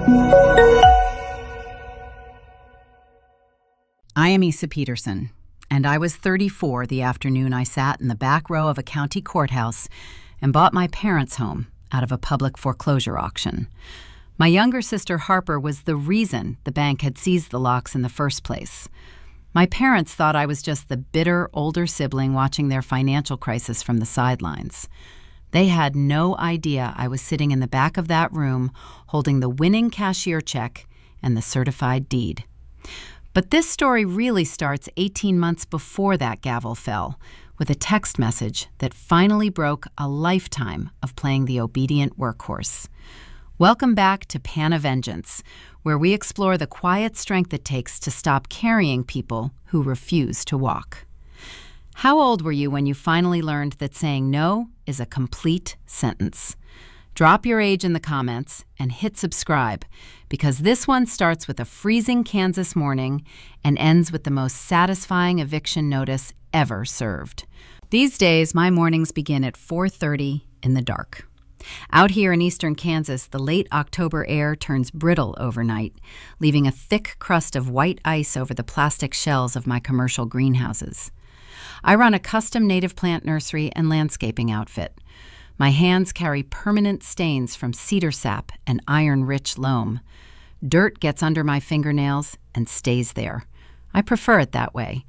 I am Isa Peterson, and I was 34 the afternoon I sat in the back row of a county courthouse and bought my parents' home out of a public foreclosure auction. My younger sister Harper was the reason the bank had seized the locks in the first place. My parents thought I was just the bitter older sibling watching their financial crisis from the sidelines. They had no idea I was sitting in the back of that room holding the winning cashier check and the certified deed. But this story really starts 18 months before that gavel fell, with a text message that finally broke a lifetime of playing the obedient workhorse. Welcome back to Pan of Vengeance, where we explore the quiet strength it takes to stop carrying people who refuse to walk. How old were you when you finally learned that saying no is a complete sentence? Drop your age in the comments and hit subscribe, because this one starts with a freezing Kansas morning and ends with the most satisfying eviction notice ever served. These days, my mornings begin at 4:30 in the dark. Out here in eastern Kansas, the late October air turns brittle overnight, leaving a thick crust of white ice over the plastic shells of my commercial greenhouses. I run a custom native plant nursery and landscaping outfit. My hands carry permanent stains from cedar sap and iron-rich loam. Dirt gets under my fingernails and stays there. I prefer it that way.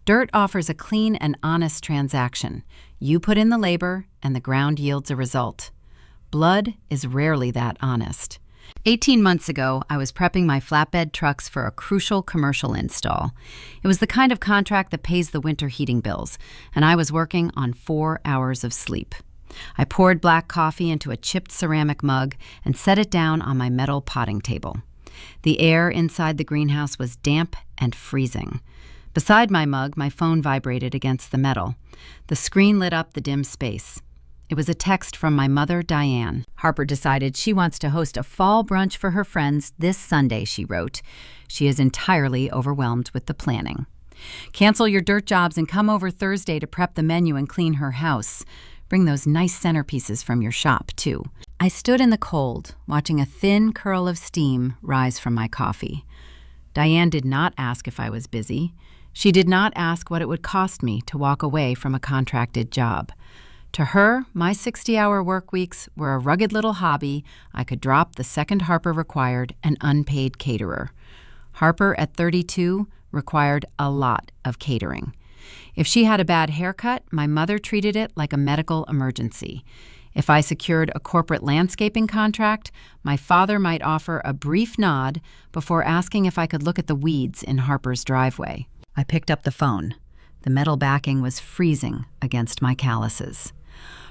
Dirt offers a clean and honest transaction. You put in the labor, and the ground yields a result. Blood is rarely that honest. 18 months ago, I was prepping my flatbed trucks for a crucial commercial install. It was the kind of contract that pays the winter heating bills, and I was working on 4 hours of sleep. I poured black coffee into a chipped ceramic mug and set it down on my metal potting table. The air inside the greenhouse was damp and freezing. Beside my mug, my phone vibrated against the metal. The screen lit up the dim space. It was a text from my mother, Diane. Harper decided she wants to host a fall brunch for her friends this Sunday, she wrote. She is entirely overwhelmed with the planning. Cancel your dirt jobs and come over Thursday to prep the menu and clean her house. Bring those nice centerpieces from your shop, too. I stood in the cold, watching a thin curl of steam rise from my coffee. Diane did not ask if I was busy. She did not ask what it would cost me to walk away from a contracted job. To her, my 60-hour work weeks were a rugged little hobby I could drop the second Harper required an unpaid caterer. Harper, at 32, required a lot of catering. If she had a bad haircut, my mother treated it like a medical emergency. If I secured a corporate landscaping contract, my father might offer a brief nod before asking if I could look at the weeds in Harper's driveway. I picked up the phone. The metal backing was freezing against my calluses.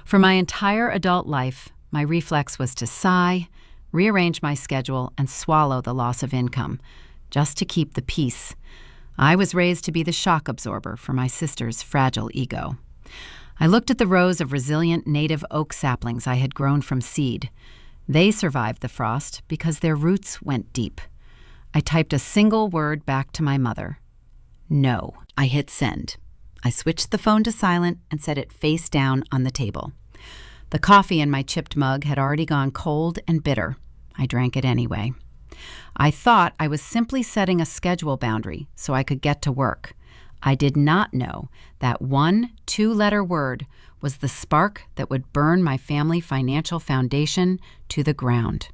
For my entire adult life, my reflex was to sigh, rearrange my schedule, and swallow the loss of income, just to keep the peace. I was raised to be the shock absorber for my sister's fragile ego. I looked at the rows of resilient native oak saplings I had grown from seed. They survived the frost because their roots went deep. I typed a single word back to my mother. No. I hit send. I switched the phone to silent and set it face down on the table. The coffee in my chipped mug had already gone cold and bitter. I drank it anyway. I thought I was simply setting a schedule boundary so I could get to work. I did not know that one 2-letter word was the spark that would burn my family financial foundation to the ground.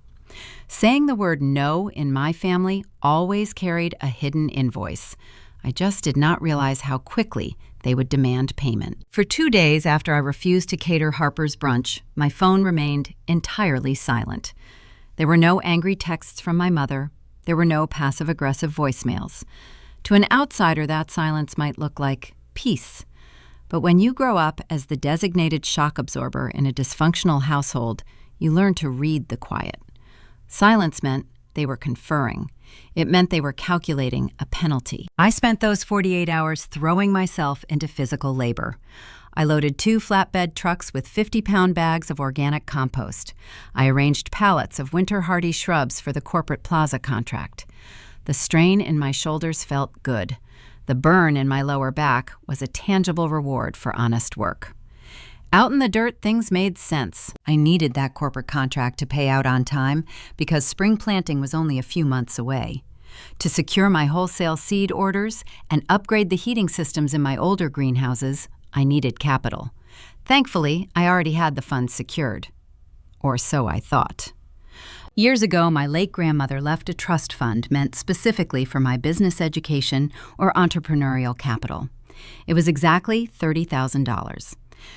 Saying the word no in my family always carried a hidden invoice. I just did not realize how quickly they would demand payment. For 2 days after I refused to cater Harper's brunch, my phone remained entirely silent. There were no angry texts from my mother. There were no passive-aggressive voicemails. To an outsider, that silence might look like peace. But when you grow up as the designated shock absorber in a dysfunctional household, you learn to read the quiet. Silence meant they were conferring. It meant they were calculating a penalty. I spent those 48 hours throwing myself into physical labor. I loaded 2 flatbed trucks with 50-pound bags of organic compost. I arranged pallets of winter-hardy shrubs for the corporate plaza contract. The strain in my shoulders felt good. The burn in my lower back was a tangible reward for honest work. Out in the dirt, things made sense. I needed that corporate contract to pay out on time because spring planting was only a few months away. To secure my wholesale seed orders and upgrade the heating systems in my older greenhouses, I needed capital. Thankfully, I already had the funds secured. Or so I thought. Years ago, my late grandmother left a trust fund meant specifically for my business education or entrepreneurial capital. It was exactly $30,000.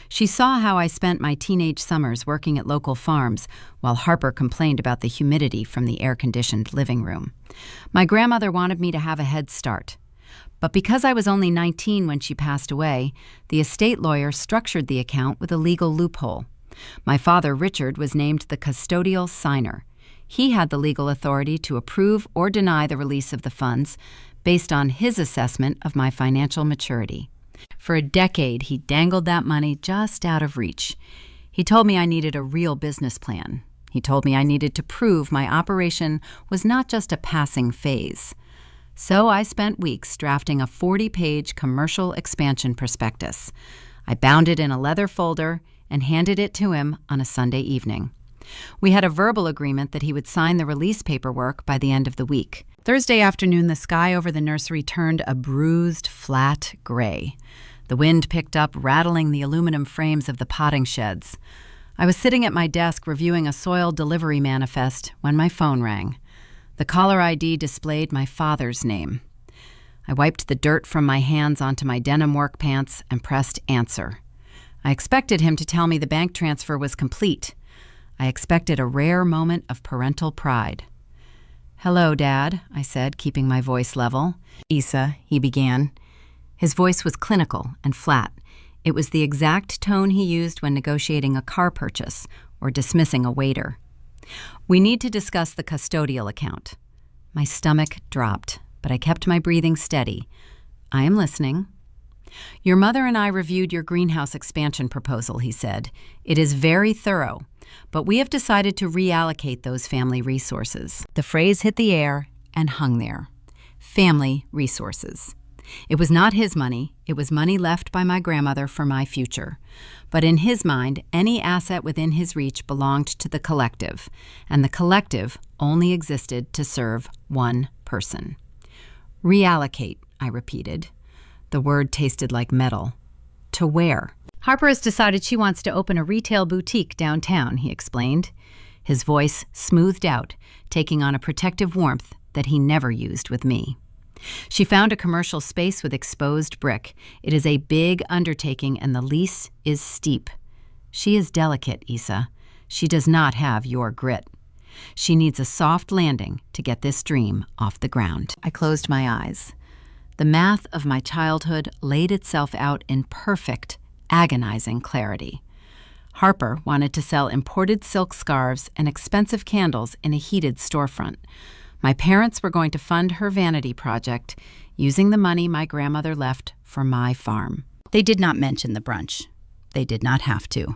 She saw how I spent my teenage summers working at local farms while Harper complained about the humidity from the air-conditioned living room. My grandmother wanted me to have a head start. But because I was only 19 when she passed away, the estate lawyer structured the account with a legal loophole. My father, Richard, was named the custodial signer. He had the legal authority to approve or deny the release of the funds based on his assessment of my financial maturity. For a decade, he dangled that money just out of reach. He told me I needed a real business plan. He told me I needed to prove my operation was not just a passing phase. So I spent weeks drafting a 40-page commercial expansion prospectus. I bound it in a leather folder and handed it to him on a Sunday evening. We had a verbal agreement that he would sign the release paperwork by the end of the week. Thursday afternoon, the sky over the nursery turned a bruised, flat gray. The wind picked up, rattling the aluminum frames of the potting sheds. I was sitting at my desk reviewing a soil delivery manifest when my phone rang. The caller ID displayed my father's name. I wiped the dirt from my hands onto my denim work pants and pressed answer. I expected him to tell me the bank transfer was complete. I expected a rare moment of parental pride. "Hello, Dad," I said, keeping my voice level. "Isa," he began. His voice was clinical and flat. It was the exact tone he used when negotiating a car purchase or dismissing a waiter. "We need to discuss the custodial account." My stomach dropped, but I kept my breathing steady. "I am listening." "Your mother and I reviewed your greenhouse expansion proposal," he said. "It is very thorough, but we have decided to reallocate those family resources." The phrase hit the air and hung there. Family resources. It was not his money. It was money left by my grandmother for my future. But in his mind, any asset within his reach belonged to the collective, and the collective only existed to serve one person. "Reallocate," I repeated. The word tasted like metal. "To where?" "Harper has decided she wants to open a retail boutique downtown," he explained. His voice smoothed out, taking on a protective warmth that he never used with me. "She found a commercial space with exposed brick. It is a big undertaking and the lease is steep. She is delicate, Isa. She does not have your grit. She needs a soft landing to get this dream off the ground." I closed my eyes. The math of my childhood laid itself out in perfect, agonizing clarity. Harper wanted to sell imported silk scarves and expensive candles in a heated storefront. My parents were going to fund her vanity project using the money my grandmother left for my farm. They did not mention the brunch. They did not have to.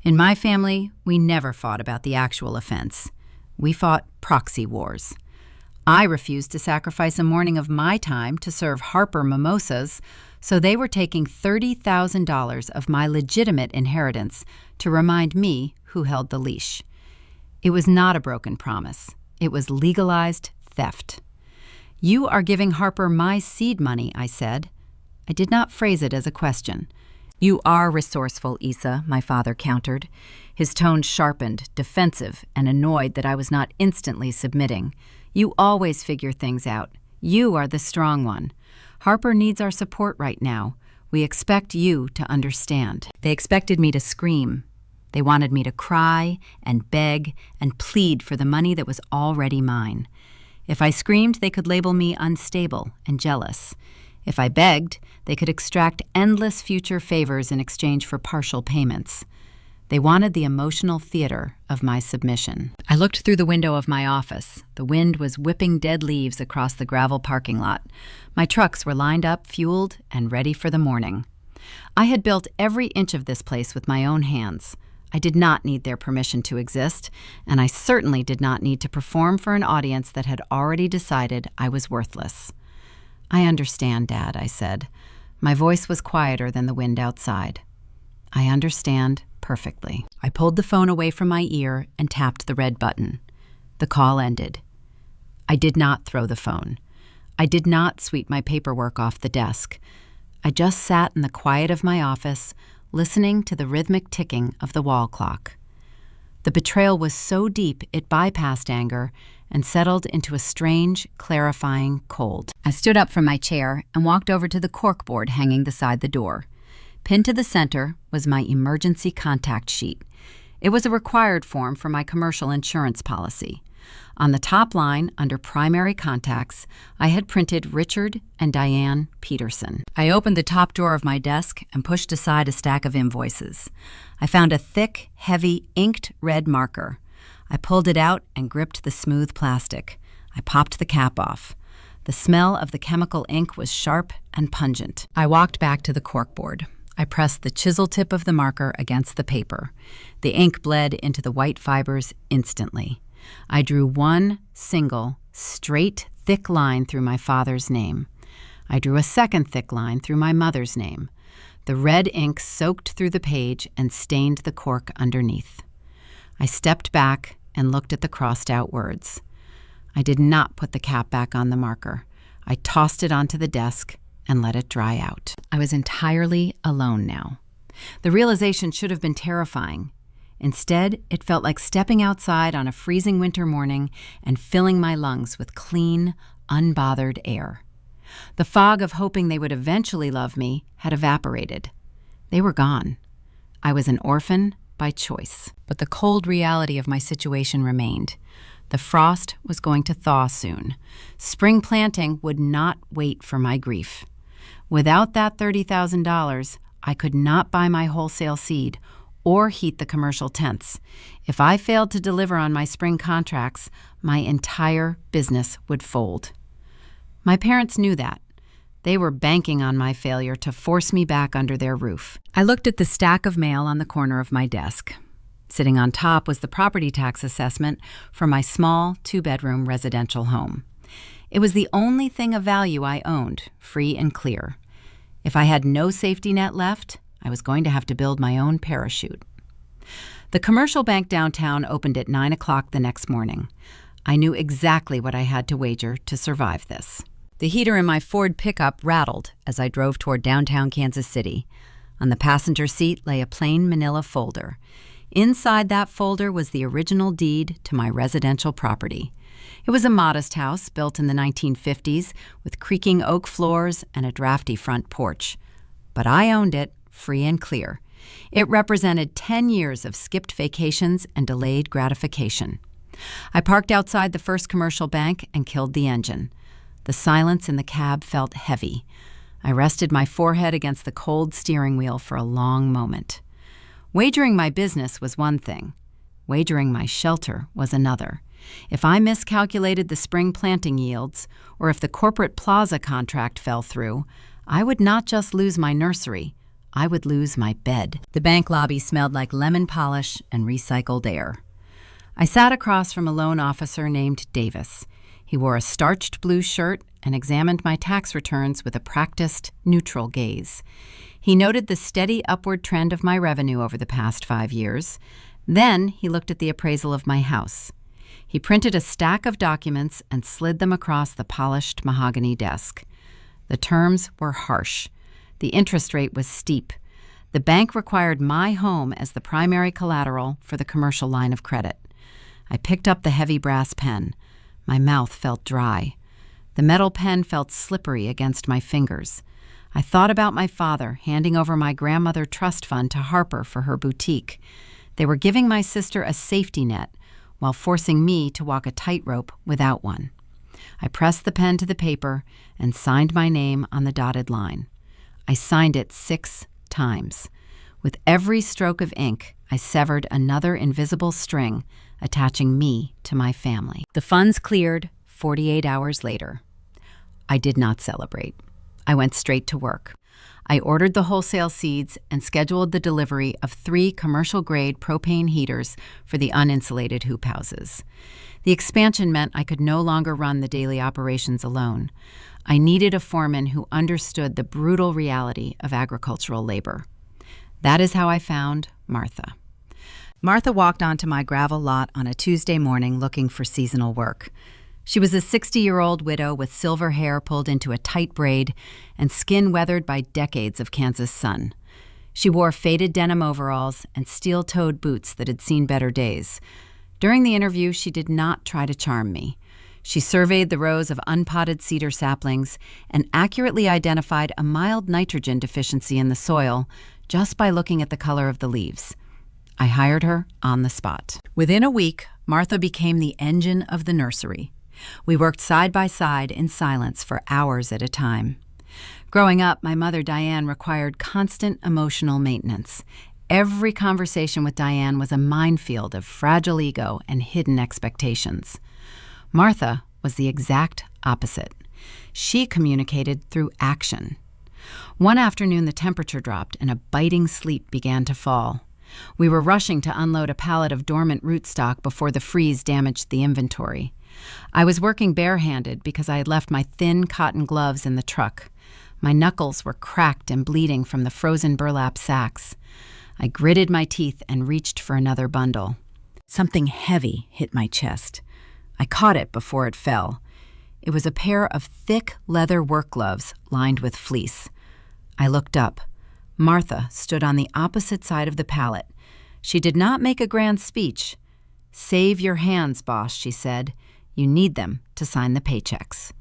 In my family, we never fought about the actual offense. We fought proxy wars. I refused to sacrifice a morning of my time to serve Harper mimosas, so they were taking $30,000 of my legitimate inheritance to remind me who held the leash. It was not a broken promise. It was legalized theft. "You are giving Harper my seed money," I said. I did not phrase it as a question. "You are resourceful, Isa," my father countered. His tone sharpened, defensive, and annoyed that I was not instantly submitting. "You always figure things out. You are the strong one. Harper needs our support right now. We expect you to understand." They expected me to scream. They wanted me to cry and beg and plead for the money that was already mine. If I screamed, they could label me unstable and jealous. If I begged, they could extract endless future favors in exchange for partial payments. They wanted the emotional theater of my submission. I looked through the window of my office. The wind was whipping dead leaves across the gravel parking lot. My trucks were lined up, fueled, and ready for the morning. I had built every inch of this place with my own hands. I did not need their permission to exist, and I certainly did not need to perform for an audience that had already decided I was worthless. "I understand, Dad," I said. My voice was quieter than the wind outside. I understand perfectly. I pulled the phone away from my ear and tapped the red button. The call ended. I did not throw the phone. I did not sweep my paperwork off the desk. I just sat in the quiet of my office, listening to the rhythmic ticking of the wall clock. The betrayal was so deep it bypassed anger and settled into a strange, clarifying cold. I stood up from my chair and walked over to the corkboard hanging beside the door. Pinned to the center was my emergency contact sheet. It was a required form for my commercial insurance policy. On the top line, under primary contacts, I had printed Richard and Diane Peterson. I opened the top drawer of my desk and pushed aside a stack of invoices. I found a thick, heavy, inked red marker. I pulled it out and gripped the smooth plastic. I popped the cap off. The smell of the chemical ink was sharp and pungent. I walked back to the corkboard. I pressed the chisel tip of the marker against the paper. The ink bled into the white fibers instantly. I drew one single, straight, thick line through my father's name. I drew a second thick line through my mother's name. The red ink soaked through the page and stained the cork underneath. I stepped back and looked at the crossed-out words. I did not put the cap back on the marker. I tossed it onto the desk and let it dry out. I was entirely alone now. The realization should have been terrifying. Instead, it felt like stepping outside on a freezing winter morning and filling my lungs with clean, unbothered air. The fog of hoping they would eventually love me had evaporated. They were gone. I was an orphan by choice. But the cold reality of my situation remained. The frost was going to thaw soon. Spring planting would not wait for my grief. Without that $30,000, I could not buy my wholesale seed or heat the commercial tents. If I failed to deliver on my spring contracts, my entire business would fold. My parents knew that. They were banking on my failure to force me back under their roof. I looked at the stack of mail on the corner of my desk. Sitting on top was the property tax assessment for my small two-bedroom residential home. It was the only thing of value I owned, free and clear. If I had no safety net left, I was going to have to build my own parachute. The commercial bank downtown opened at 9 o'clock the next morning. I knew exactly what I had to wager to survive this. The heater in my Ford pickup rattled as I drove toward downtown Kansas City. On the passenger seat lay a plain manila folder. Inside that folder was the original deed to my residential property. It was a modest house built in the 1950s with creaking oak floors and a drafty front porch. But I owned it, free and clear. It represented 10 years of skipped vacations and delayed gratification. I parked outside the First Commercial Bank and killed the engine. The silence in the cab felt heavy. I rested my forehead against the cold steering wheel for a long moment. Wagering my business was one thing. Wagering my shelter was another. If I miscalculated the spring planting yields, or if the corporate plaza contract fell through, I would not just lose my nursery, I would lose my bed. The bank lobby smelled like lemon polish and recycled air. I sat across from a loan officer named Davis. He wore a starched blue shirt and examined my tax returns with a practiced, neutral gaze. He noted the steady upward trend of my revenue over the past 5 years. Then he looked at the appraisal of my house. He printed a stack of documents and slid them across the polished mahogany desk. The terms were harsh. The interest rate was steep. The bank required my home as the primary collateral for the commercial line of credit. I picked up the heavy brass pen. My mouth felt dry. The metal pen felt slippery against my fingers. I thought about my father handing over my grandmother trust fund to Harper for her boutique. They were giving my sister a safety net while forcing me to walk a tightrope without one. I pressed the pen to the paper and signed my name on the dotted line. I signed it 6 times. With every stroke of ink, I severed another invisible string attaching me to my family. The funds cleared 48 hours later. I did not celebrate. I went straight to work. I ordered the wholesale seeds and scheduled the delivery of 3 commercial-grade propane heaters for the uninsulated hoop houses. The expansion meant I could no longer run the daily operations alone. I needed a foreman who understood the brutal reality of agricultural labor. That is how I found Martha. Martha walked onto my gravel lot on a Tuesday morning looking for seasonal work. She was a 60-year-old widow with silver hair pulled into a tight braid and skin weathered by decades of Kansas sun. She wore faded denim overalls and steel-toed boots that had seen better days. During the interview, she did not try to charm me. She surveyed the rows of unpotted cedar saplings and accurately identified a mild nitrogen deficiency in the soil just by looking at the color of the leaves. I hired her on the spot. Within a week, Martha became the engine of the nursery. We worked side by side in silence for hours at a time. Growing up, my mother, Diane, required constant emotional maintenance. Every conversation with Diane was a minefield of fragile ego and hidden expectations. Martha was the exact opposite. She communicated through action. One afternoon, the temperature dropped and a biting sleet began to fall. We were rushing to unload a pallet of dormant rootstock before the freeze damaged the inventory. I was working barehanded because I had left my thin cotton gloves in the truck. My knuckles were cracked and bleeding from the frozen burlap sacks. I gritted my teeth and reached for another bundle. Something heavy hit my chest. I caught it before it fell. It was a pair of thick leather work gloves lined with fleece. I looked up. Martha stood on the opposite side of the pallet. She did not make a grand speech. "Save your hands, boss," she said. "You need them to sign the paychecks."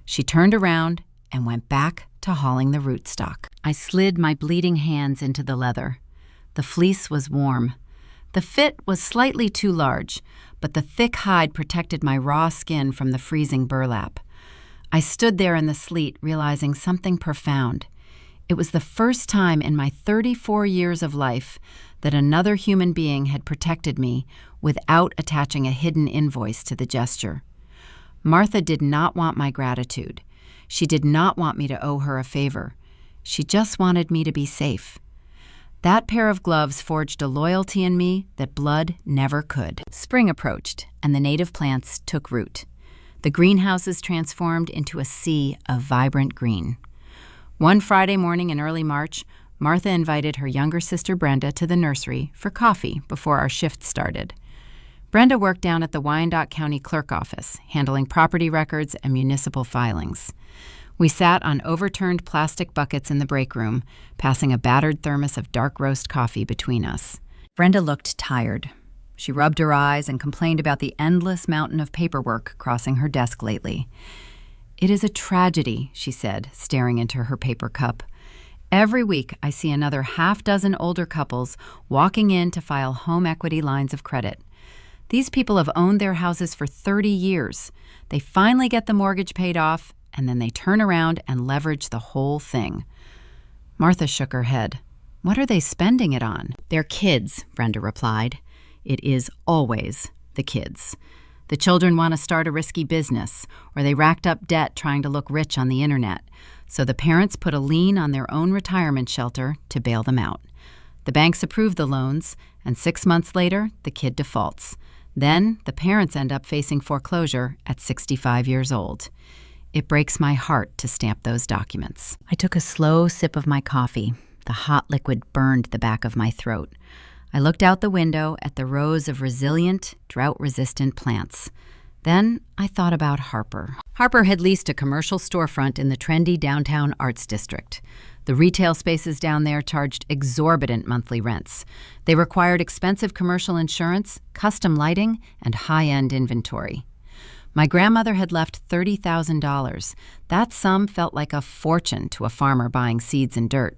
She turned around and went back to hauling the rootstock. I slid my bleeding hands into the leather. The fleece was warm. The fit was slightly too large, but the thick hide protected my raw skin from the freezing burlap. I stood there in the sleet, realizing something profound. It was the first time in my 34 years of life that another human being had protected me without attaching a hidden invoice to the gesture. Martha did not want my gratitude. She did not want me to owe her a favor. She just wanted me to be safe. That pair of gloves forged a loyalty in me that blood never could. Spring approached, and the native plants took root. The greenhouses transformed into a sea of vibrant green. One Friday morning in early March, Martha invited her younger sister Brenda to the nursery for coffee before our shift started. Brenda worked down at the Wyandotte County Clerk office, handling property records and municipal filings. We sat on overturned plastic buckets in the break room, passing a battered thermos of dark roast coffee between us. Brenda looked tired. She rubbed her eyes and complained about the endless mountain of paperwork crossing her desk lately. "It is a tragedy," she said, staring into her paper cup. "Every week I see another half-dozen older couples walking in to file home equity lines of credit. These people have owned their houses for 30 years. They finally get the mortgage paid off, and then they turn around and leverage the whole thing." Martha shook her head. "What are they spending it on?" "Their kids," Brenda replied. "It is always the kids. The children want to start a risky business, or they racked up debt trying to look rich on the internet. So the parents put a lien on their own retirement shelter to bail them out. The banks approve the loans, and 6 months later, the kid defaults. Then the parents end up facing foreclosure at 65 years old. It breaks my heart to stamp those documents." I took a slow sip of my coffee. The hot liquid burned the back of my throat. I looked out the window at the rows of resilient, drought-resistant plants. Then I thought about Harper. Harper had leased a commercial storefront in the trendy downtown arts district. The retail spaces down there charged exorbitant monthly rents. They required expensive commercial insurance, custom lighting, and high-end inventory. My grandmother had left $30,000. That sum felt like a fortune to a farmer buying seeds and dirt.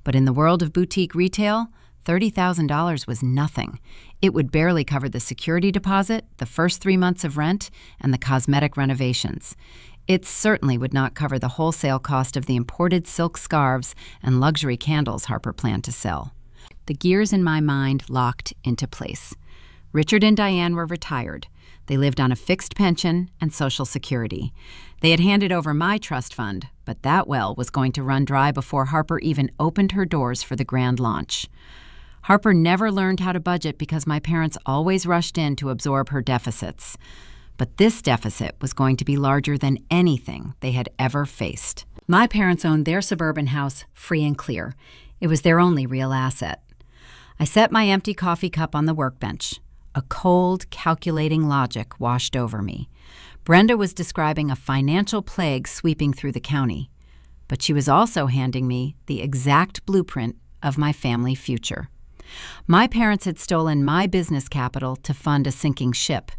But in the world of boutique retail, $30,000 was nothing. It would barely cover the security deposit, the first 3 months of rent, and the cosmetic renovations. It certainly would not cover the wholesale cost of the imported silk scarves and luxury candles Harper planned to sell. The gears in my mind locked into place. Richard and Diane were retired. They lived on a fixed pension and Social Security. They had handed over my trust fund, but that well was going to run dry before Harper even opened her doors for the grand launch. Harper never learned how to budget because my parents always rushed in to absorb her deficits. But this deficit was going to be larger than anything they had ever faced. My parents owned their suburban house free and clear. It was their only real asset. I set my empty coffee cup on the workbench. A cold, calculating logic washed over me. Brenda was describing a financial plague sweeping through the county, but she was also handing me the exact blueprint of my family future. My parents had stolen my business capital to fund a sinking ship.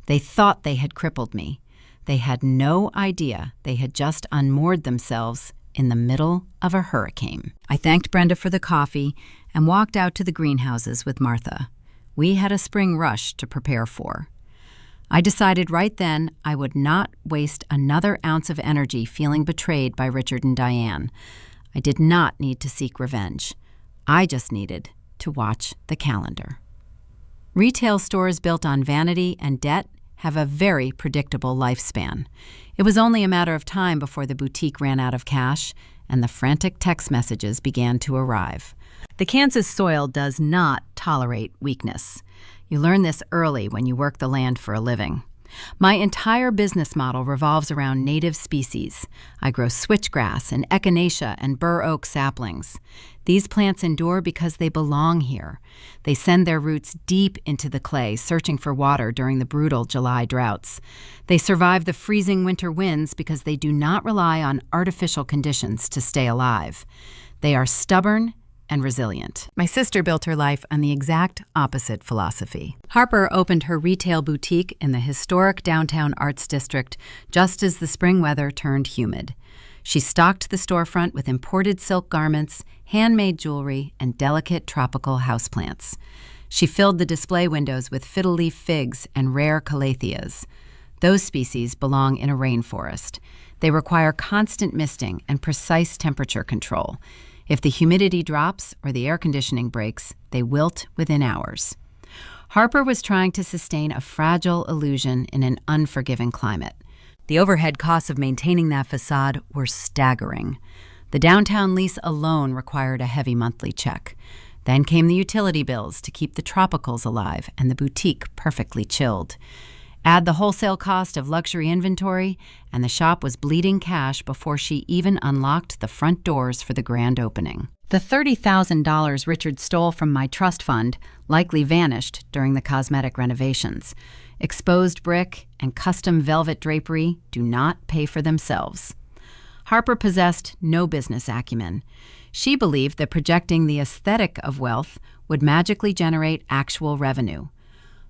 They thought they had crippled me. They had no idea they had just unmoored themselves in the middle of a hurricane. I thanked Brenda for the coffee and walked out to the greenhouses with Martha. We had a spring rush to prepare for. I decided right then I would not waste another ounce of energy feeling betrayed by Richard and Diane. I did not need to seek revenge. I just needed to watch the calendar. Retail stores built on vanity and debt have a very predictable lifespan. It was only a matter of time before the boutique ran out of cash and the frantic text messages began to arrive. The Kansas soil does not tolerate weakness. You learn this early when you work the land for a living. My entire business model revolves around native species. I grow switchgrass and echinacea and bur oak saplings. These plants endure because they belong here. They send their roots deep into the clay, searching for water during the brutal July droughts. They survive the freezing winter winds because they do not rely on artificial conditions to stay alive. They are stubborn and resilient. My sister built her life on the exact opposite philosophy. Harper opened her retail boutique in the historic downtown Arts District just as the spring weather turned humid. She stocked the storefront with imported silk garments, handmade jewelry, and delicate tropical houseplants. She filled the display windows with fiddle-leaf figs and rare calatheas. Those species belong in a rainforest. They require constant misting and precise temperature control. If the humidity drops or the air conditioning breaks, they wilt within hours. Harper was trying to sustain a fragile illusion in an unforgiving climate. The overhead costs of maintaining that facade were staggering. The downtown lease alone required a heavy monthly check. Then came the utility bills to keep the tropicals alive and the boutique perfectly chilled. Add the wholesale cost of luxury inventory, and the shop was bleeding cash before she even unlocked the front doors for the grand opening. The $30,000 Richard stole from my trust fund likely vanished during the cosmetic renovations. Exposed brick and custom velvet drapery do not pay for themselves. Harper possessed no business acumen. She believed that projecting the aesthetic of wealth would magically generate actual revenue.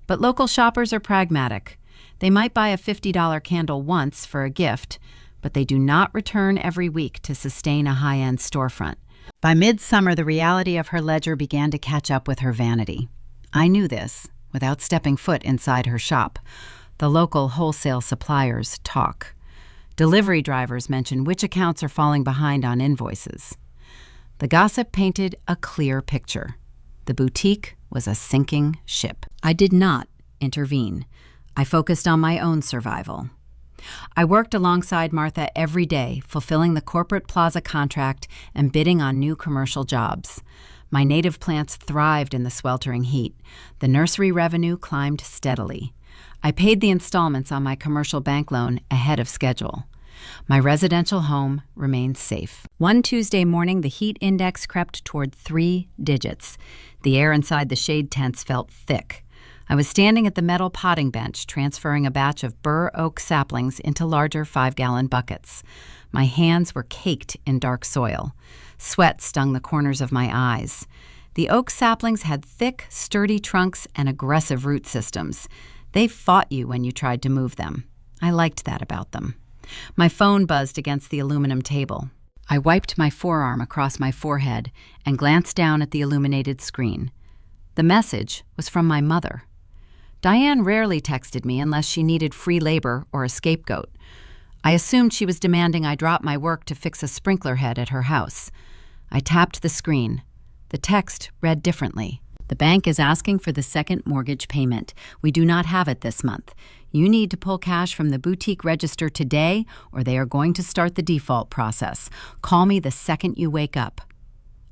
But local shoppers are pragmatic. They might buy a $50 candle once for a gift, but they do not return every week to sustain a high-end storefront. By midsummer, the reality of her ledger began to catch up with her vanity. I knew this without stepping foot inside her shop. The local wholesale suppliers talk. Delivery drivers mention which accounts are falling behind on invoices. The gossip painted a clear picture. The boutique was a sinking ship. I did not intervene. I focused on my own survival. I worked alongside Martha every day, fulfilling the corporate plaza contract and bidding on new commercial jobs. My native plants thrived in the sweltering heat. The nursery revenue climbed steadily. I paid the installments on my commercial bank loan ahead of schedule. My residential home remained safe. One Tuesday morning, the heat index crept toward 3 digits. The air inside the shade tents felt thick. I was standing at the metal potting bench, transferring a batch of bur oak saplings into larger 5-gallon buckets. My hands were caked in dark soil. Sweat stung the corners of my eyes. The oak saplings had thick, sturdy trunks and aggressive root systems. They fought you when you tried to move them. I liked that about them. My phone buzzed against the aluminum table. I wiped my forearm across my forehead and glanced down at the illuminated screen. The message was from my mother. Diane rarely texted me unless she needed free labor or a scapegoat. I assumed she was demanding I drop my work to fix a sprinkler head at her house. I tapped the screen. The text read differently. The bank is asking for the second mortgage payment. We do not have it this month. You need to pull cash from the boutique register today, or they are going to start the default process. Call me the second you wake up.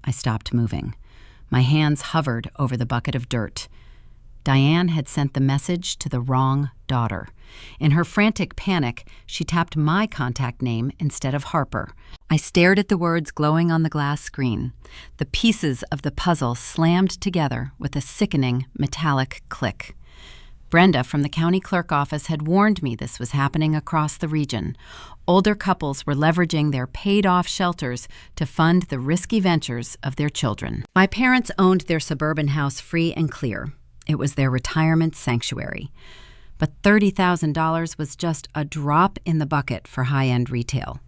I stopped moving. My hands hovered over the bucket of dirt. Diane had sent the message to the wrong daughter. In her frantic panic, she tapped my contact name instead of Harper. I stared at the words glowing on the glass screen. The pieces of the puzzle slammed together with a sickening metallic click. Brenda from the county clerk office had warned me this was happening across the region. Older couples were leveraging their paid-off shelters to fund the risky ventures of their children. My parents owned their suburban house free and clear. It was their retirement sanctuary. But $30,000 was just a drop in the bucket for high-end retail.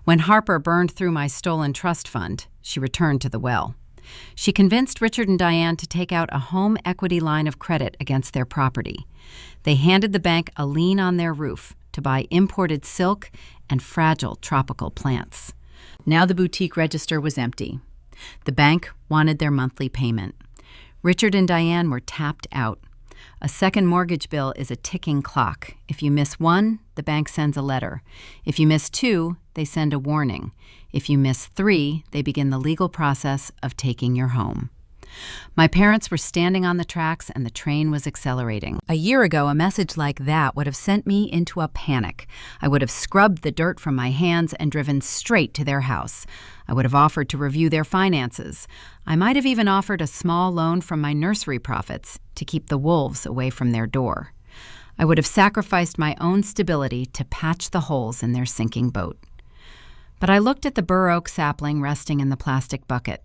When Harper burned through my stolen trust fund, she returned to the well. She convinced Richard and Diane to take out a home equity line of credit against their property. They handed the bank a lien on their roof to buy imported silk and fragile tropical plants. Now the boutique register was empty. The bank wanted their monthly payment. Richard and Diane were tapped out. A second mortgage bill is a ticking clock. If you miss one, the bank sends a letter. If you miss two, they send a warning. If you miss three, they begin the legal process of taking your home. My parents were standing on the tracks and the train was accelerating. A year ago, a message like that would have sent me into a panic. I would have scrubbed the dirt from my hands and driven straight to their house. I would have offered to review their finances. I might have even offered a small loan from my nursery profits to keep the wolves away from their door. I would have sacrificed my own stability to patch the holes in their sinking boat. But I looked at the bur oak sapling resting in the plastic bucket.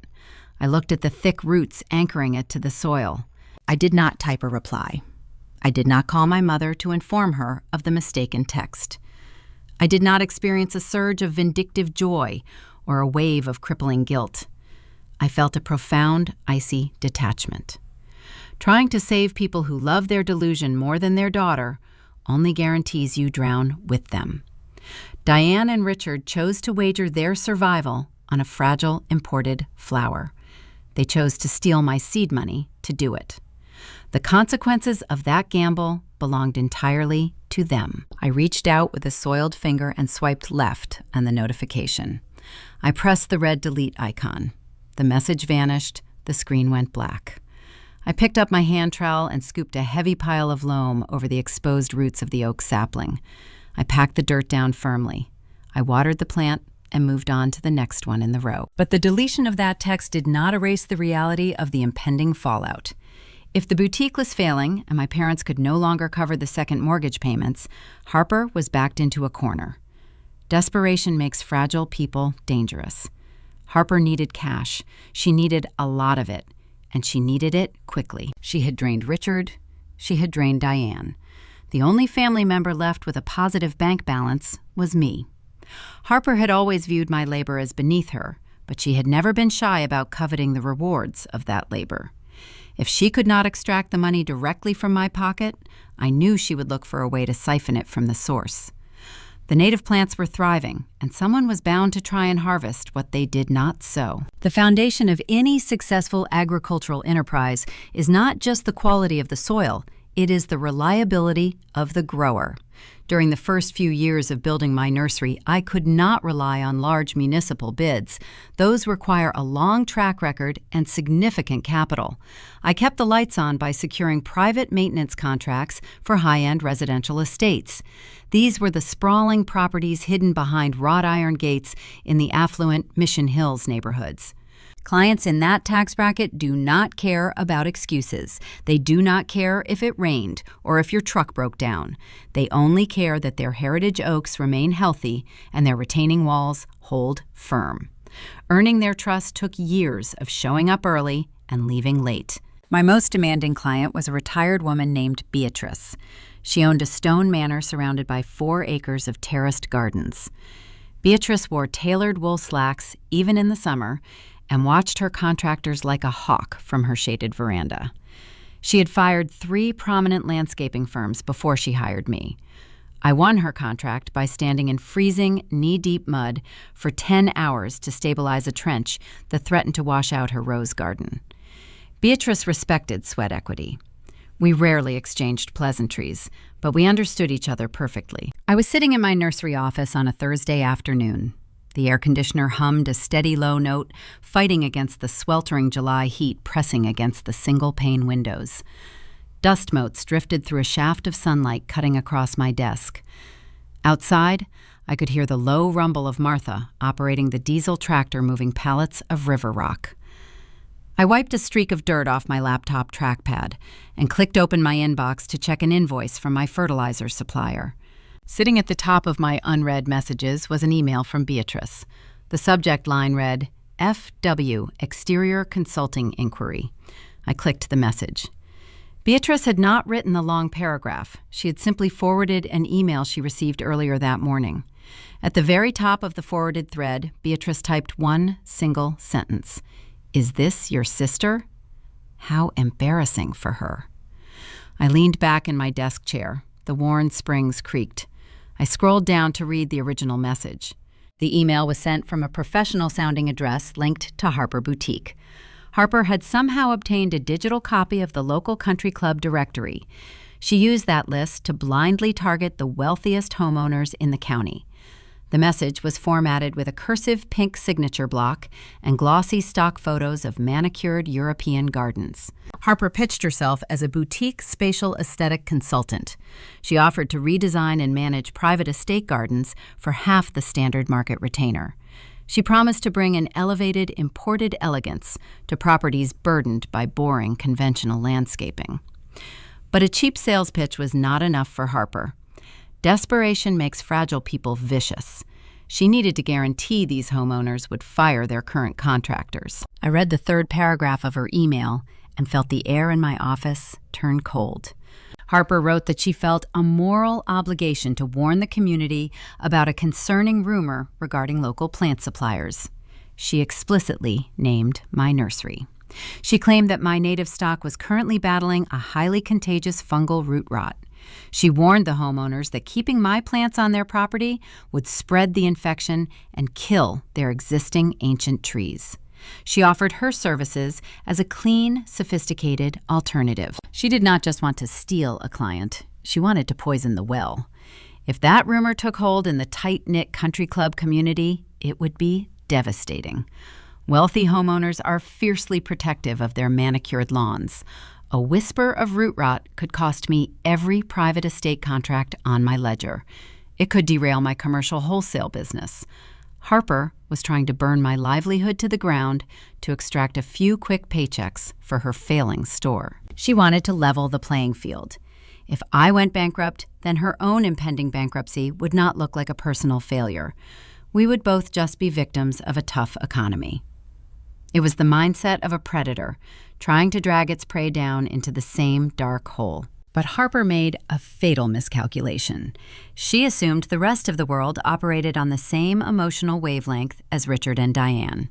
I looked at the thick roots anchoring it to the soil. I did not type a reply. I did not call my mother to inform her of the mistaken text. I did not experience a surge of vindictive joy or a wave of crippling guilt. I felt a profound, icy detachment. Trying to save people who love their delusion more than their daughter only guarantees you drown with them. Diane and Richard chose to wager their survival on a fragile imported flower. They chose to steal my seed money to do it. The consequences of that gamble belonged entirely to them. I reached out with a soiled finger and swiped left on the notification. I pressed the red delete icon. The message vanished. The screen went black. I picked up my hand trowel and scooped a heavy pile of loam over the exposed roots of the oak sapling. I packed the dirt down firmly. I watered the plant and moved on to the next one in the row. But the deletion of that text did not erase the reality of the impending fallout. If the boutique was failing and my parents could no longer cover the second mortgage payments, Harper was backed into a corner. Desperation makes fragile people dangerous. Harper needed cash. She needed a lot of it, and she needed it quickly. She had drained Richard. She had drained Diane. The only family member left with a positive bank balance was me. Harper had always viewed my labor as beneath her, but she had never been shy about coveting the rewards of that labor. If she could not extract the money directly from my pocket, I knew she would look for a way to siphon it from the source. The native plants were thriving, and someone was bound to try and harvest what they did not sow. The foundation of any successful agricultural enterprise is not just the quality of the soil, it is the reliability of the grower. During the first few years of building my nursery, I could not rely on large municipal bids. Those require a long track record and significant capital. I kept the lights on by securing private maintenance contracts for high-end residential estates. These were the sprawling properties hidden behind wrought iron gates in the affluent Mission Hills neighborhoods. Clients in that tax bracket do not care about excuses. They do not care if it rained or if your truck broke down. They only care that their heritage oaks remain healthy and their retaining walls hold firm. Earning their trust took years of showing up early and leaving late. My most demanding client was a retired woman named Beatrice. She owned a stone manor surrounded by 4 acres of terraced gardens. Beatrice wore tailored wool slacks even in the summer and watched her contractors like a hawk from her shaded veranda. She had fired 3 prominent landscaping firms before she hired me. I won her contract by standing in freezing, knee-deep mud for 10 hours to stabilize a trench that threatened to wash out her rose garden. Beatrice respected sweat equity. We rarely exchanged pleasantries, but we understood each other perfectly. I was sitting in my nursery office on a Thursday afternoon. The air conditioner hummed a steady low note, fighting against the sweltering July heat pressing against the single-pane windows. Dust motes drifted through a shaft of sunlight cutting across my desk. Outside, I could hear the low rumble of Martha operating the diesel tractor moving pallets of river rock. I wiped a streak of dirt off my laptop trackpad and clicked open my inbox to check an invoice from my fertilizer supplier. Sitting at the top of my unread messages was an email from Beatrice. The subject line read, FW Exterior Consulting Inquiry. I clicked the message. Beatrice had not written the long paragraph. She had simply forwarded an email she received earlier that morning. At the very top of the forwarded thread, Beatrice typed one single sentence. Is this your sister? How embarrassing for her. I leaned back in my desk chair. The worn springs creaked. I scrolled down to read the original message. The email was sent from a professional-sounding address linked to Harper Boutique. Harper had somehow obtained a digital copy of the local country club directory. She used that list to blindly target the wealthiest homeowners in the county. The message was formatted with a cursive pink signature block and glossy stock photos of manicured European gardens. Harper pitched herself as a boutique spatial aesthetic consultant. She offered to redesign and manage private estate gardens for half the standard market retainer. She promised to bring an elevated, imported elegance to properties burdened by boring, conventional landscaping. But a cheap sales pitch was not enough for Harper. Desperation makes fragile people vicious. She needed to guarantee these homeowners would fire their current contractors. I read the third paragraph of her email and felt the air in my office turn cold. Harper wrote that she felt a moral obligation to warn the community about a concerning rumor regarding local plant suppliers. She explicitly named my nursery. She claimed that my native stock was currently battling a highly contagious fungal root rot. She warned the homeowners that keeping my plants on their property would spread the infection and kill their existing ancient trees. She offered her services as a clean, sophisticated alternative. She did not just want to steal a client, she wanted to poison the well. If that rumor took hold in the tight-knit country club community, it would be devastating. Wealthy homeowners are fiercely protective of their manicured lawns. A whisper of root rot could cost me every private estate contract on my ledger. It could derail my commercial wholesale business. Harper was trying to burn my livelihood to the ground to extract a few quick paychecks for her failing store. She wanted to level the playing field. If I went bankrupt, then her own impending bankruptcy would not look like a personal failure. We would both just be victims of a tough economy. It was the mindset of a predator, trying to drag its prey down into the same dark hole. But Harper made a fatal miscalculation. She assumed the rest of the world operated on the same emotional wavelength as Richard and Diane.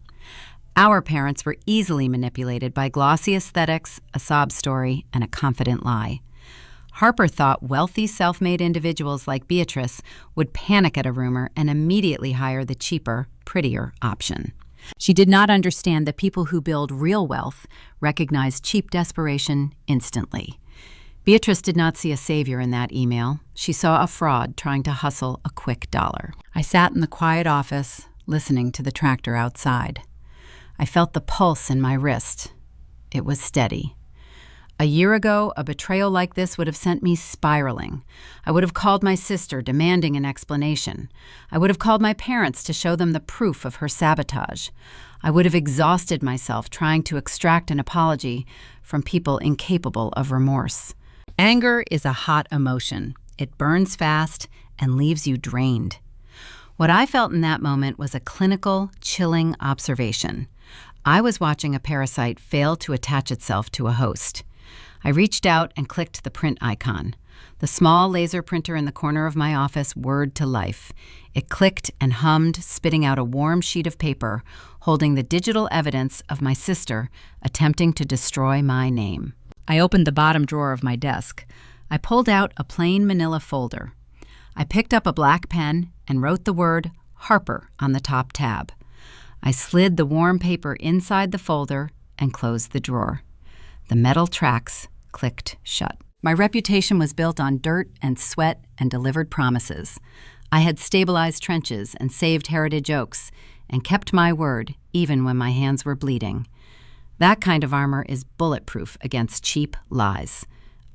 Our parents were easily manipulated by glossy aesthetics, a sob story, and a confident lie. Harper thought wealthy, self-made individuals like Beatrice would panic at a rumor and immediately hire the cheaper, prettier option. She did not understand that people who build real wealth recognize cheap desperation instantly. Beatrice did not see a savior in that email. She saw a fraud trying to hustle a quick dollar. I sat in the quiet office, listening to the tractor outside. I felt the pulse in my wrist. It was steady. A year ago, a betrayal like this would have sent me spiraling. I would have called my sister, demanding an explanation. I would have called my parents to show them the proof of her sabotage. I would have exhausted myself trying to extract an apology from people incapable of remorse. Anger is a hot emotion. It burns fast and leaves you drained. What I felt in that moment was a clinical, chilling observation. I was watching a parasite fail to attach itself to a host. I reached out and clicked the print icon. The small laser printer in the corner of my office whirred to life. It clicked and hummed, spitting out a warm sheet of paper holding the digital evidence of my sister attempting to destroy my name. I opened the bottom drawer of my desk. I pulled out a plain manila folder. I picked up a black pen and wrote the word Harper on the top tab. I slid the warm paper inside the folder and closed the drawer. The metal tracks clicked shut. My reputation was built on dirt and sweat and delivered promises. I had stabilized trenches and saved heritage oaks and kept my word even when my hands were bleeding. That kind of armor is bulletproof against cheap lies.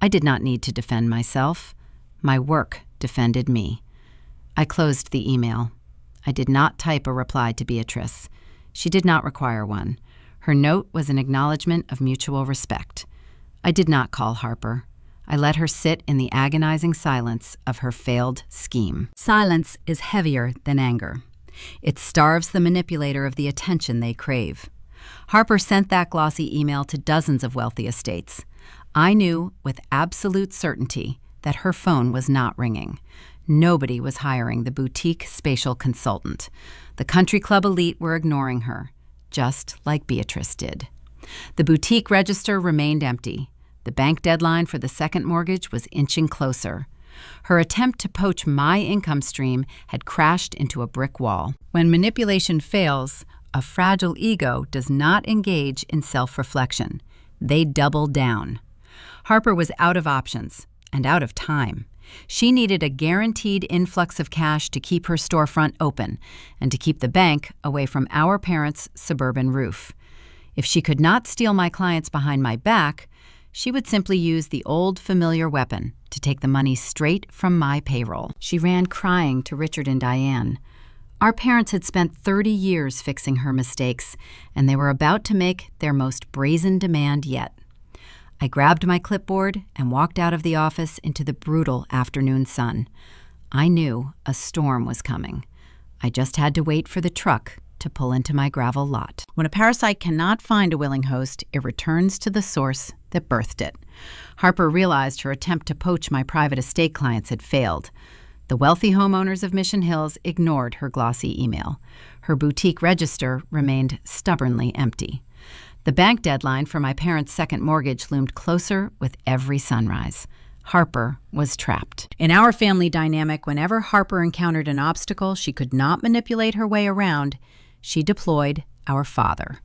I did not need to defend myself. My work defended me. I closed the email. I did not type a reply to Beatrice. She did not require one. Her note was an acknowledgement of mutual respect. I did not call Harper. I let her sit in the agonizing silence of her failed scheme. Silence is heavier than anger. It starves the manipulator of the attention they crave. Harper sent that glossy email to dozens of wealthy estates. I knew with absolute certainty that her phone was not ringing. Nobody was hiring the boutique spatial consultant. The country club elite were ignoring her, just like Beatrice did. The boutique register remained empty. The bank deadline for the second mortgage was inching closer. Her attempt to poach my income stream had crashed into a brick wall. When manipulation fails, a fragile ego does not engage in self-reflection. They double down. Harper was out of options and out of time. She needed a guaranteed influx of cash to keep her storefront open and to keep the bank away from our parents' suburban roof. If she could not steal my clients behind my back, she would simply use the old familiar weapon to take the money straight from my payroll. She ran crying to Richard and Diane. Our parents had spent 30 years fixing her mistakes, and they were about to make their most brazen demand yet. I grabbed my clipboard and walked out of the office into the brutal afternoon sun. I knew a storm was coming. I just had to wait for the truck to pull into my gravel lot. When a parasite cannot find a willing host, it returns to the source that birthed it. Harper realized her attempt to poach my private estate clients had failed. The wealthy homeowners of Mission Hills ignored her glossy email. Her boutique register remained stubbornly empty. The bank deadline for my parents' second mortgage loomed closer with every sunrise. Harper was trapped. In our family dynamic, whenever Harper encountered an obstacle she could not manipulate her way around, she deployed our father.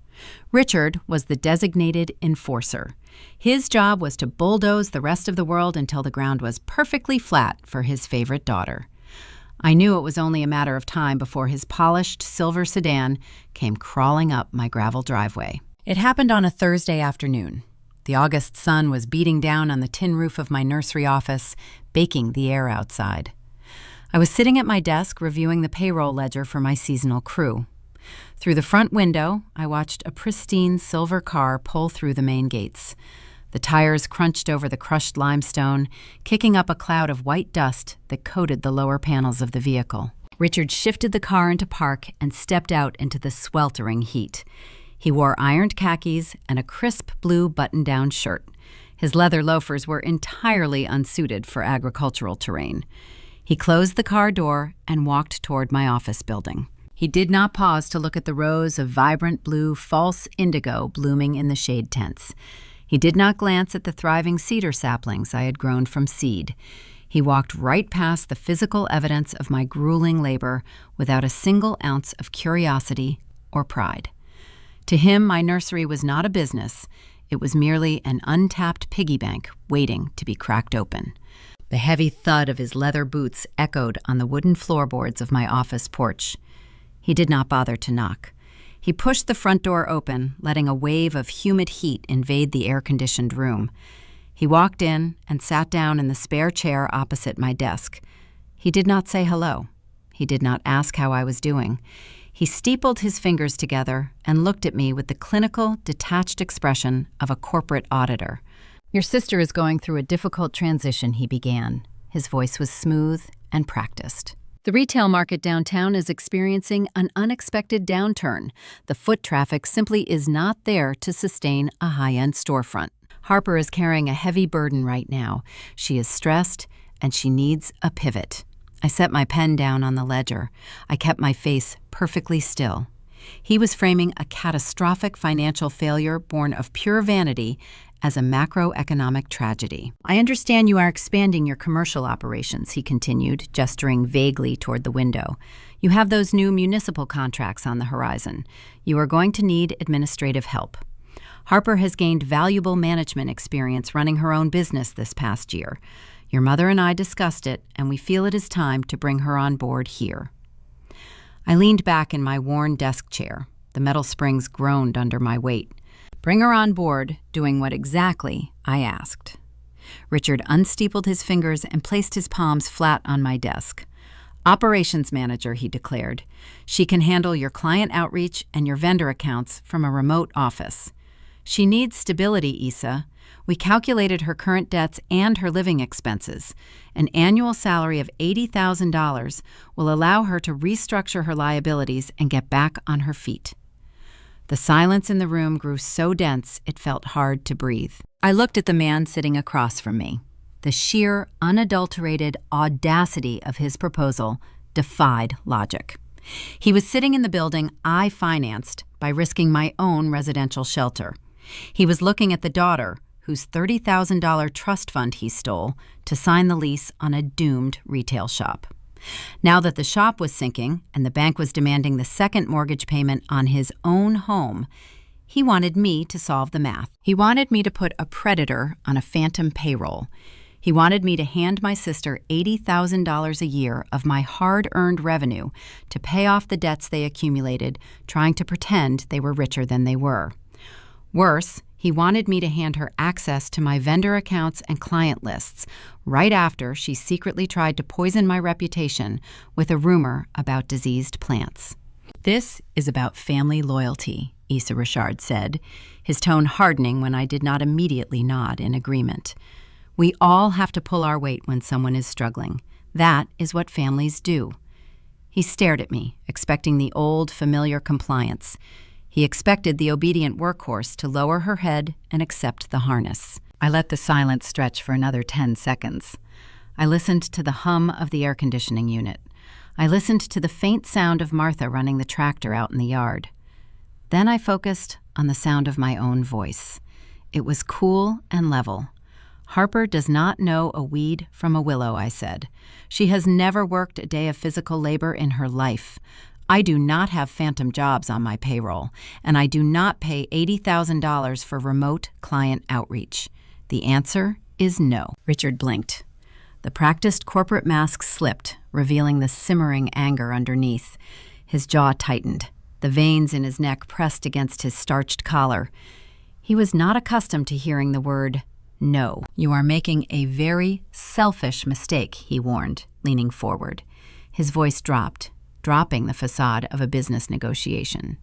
Richard was the designated enforcer. His job was to bulldoze the rest of the world until the ground was perfectly flat for his favorite daughter. I knew it was only a matter of time before his polished silver sedan came crawling up my gravel driveway. It happened on a Thursday afternoon. The August sun was beating down on the tin roof of my nursery office, baking the air outside. I was sitting at my desk reviewing the payroll ledger for my seasonal crew. Through the front window, I watched a pristine silver car pull through the main gates. The tires crunched over the crushed limestone, kicking up a cloud of white dust that coated the lower panels of the vehicle. Richard shifted the car into park and stepped out into the sweltering heat. He wore ironed khakis and a crisp blue button-down shirt. His leather loafers were entirely unsuited for agricultural terrain. He closed the car door and walked toward my office building. He did not pause to look at the rows of vibrant blue false indigo blooming in the shade tents. He did not glance at the thriving cedar saplings I had grown from seed. He walked right past the physical evidence of my grueling labor without a single ounce of curiosity or pride. To him, my nursery was not a business. It was merely an untapped piggy bank waiting to be cracked open. The heavy thud of his leather boots echoed on the wooden floorboards of my office porch. He did not bother to knock. He pushed the front door open, letting a wave of humid heat invade the air-conditioned room. He walked in and sat down in the spare chair opposite my desk. He did not say hello. He did not ask how I was doing. He steepled his fingers together and looked at me with the clinical, detached expression of a corporate auditor. "Your sister is going through a difficult transition," he began. His voice was smooth and practiced. "The retail market downtown is experiencing an unexpected downturn. The foot traffic simply is not there to sustain a high-end storefront. Harper is carrying a heavy burden right now. She is stressed, and she needs a pivot." I set my pen down on the ledger. I kept my face perfectly still. He was framing a catastrophic financial failure born of pure vanity as a macroeconomic tragedy. "I understand you are expanding your commercial operations," he continued, gesturing vaguely toward the window. "You have those new municipal contracts on the horizon. You are going to need administrative help. Harper has gained valuable management experience running her own business this past year. Your mother and I discussed it, and we feel it is time to bring her on board here." I leaned back in my worn desk chair. The metal springs groaned under my weight. "Bring her on board, doing what exactly?" I asked. Richard unsteepled his fingers and placed his palms flat on my desk. Operations manager, he declared. She can handle your client outreach and your vendor accounts from a remote office. She needs stability, Issa. We calculated her current debts and her living expenses. An annual salary of $80,000 will allow her to restructure her liabilities and get back on her feet. The silence in the room grew so dense it felt hard to breathe. I looked at the man sitting across from me. The sheer, unadulterated audacity of his proposal defied logic. He was sitting in the building I financed by risking my own residential shelter. He was looking at the daughter, whose $30,000 trust fund he stole to sign the lease on a doomed retail shop. Now that the shop was sinking and the bank was demanding the second mortgage payment on his own home, he wanted me to solve the math. He wanted me to put a predator on a phantom payroll. He wanted me to hand my sister $80,000 a year of my hard-earned revenue to pay off the debts they accumulated, trying to pretend they were richer than they were. Worse, he wanted me to hand her access to my vendor accounts and client lists right after she secretly tried to poison my reputation with a rumor about diseased plants. This is about family loyalty, Issa Richard said, his tone hardening when I did not immediately nod in agreement. We all have to pull our weight when someone is struggling. That is what families do. He stared at me, expecting the old, familiar compliance. He expected the obedient workhorse to lower her head and accept the harness. I let the silence stretch for another 10 seconds. I listened to the hum of the air conditioning unit. I listened to the faint sound of Martha running the tractor out in the yard. Then I focused on the sound of my own voice. It was cool and level. Harper does not know a weed from a willow, I said. She has never worked a day of physical labor in her life. I do not have phantom jobs on my payroll, and I do not pay $80,000 for remote client outreach. The answer is no. Richard blinked. The practiced corporate mask slipped, revealing the simmering anger underneath. His jaw tightened. The veins in his neck pressed against his starched collar. He was not accustomed to hearing the word no. You are making a very selfish mistake, he warned, leaning forward. His voice dropped, dropping the facade of a business negotiation.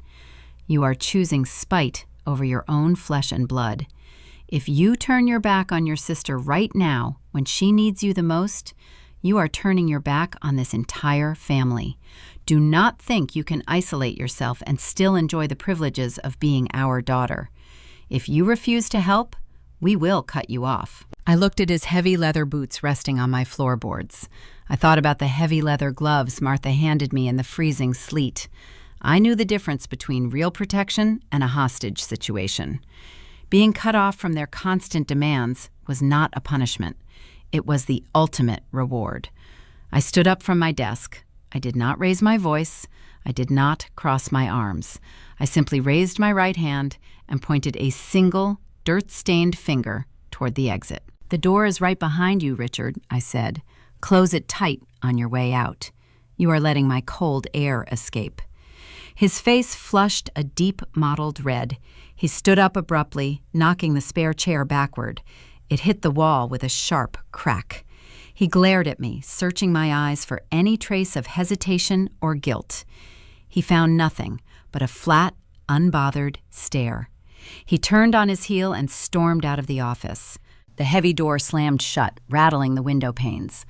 You are choosing spite over your own flesh and blood. If you turn your back on your sister right now, when she needs you the most, you are turning your back on this entire family. Do not think you can isolate yourself and still enjoy the privileges of being our daughter. If you refuse to help, we will cut you off. I looked at his heavy leather boots resting on my floorboards. I thought about the heavy leather gloves Martha handed me in the freezing sleet. I knew the difference between real protection and a hostage situation. Being cut off from their constant demands was not a punishment. It was the ultimate reward. I stood up from my desk. I did not raise my voice. I did not cross my arms. I simply raised my right hand and pointed a single, dirt-stained finger toward the exit. The door is right behind you, Richard, I said. Close it tight on your way out. You are letting my cold air escape. His face flushed a deep mottled red. He stood up abruptly, knocking the spare chair backward. It hit the wall with a sharp crack. He glared at me, searching my eyes for any trace of hesitation or guilt. He found nothing but a flat, unbothered stare. He turned on his heel and stormed out of the office. The heavy door slammed shut, rattling the window panes.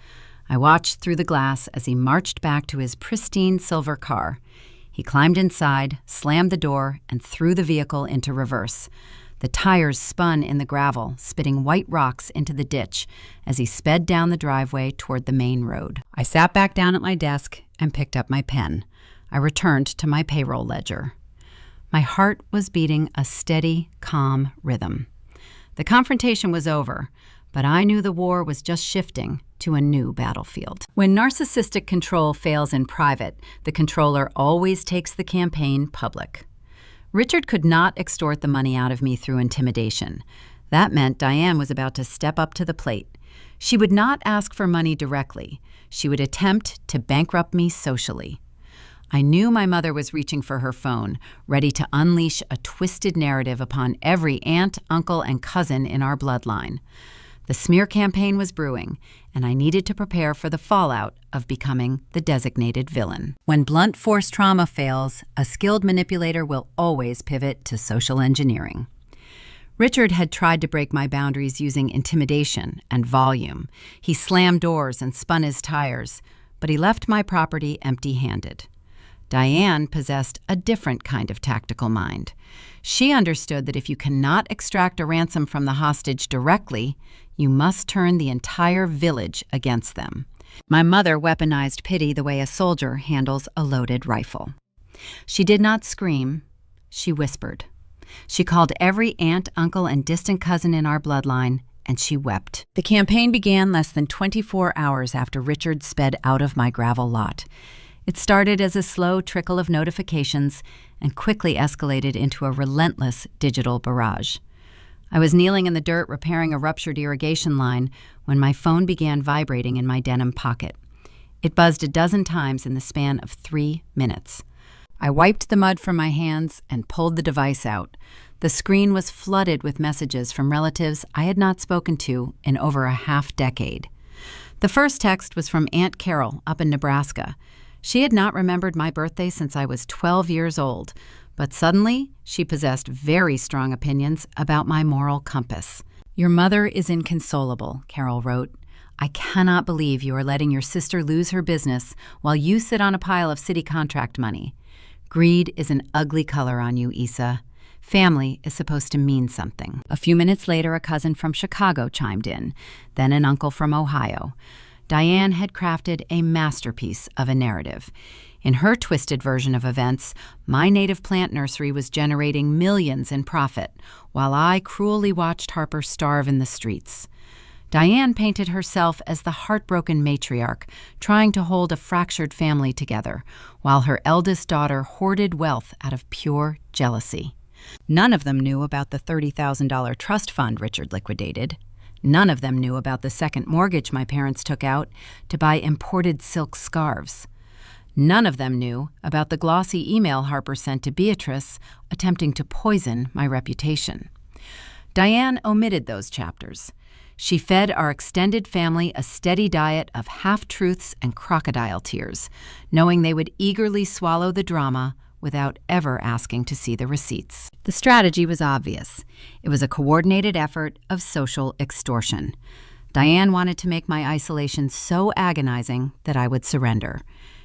I watched through the glass as he marched back to his pristine silver car. He climbed inside, slammed the door, and threw the vehicle into reverse. The tires spun in the gravel, spitting white rocks into the ditch as he sped down the driveway toward the main road. I sat back down at my desk and picked up my pen. I returned to my payroll ledger. My heart was beating a steady, calm rhythm. The confrontation was over, but I knew the war was just shifting to a new battlefield. When narcissistic control fails in private, the controller always takes the campaign public. Richard could not extort the money out of me through intimidation. That meant Diane was about to step up to the plate. She would not ask for money directly. She would attempt to bankrupt me socially. I knew my mother was reaching for her phone, ready to unleash a twisted narrative upon every aunt, uncle, and cousin in our bloodline. The smear campaign was brewing, and I needed to prepare for the fallout of becoming the designated villain. When blunt force trauma fails, a skilled manipulator will always pivot to social engineering. Richard had tried to break my boundaries using intimidation and volume. He slammed doors and spun his tires, but he left my property empty-handed. Diane possessed a different kind of tactical mind. She understood that if you cannot extract a ransom from the hostage directly, you must turn the entire village against them. My mother weaponized pity the way a soldier handles a loaded rifle. She did not scream, she whispered. She called every aunt, uncle, and distant cousin in our bloodline, and she wept. The campaign began less than 24 hours after Richard sped out of my gravel lot. It started as a slow trickle of notifications and quickly escalated into a relentless digital barrage. I was kneeling in the dirt repairing a ruptured irrigation line when my phone began vibrating in my denim pocket. It buzzed a dozen times in the span of 3 minutes. I wiped the mud from my hands and pulled the device out. The screen was flooded with messages from relatives I had not spoken to in over a half-decade. The first text was from Aunt Carol up in Nebraska. She had not remembered my birthday since I was 12 years old, but suddenly she possessed very strong opinions about my moral compass. "Your mother is inconsolable," Carol wrote. "I cannot believe you are letting your sister lose her business while you sit on a pile of city contract money. Greed is an ugly color on you, Issa. Family is supposed to mean something." A few minutes later, a cousin from Chicago chimed in, then an uncle from Ohio. Diane had crafted a masterpiece of a narrative. In her twisted version of events, my native plant nursery was generating millions in profit, while I cruelly watched Harper starve in the streets. Diane painted herself as the heartbroken matriarch, trying to hold a fractured family together, while her eldest daughter hoarded wealth out of pure jealousy. None of them knew about the $30,000 trust fund Richard liquidated. None of them knew about the second mortgage my parents took out to buy imported silk scarves. None of them knew about the glossy email Harper sent to Beatrice attempting to poison my reputation. Diane omitted those chapters. She fed our extended family a steady diet of half-truths and crocodile tears, knowing they would eagerly swallow the drama without ever asking to see the receipts. The strategy was obvious. It was a coordinated effort of social extortion. Diane wanted to make my isolation so agonizing that I would surrender.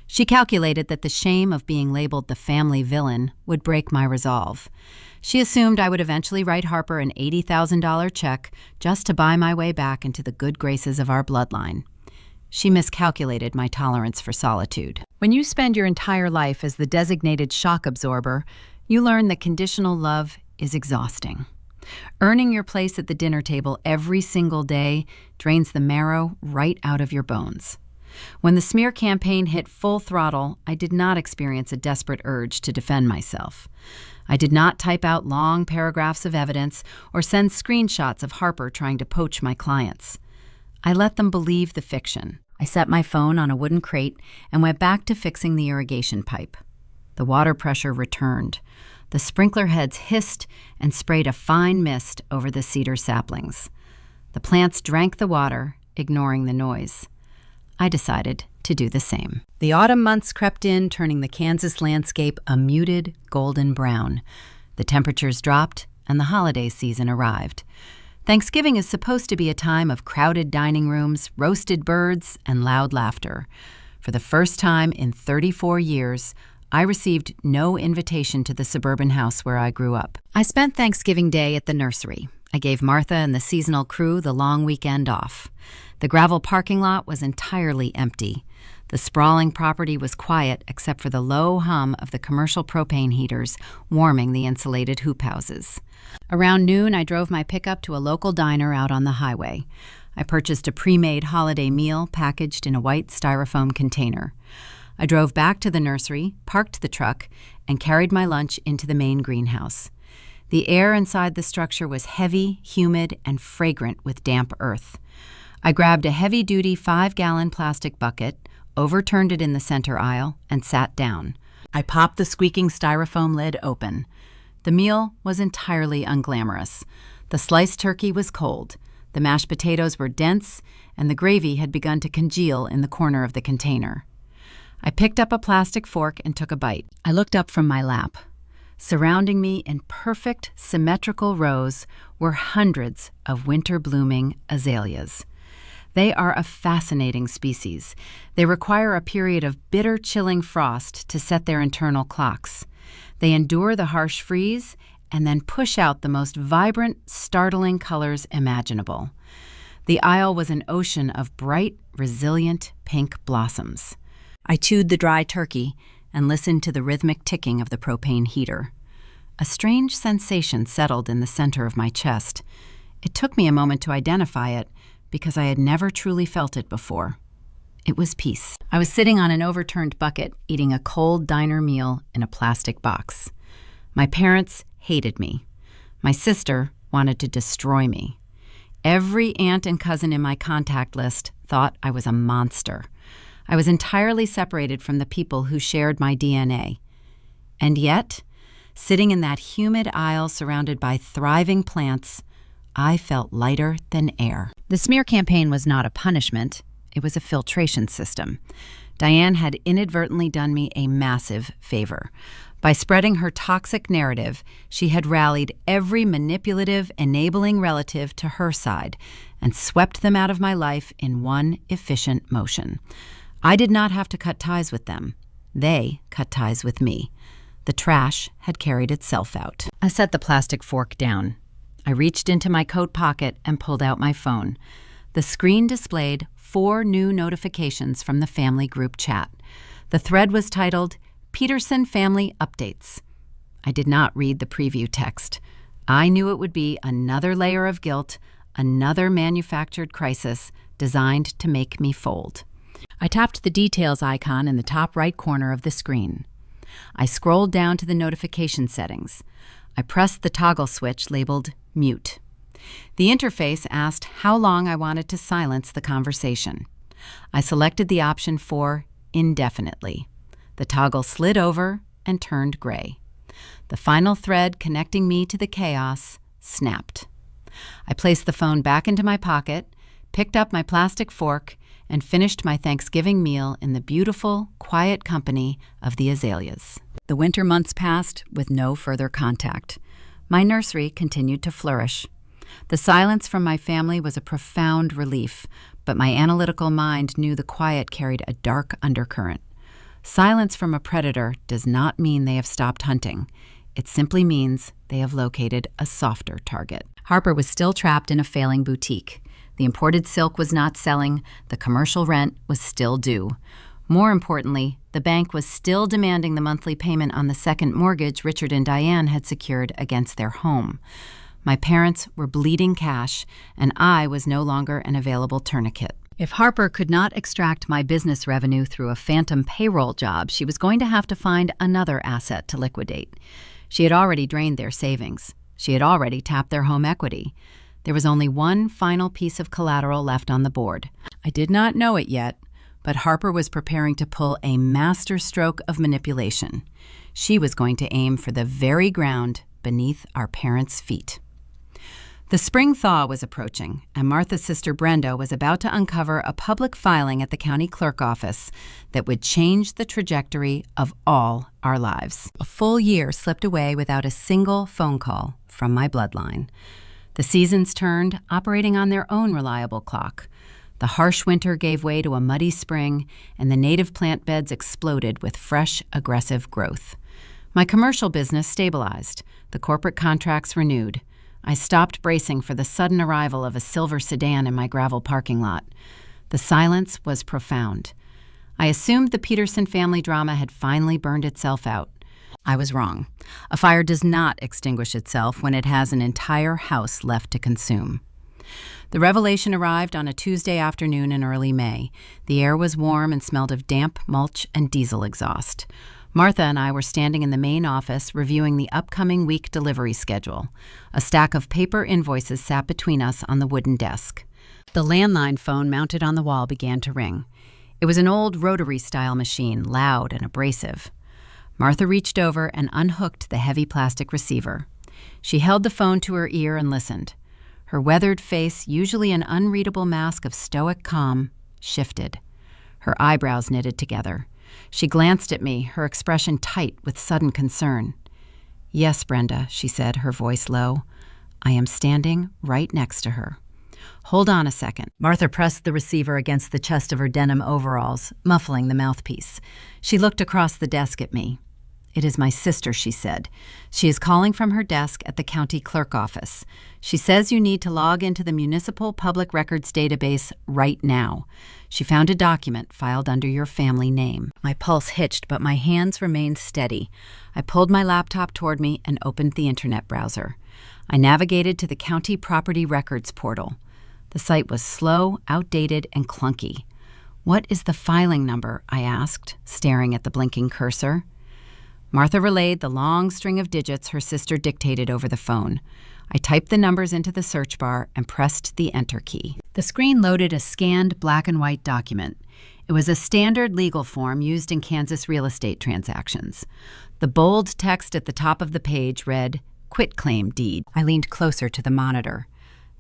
She calculated that the shame of being labeled the family villain would break my resolve. She assumed I would eventually write Harper an $80,000 check just to buy my way back into the good graces of our bloodline. She miscalculated my tolerance for solitude. When you spend your entire life as the designated shock absorber, you learn that conditional love is exhausting. Earning your place at the dinner table every single day drains the marrow right out of your bones. When the smear campaign hit full throttle, I did not experience a desperate urge to defend myself. I did not type out long paragraphs of evidence or send screenshots of Harper trying to poach my clients. I let them believe the fiction. I set my phone on a wooden crate and went back to fixing the irrigation pipe. The water pressure returned. The sprinkler heads hissed and sprayed a fine mist over the cedar saplings. The plants drank the water, ignoring the noise. I decided to do the same. The autumn months crept in, turning the Kansas landscape a muted golden brown. The temperatures dropped, and the holiday season arrived. Thanksgiving is supposed to be a time of crowded dining rooms, roasted birds, and loud laughter. For the first time in 34 years, I received no invitation to the suburban house where I grew up. I spent Thanksgiving Day at the nursery. I gave Martha and the seasonal crew the long weekend off. The gravel parking lot was entirely empty. The sprawling property was quiet except for the low hum of the commercial propane heaters warming the insulated hoop houses. Around noon, I drove my pickup to a local diner out on the highway. I purchased a pre-made holiday meal packaged in a white styrofoam container. I drove back to the nursery, parked the truck, and carried my lunch into the main greenhouse. The air inside the structure was heavy, humid, and fragrant with damp earth. I grabbed a heavy-duty 5-gallon plastic bucket, overturned it in the center aisle, and sat down. I popped the squeaking styrofoam lid open. The meal was entirely unglamorous. The sliced turkey was cold. The mashed potatoes were dense, and the gravy had begun to congeal in the corner of the container. I picked up a plastic fork and took a bite. I looked up from my lap. Surrounding me in perfect, symmetrical rows were hundreds of winter-blooming azaleas. They are a fascinating species. They require a period of bitter, chilling frost to set their internal clocks. They endure the harsh freeze and then push out the most vibrant, startling colors imaginable. The aisle was an ocean of bright, resilient pink blossoms. I chewed the dry turkey and listened to the rhythmic ticking of the propane heater. A strange sensation settled in the center of my chest. It took me a moment to identify it because I had never truly felt it before. It was peace. I was sitting on an overturned bucket, eating a cold diner meal in a plastic box. My parents hated me. My sister wanted to destroy me. Every aunt and cousin in my contact list thought I was a monster. I was entirely separated from the people who shared my DNA. And yet, sitting in that humid aisle surrounded by thriving plants, I felt lighter than air. The smear campaign was not a punishment. It was a filtration system. Diane had inadvertently done me a massive favor. By spreading her toxic narrative, she had rallied every manipulative, enabling relative to her side and swept them out of my life in one efficient motion. I did not have to cut ties with them. They cut ties with me. The trash had carried itself out. I set the plastic fork down. I reached into my coat pocket and pulled out my phone. The screen displayed 4 new notifications from the family group chat. The thread was titled, Peterson Family Updates. I did not read the preview text. I knew it would be another layer of guilt, another manufactured crisis designed to make me fold. I tapped the details icon in the top right corner of the screen. I scrolled down to the notification settings. I pressed the toggle switch labeled Mute. The interface asked how long I wanted to silence the conversation. I selected the option for indefinitely. The toggle slid over and turned gray. The final thread connecting me to the chaos snapped. I placed the phone back into my pocket, picked up my plastic fork, and finished my Thanksgiving meal in the beautiful, quiet company of the azaleas. The winter months passed with no further contact. My nursery continued to flourish. The silence from my family was a profound relief, but my analytical mind knew the quiet carried a dark undercurrent. Silence from a predator does not mean they have stopped hunting. It simply means they have located a softer target. Harper was still trapped in a failing boutique. The imported silk was not selling. The commercial rent was still due. More importantly, the bank was still demanding the monthly payment on the second mortgage Richard and Diane had secured against their home. My parents were bleeding cash, and I was no longer an available tourniquet. If Harper could not extract my business revenue through a phantom payroll job, she was going to have to find another asset to liquidate. She had already drained their savings. She had already tapped their home equity. There was only one final piece of collateral left on the board. I did not know it yet, but Harper was preparing to pull a master stroke of manipulation. She was going to aim for the very ground beneath our parents' feet. The spring thaw was approaching, and Martha's sister Brenda was about to uncover a public filing at the county clerk office that would change the trajectory of all our lives. A full year slipped away without a single phone call from my bloodline. The seasons turned, operating on their own reliable clock. The harsh winter gave way to a muddy spring, and the native plant beds exploded with fresh, aggressive growth. My commercial business stabilized. The corporate contracts renewed. I stopped bracing for the sudden arrival of a silver sedan in my gravel parking lot. The silence was profound. I assumed the Peterson family drama had finally burned itself out. I was wrong. A fire does not extinguish itself when it has an entire house left to consume. The revelation arrived on a Tuesday afternoon in early May. The air was warm and smelled of damp mulch and diesel exhaust. Martha and I were standing in the main office reviewing the upcoming week delivery schedule. A stack of paper invoices sat between us on the wooden desk. The landline phone mounted on the wall began to ring. It was an old rotary-style machine, loud and abrasive. Martha reached over and unhooked the heavy plastic receiver. She held the phone to her ear and listened. Her weathered face, usually an unreadable mask of stoic calm, shifted. Her eyebrows knitted together. She glanced at me, her expression tight with sudden concern. "Yes, Brenda," she said, her voice low. "I am standing right next to her." "Hold on a second." Martha pressed the receiver against the chest of her denim overalls, muffling the mouthpiece. She looked across the desk at me. "It is my sister," she said. "She is calling from her desk at the county clerk office. She says you need to log into the Municipal Public Records database right now. She found a document filed under your family name." My pulse hitched, but my hands remained steady. I pulled my laptop toward me and opened the internet browser. I navigated to the county property records portal. The site was slow, outdated, and clunky. "What is the filing number?" I asked, staring at the blinking cursor. Martha relayed the long string of digits her sister dictated over the phone. I typed the numbers into the search bar and pressed the Enter key. The screen loaded a scanned black and white document. It was a standard legal form used in Kansas real estate transactions. The bold text at the top of the page read, "Quitclaim deed." I leaned closer to the monitor.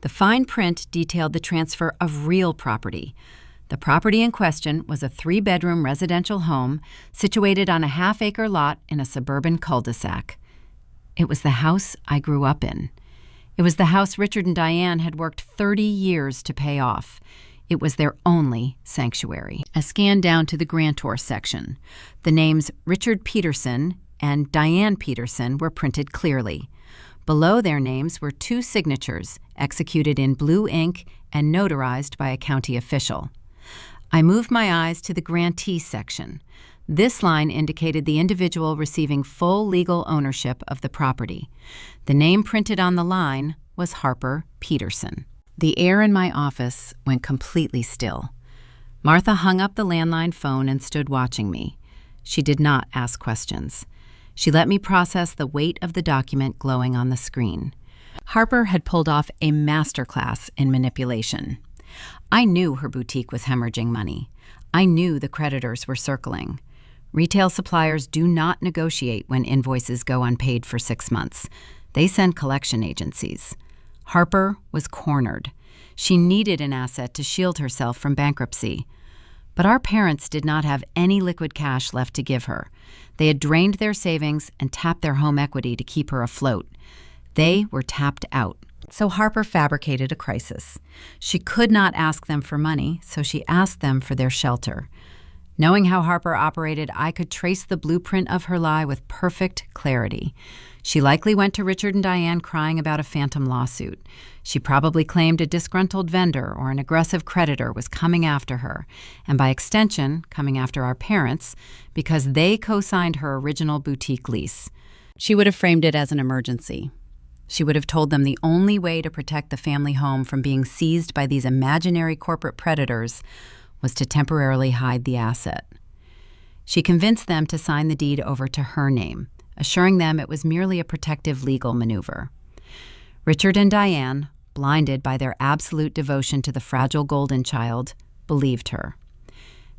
The fine print detailed the transfer of real property. The property in question was a 3-bedroom residential home situated on a half-acre lot in a suburban cul-de-sac. It was the house I grew up in. It was the house Richard and Diane had worked 30 years to pay off. It was their only sanctuary. I scanned down to the grantor section. The names Richard Peterson and Diane Peterson were printed clearly. Below their names were 2 signatures, executed in blue ink and notarized by a county official. I moved my eyes to the grantee section. This line indicated the individual receiving full legal ownership of the property. The name printed on the line was Harper Peterson. The air in my office went completely still. Martha hung up the landline phone and stood watching me. She did not ask questions. She let me process the weight of the document glowing on the screen. Harper had pulled off a masterclass in manipulation. I knew her boutique was hemorrhaging money. I knew the creditors were circling. Retail suppliers do not negotiate when invoices go unpaid for 6 months. They send collection agencies. Harper was cornered. She needed an asset to shield herself from bankruptcy. But our parents did not have any liquid cash left to give her. They had drained their savings and tapped their home equity to keep her afloat. They were tapped out. So Harper fabricated a crisis. She could not ask them for money, so she asked them for their shelter. Knowing how Harper operated, I could trace the blueprint of her lie with perfect clarity. She likely went to Richard and Diane crying about a phantom lawsuit. She probably claimed a disgruntled vendor or an aggressive creditor was coming after her, and by extension, coming after our parents, because they co-signed her original boutique lease. She would have framed it as an emergency. She would have told them the only way to protect the family home from being seized by these imaginary corporate predators was to temporarily hide the asset. She convinced them to sign the deed over to her name, assuring them it was merely a protective legal maneuver. Richard and Diane, blinded by their absolute devotion to the fragile golden child, believed her.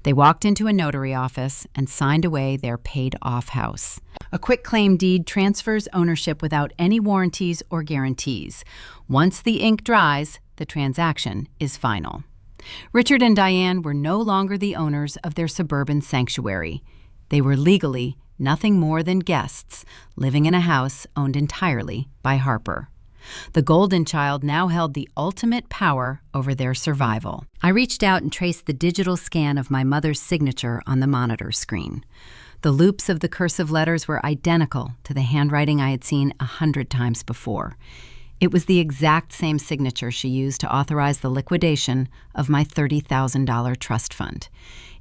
They walked into a notary office and signed away their paid-off house. A quitclaim deed transfers ownership without any warranties or guarantees. Once the ink dries, the transaction is final. Richard and Diane were no longer the owners of their suburban sanctuary. They were legally nothing more than guests living in a house owned entirely by Harper. The golden child now held the ultimate power over their survival. I reached out and traced the digital scan of my mother's signature on the monitor screen. The loops of the cursive letters were identical to the handwriting I had seen 100 times before. It was the exact same signature she used to authorize the liquidation of my $30,000 trust fund.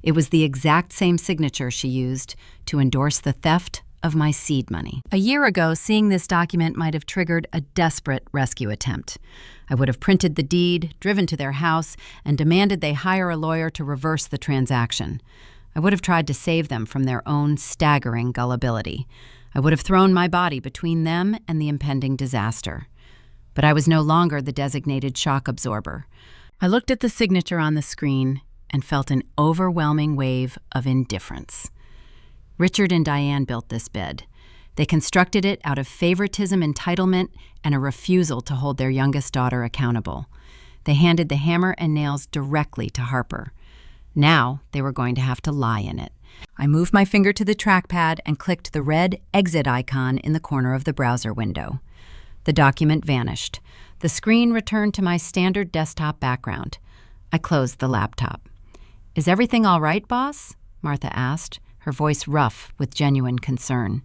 It was the exact same signature she used to endorse the theft of my seed money. A year ago, seeing this document might have triggered a desperate rescue attempt. I would have printed the deed, driven to their house, and demanded they hire a lawyer to reverse the transaction. I would have tried to save them from their own staggering gullibility. I would have thrown my body between them and the impending disaster. But I was no longer the designated shock absorber. I looked at the signature on the screen and felt an overwhelming wave of indifference. Richard and Diane built this bed. They constructed it out of favoritism, entitlement, and a refusal to hold their youngest daughter accountable. They handed the hammer and nails directly to Harper. Now they were going to have to lie in it. I moved my finger to the trackpad and clicked the red exit icon in the corner of the browser window. The document vanished. The screen returned to my standard desktop background. I closed the laptop. "Is everything all right, boss?" Martha asked, her voice rough with genuine concern.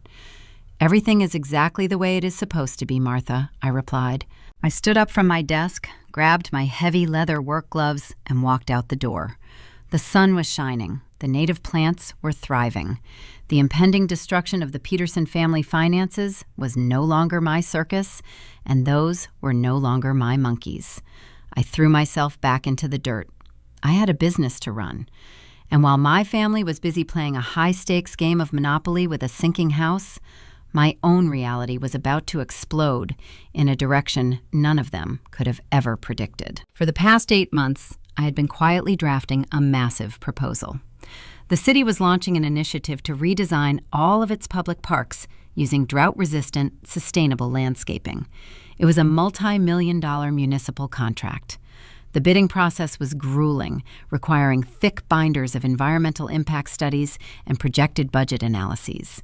"Everything is exactly the way it is supposed to be, Martha," I replied. I stood up from my desk, grabbed my heavy leather work gloves, and walked out the door. The sun was shining. The native plants were thriving. The impending destruction of the Peterson family finances was no longer my circus, and those were no longer my monkeys. I threw myself back into the dirt. I had a business to run. And while my family was busy playing a high-stakes game of Monopoly with a sinking house, my own reality was about to explode in a direction none of them could have ever predicted. For the past 8 months, I had been quietly drafting a massive proposal. The city was launching an initiative to redesign all of its public parks using drought-resistant, sustainable landscaping. It was a multi-million-dollar municipal contract. The bidding process was grueling, requiring thick binders of environmental impact studies and projected budget analyses.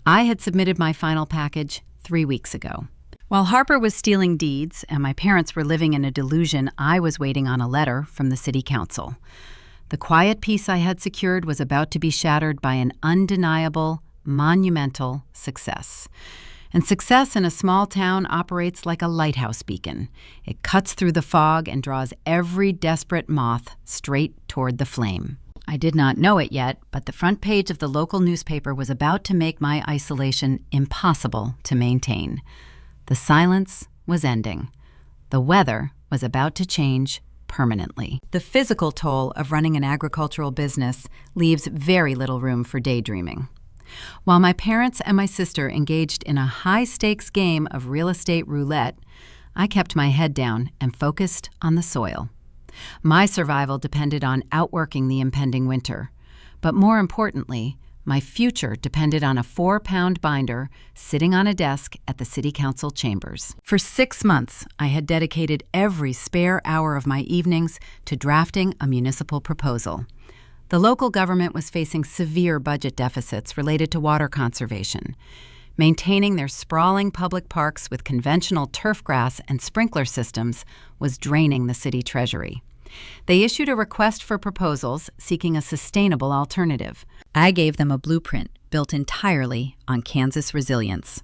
I had submitted my final package 3 weeks ago. While Harper was stealing deeds and my parents were living in a delusion, I was waiting on a letter from the city council. The quiet peace I had secured was about to be shattered by an undeniable, monumental success. And success in a small town operates like a lighthouse beacon. It cuts through the fog and draws every desperate moth straight toward the flame. I did not know it yet, but the front page of the local newspaper was about to make my isolation impossible to maintain. The silence was ending. The weather was about to change permanently. The physical toll of running an agricultural business leaves very little room for daydreaming. While my parents and my sister engaged in a high-stakes game of real estate roulette, I kept my head down and focused on the soil. My survival depended on outworking the impending winter, but more importantly, my future depended on a 4-pound binder sitting on a desk at the city council chambers. For 6 months, I had dedicated every spare hour of my evenings to drafting a municipal proposal. The local government was facing severe budget deficits related to water conservation. Maintaining their sprawling public parks with conventional turf grass and sprinkler systems was draining the city treasury. They issued a request for proposals seeking a sustainable alternative. I gave them a blueprint built entirely on Kansas resilience.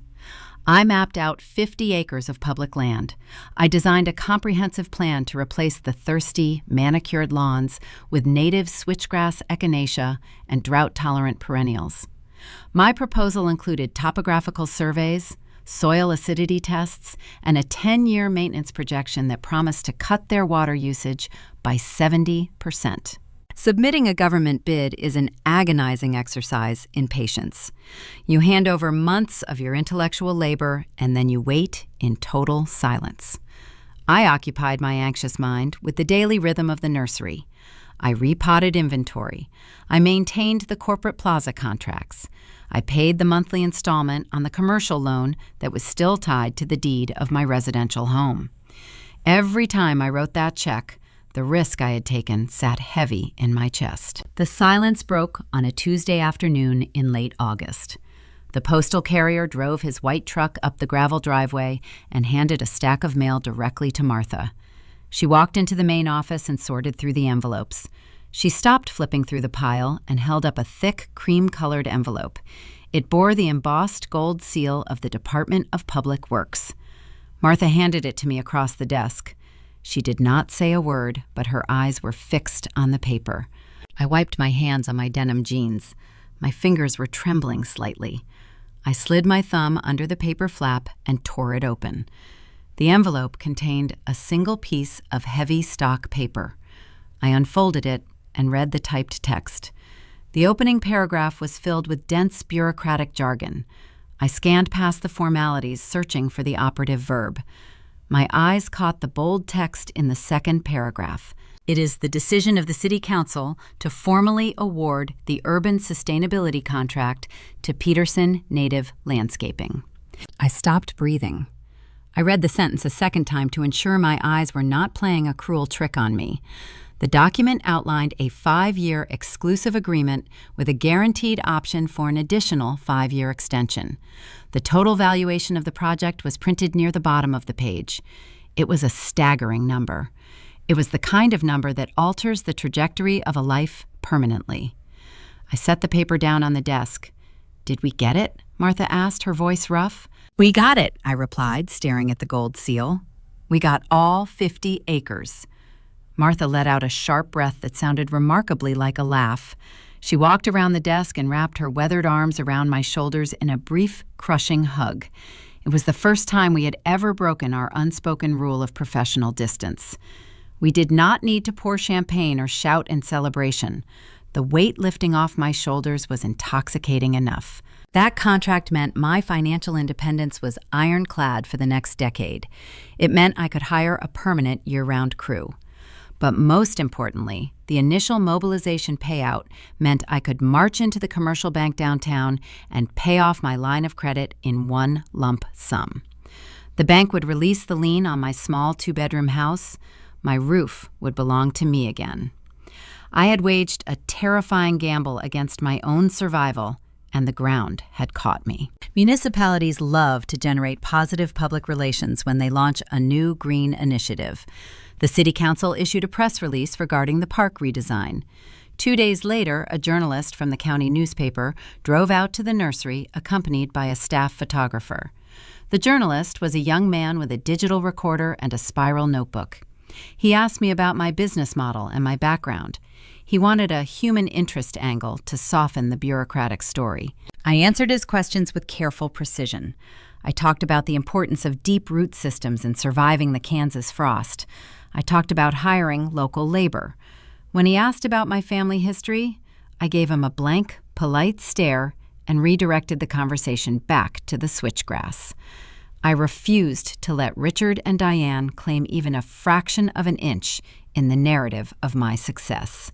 I mapped out 50 acres of public land. I designed a comprehensive plan to replace the thirsty, manicured lawns with native switchgrass echinacea and drought-tolerant perennials. My proposal included topographical surveys, soil acidity tests, and a 10-year maintenance projection that promised to cut their water usage by 70%. Submitting a government bid is an agonizing exercise in patience. You hand over months of your intellectual labor, and then you wait in total silence. I occupied my anxious mind with the daily rhythm of the nursery. I repotted inventory. I maintained the corporate plaza contracts. I paid the monthly installment on the commercial loan that was still tied to the deed of my residential home. Every time I wrote that check, the risk I had taken sat heavy in my chest. The silence broke on a Tuesday afternoon in late August. The postal carrier drove his white truck up the gravel driveway and handed a stack of mail directly to Martha. She walked into the main office and sorted through the envelopes. She stopped flipping through the pile and held up a thick, cream-colored envelope. It bore the embossed gold seal of the Department of Public Works. Martha handed it to me across the desk. She did not say a word, but her eyes were fixed on the paper. I wiped my hands on my denim jeans. My fingers were trembling slightly. I slid my thumb under the paper flap and tore it open. The envelope contained a single piece of heavy stock paper. I unfolded it and read the typed text. The opening paragraph was filled with dense bureaucratic jargon. I scanned past the formalities, searching for the operative verb. My eyes caught the bold text in the second paragraph. It is the decision of the City Council to formally award the Urban Sustainability Contract to Peterson Native Landscaping. I stopped breathing. I read the sentence a second time to ensure my eyes were not playing a cruel trick on me. The document outlined a 5-year exclusive agreement with a guaranteed option for an additional 5-year extension. The total valuation of the project was printed near the bottom of the page. It was a staggering number. It was the kind of number that alters the trajectory of a life permanently. I set the paper down on the desk. "Did we get it?" Martha asked, her voice rough. "We got it," I replied, staring at the gold seal. "We got all 50 acres. Martha let out a sharp breath that sounded remarkably like a laugh. She walked around the desk and wrapped her weathered arms around my shoulders in a brief, crushing hug. It was the first time we had ever broken our unspoken rule of professional distance. We did not need to pour champagne or shout in celebration. The weight lifting off my shoulders was intoxicating enough. That contract meant my financial independence was ironclad for the next decade. It meant I could hire a permanent year-round crew. But most importantly, the initial mobilization payout meant I could march into the commercial bank downtown and pay off my line of credit in one lump sum. The bank would release the lien on my small 2-bedroom house. My roof would belong to me again. I had waged a terrifying gamble against my own survival, and the ground had caught me. Municipalities love to generate positive public relations when they launch a new green initiative. The City Council issued a press release regarding the park redesign. 2 days later, a journalist from the county newspaper drove out to the nursery accompanied by a staff photographer. The journalist was a young man with a digital recorder and a spiral notebook. He asked me about my business model and my background. He wanted a human interest angle to soften the bureaucratic story. I answered his questions with careful precision. I talked about the importance of deep root systems in surviving the Kansas frost. I talked about hiring local labor. When he asked about my family history, I gave him a blank, polite stare and redirected the conversation back to the switchgrass. I refused to let Richard and Diane claim even a fraction of an inch in the narrative of my success.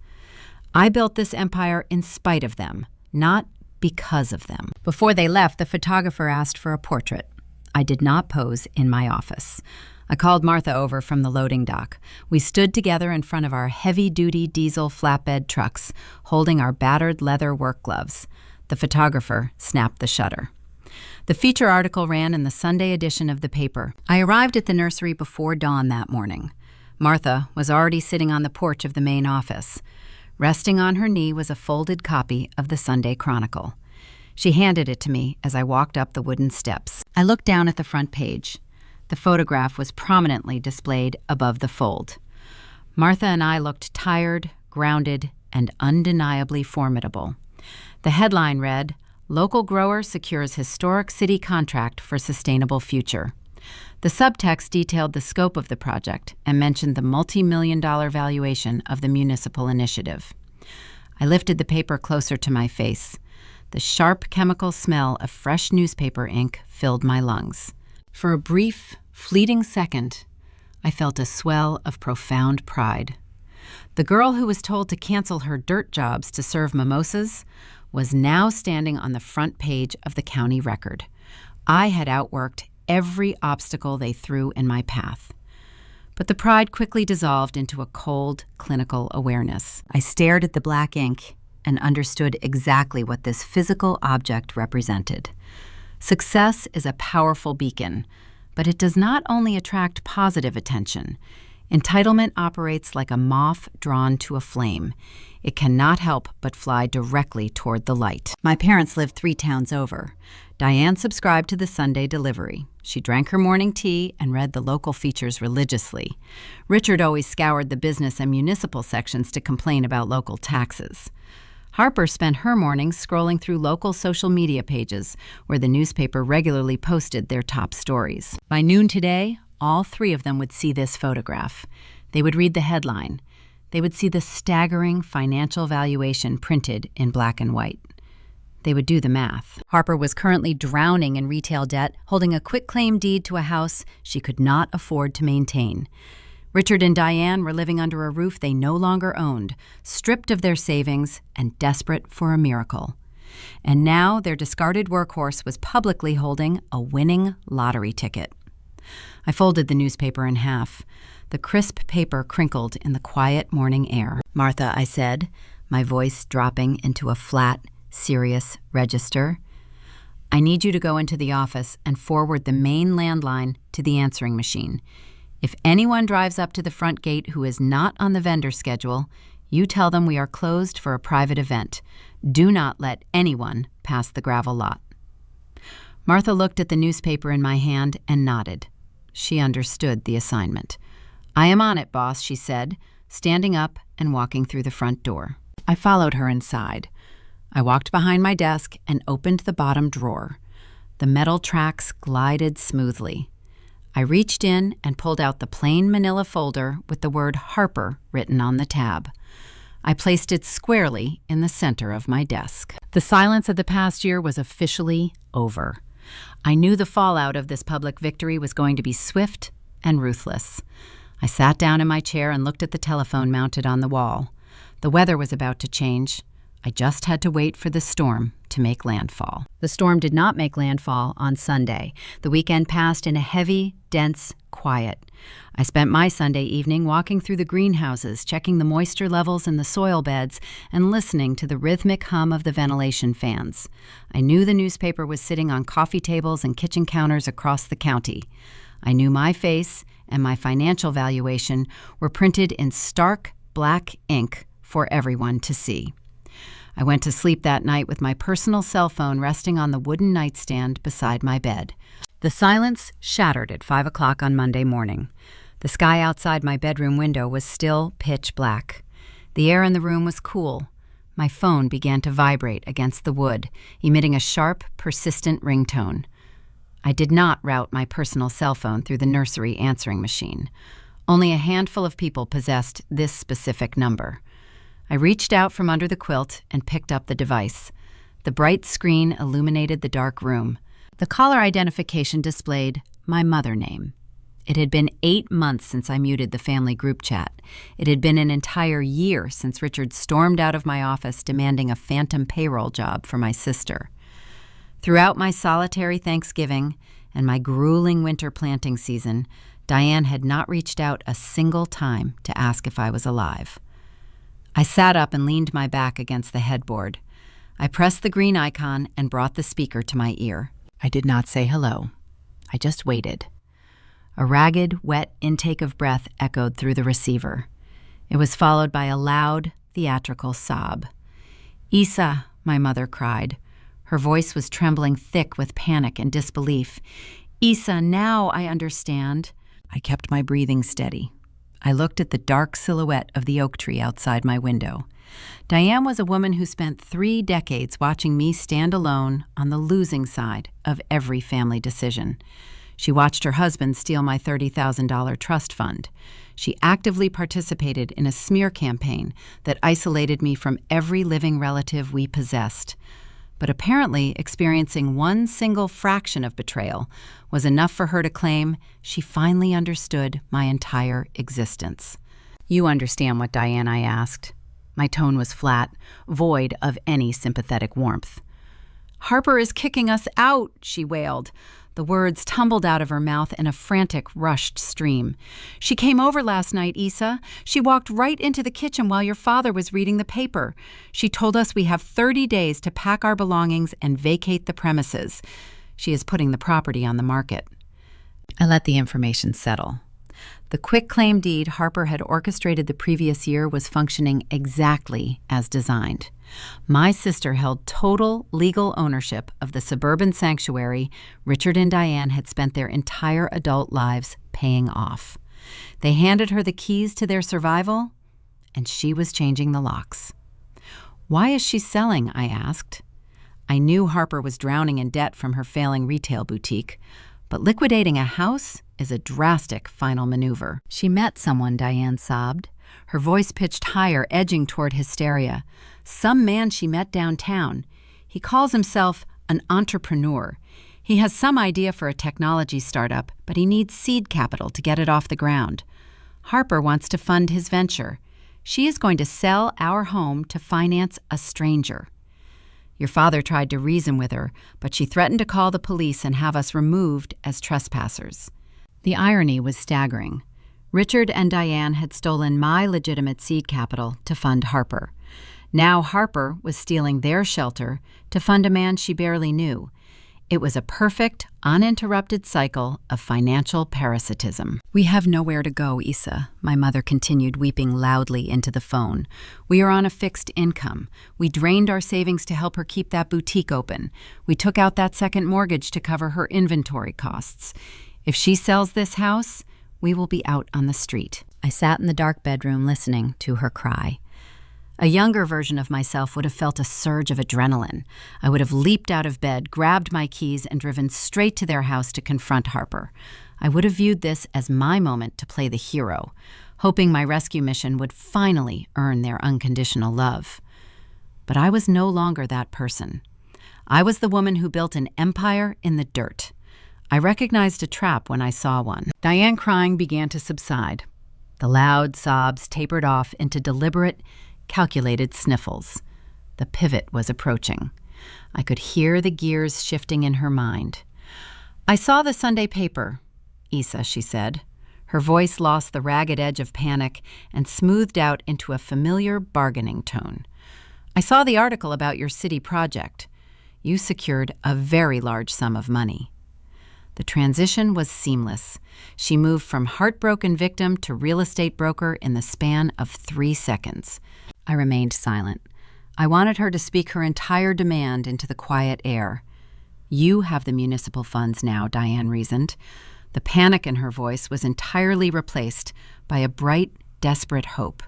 I built this empire in spite of them, not because of them. Before they left, the photographer asked for a portrait. I did not pose in my office. I called Martha over from the loading dock. We stood together in front of our heavy-duty diesel flatbed trucks, holding our battered leather work gloves. The photographer snapped the shutter. The feature article ran in the Sunday edition of the paper. I arrived at the nursery before dawn that morning. Martha was already sitting on the porch of the main office. Resting on her knee was a folded copy of the Sunday Chronicle. She handed it to me as I walked up the wooden steps. I looked down at the front page. The photograph was prominently displayed above the fold. Martha and I looked tired, grounded, and undeniably formidable. The headline read, "Local Grower Secures Historic City Contract for Sustainable Future." The subtext detailed the scope of the project and mentioned the multi-million-dollar valuation of the municipal initiative. I lifted the paper closer to my face. The sharp chemical smell of fresh newspaper ink filled my lungs. For a brief, fleeting second, I felt a swell of profound pride. The girl who was told to cancel her dirt jobs to serve mimosas was now standing on the front page of the county record. I had outworked every obstacle they threw in my path. But the pride quickly dissolved into a cold, clinical awareness. I stared at the black ink and understood exactly what this physical object represented. Success is a powerful beacon, but it does not only attract positive attention. Entitlement operates like a moth drawn to a flame. It cannot help but fly directly toward the light. My parents lived 3 towns over. Diane subscribed to the Sunday Delivery. She drank her morning tea and read the local features religiously. Richard always scoured the business and municipal sections to complain about local taxes. Harper spent her mornings scrolling through local social media pages where the newspaper regularly posted their top stories. By noon today, all 3 of them would see this photograph. They would read the headline. They would see the staggering financial valuation printed in black and white. They would do the math. Harper was currently drowning in retail debt, holding a quitclaim deed to a house she could not afford to maintain. Richard and Diane were living under a roof they no longer owned, stripped of their savings and desperate for a miracle. And now their discarded workhorse was publicly holding a winning lottery ticket. I folded the newspaper in half. The crisp paper crinkled in the quiet morning air. "Martha," I said, my voice dropping into a flat, serious register, "I need you to go into the office and forward the main landline to the answering machine. If anyone drives up to the front gate who is not on the vendor schedule, you tell them we are closed for a private event. Do not let anyone pass the gravel lot." Martha looked at the newspaper in my hand and nodded. She understood the assignment. "I am on it, boss," she said, standing up and walking through the front door. I followed her inside. I walked behind my desk and opened the bottom drawer. The metal tracks glided smoothly. I reached in and pulled out the plain manila folder with the word Harper written on the tab. I placed it squarely in the center of my desk. The silence of the past year was officially over. I knew the fallout of this public victory was going to be swift and ruthless. I sat down in my chair and looked at the telephone mounted on the wall. The weather was about to change. I just had to wait for the storm to make landfall. The storm did not make landfall on Sunday. The weekend passed in a heavy, dense quiet. I spent my Sunday evening walking through the greenhouses, checking the moisture levels in the soil beds, and listening to the rhythmic hum of the ventilation fans. I knew the newspaper was sitting on coffee tables and kitchen counters across the county. I knew my face and my financial valuation were printed in stark black ink for everyone to see. I went to sleep that night with my personal cell phone resting on the wooden nightstand beside my bed. The silence shattered at 5 o'clock on Monday morning. The sky outside my bedroom window was still pitch black. The air in the room was cool. My phone began to vibrate against the wood, emitting a sharp, persistent ringtone. I did not route my personal cell phone through the nursery answering machine. Only a handful of people possessed this specific number. I reached out from under the quilt and picked up the device. The bright screen illuminated the dark room. The caller identification displayed my mother name. It had been 8 months since I muted the family group chat. It had been an entire year since Richard stormed out of my office demanding a phantom payroll job for my sister. Throughout my solitary Thanksgiving and my grueling winter planting season, Diane had not reached out a single time to ask if I was alive. I sat up and leaned my back against the headboard. I pressed the green icon and brought the speaker to my ear. I did not say hello. I just waited. A ragged, wet intake of breath echoed through the receiver. It was followed by a loud, theatrical sob. "Isa," my mother cried. Her voice was trembling thick with panic and disbelief. "Isa, now I understand." I kept my breathing steady. I looked at the dark silhouette of the oak tree outside my window. Diane was a woman who spent 3 decades watching me stand alone on the losing side of every family decision. She watched her husband steal my $30,000 trust fund. She actively participated in a smear campaign that isolated me from every living relative we possessed. But apparently, experiencing one single fraction of betrayal was enough for her to claim she finally understood my entire existence. "You understand what, Diane?" I asked. My tone was flat, void of any sympathetic warmth. "Harper is kicking us out," she wailed. The words tumbled out of her mouth in a frantic, rushed stream. "She came over last night, Isa. She walked right into the kitchen while your father was reading the paper. She told us we have 30 days to pack our belongings and vacate the premises. She is putting the property on the market." I let the information settle. The quitclaim deed Harper had orchestrated the previous year was functioning exactly as designed. My sister held total legal ownership of the suburban sanctuary Richard and Diane had spent their entire adult lives paying off. They handed her the keys to their survival, and she was changing the locks. "Why is she selling?" I asked. I knew Harper was drowning in debt from her failing retail boutique, but liquidating a house is a drastic final maneuver. "She met someone," Diane sobbed, her voice pitched higher, edging toward hysteria. "Some man she met downtown. He calls himself an entrepreneur. He has some idea for a technology startup, but he needs seed capital to get it off the ground. Harper wants to fund his venture. She is going to sell our home to finance a stranger. Your father tried to reason with her, but she threatened to call the police and have us removed as trespassers. The irony was staggering. Richard and Diane had stolen my legitimate seed capital to fund Harper. Now Harper was stealing their shelter to fund a man she barely knew. It was a perfect, uninterrupted cycle of financial parasitism. "We have nowhere to go, Issa," my mother continued, weeping loudly into the phone. "We are on a fixed income. We drained our savings to help her keep that boutique open. We took out that second mortgage to cover her inventory costs. If she sells this house, we will be out on the street." I sat in the dark bedroom listening to her cry. A younger version of myself would have felt a surge of adrenaline. I would have leaped out of bed, grabbed my keys, and driven straight to their house to confront Harper. I would have viewed this as my moment to play the hero, hoping my rescue mission would finally earn their unconditional love. But I was no longer that person. I was the woman who built an empire in the dirt. I recognized a trap when I saw one. Diane crying began to subside. The loud sobs tapered off into deliberate, calculated sniffles. The pivot was approaching. I could hear the gears shifting in her mind. "I saw the Sunday paper, Issa," she said. Her voice lost the ragged edge of panic and smoothed out into a familiar bargaining tone. "I saw the article about your city project. You secured a very large sum of money." The transition was seamless. She moved from heartbroken victim to real estate broker in the span of 3 seconds. I remained silent. I wanted her to speak her entire demand into the quiet air. "You have the municipal funds now," Diane reasoned. The panic in her voice was entirely replaced by a bright, desperate hope.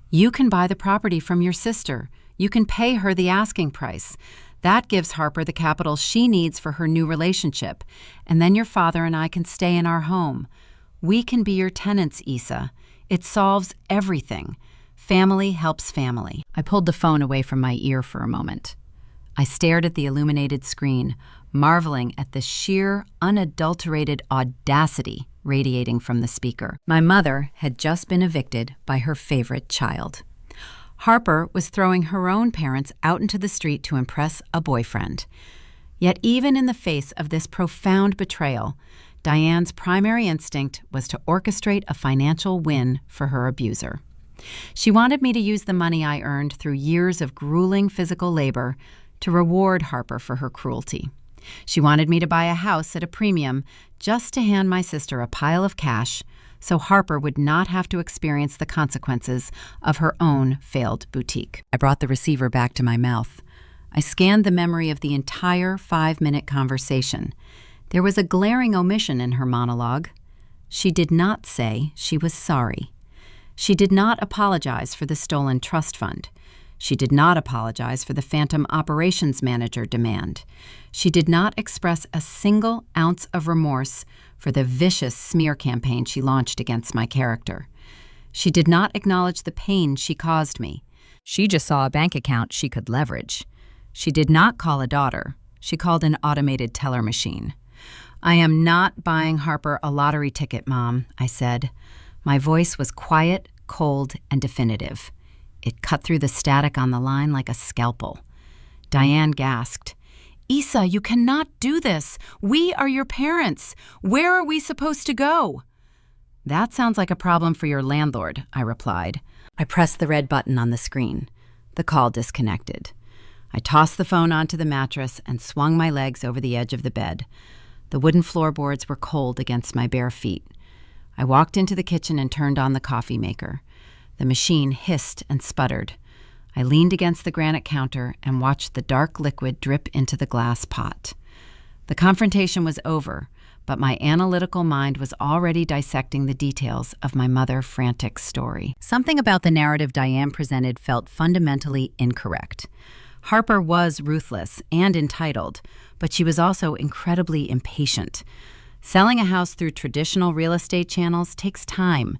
"You can buy the property from your sister. You can pay her the asking price. That gives Harper the capital she needs for her new relationship, and then your father and I can stay in our home. We can be your tenants, Issa. It solves everything. Family helps family." I pulled the phone away from my ear for a moment. I stared at the illuminated screen, marveling at the sheer, unadulterated audacity radiating from the speaker. My mother had just been evicted by her favorite child. Harper was throwing her own parents out into the street to impress a boyfriend. Yet even in the face of this profound betrayal, Diane's primary instinct was to orchestrate a financial win for her abuser. She wanted me to use the money I earned through years of grueling physical labor to reward Harper for her cruelty. She wanted me to buy a house at a premium just to hand my sister a pile of cash so Harper would not have to experience the consequences of her own failed boutique. I brought the receiver back to my mouth. I scanned the memory of the entire 5-minute conversation. There was a glaring omission in her monologue. She did not say she was sorry. She did not apologize for the stolen trust fund. She did not apologize for the phantom operations manager demand. She did not express a single ounce of remorse for the vicious smear campaign she launched against my character. She did not acknowledge the pain she caused me. She just saw a bank account she could leverage. She did not call a daughter. She called an automated teller machine. "I am not buying Harper a lottery ticket, Mom," I said. My voice was quiet, cold, and definitive. It cut through the static on the line like a scalpel. Diane gasped. "Issa, you cannot do this. We are your parents. Where are we supposed to go?" "That sounds like a problem for your landlord," I replied. I pressed the red button on the screen. The call disconnected. I tossed the phone onto the mattress and swung my legs over the edge of the bed. The wooden floorboards were cold against my bare feet. I walked into the kitchen and turned on the coffee maker. The machine hissed and sputtered. I leaned against the granite counter and watched the dark liquid drip into the glass pot. The confrontation was over, but my analytical mind was already dissecting the details of my mother-frantic story. Something about the narrative Diane presented felt fundamentally incorrect. Harper was ruthless and entitled, but she was also incredibly impatient. Selling a house through traditional real estate channels takes time.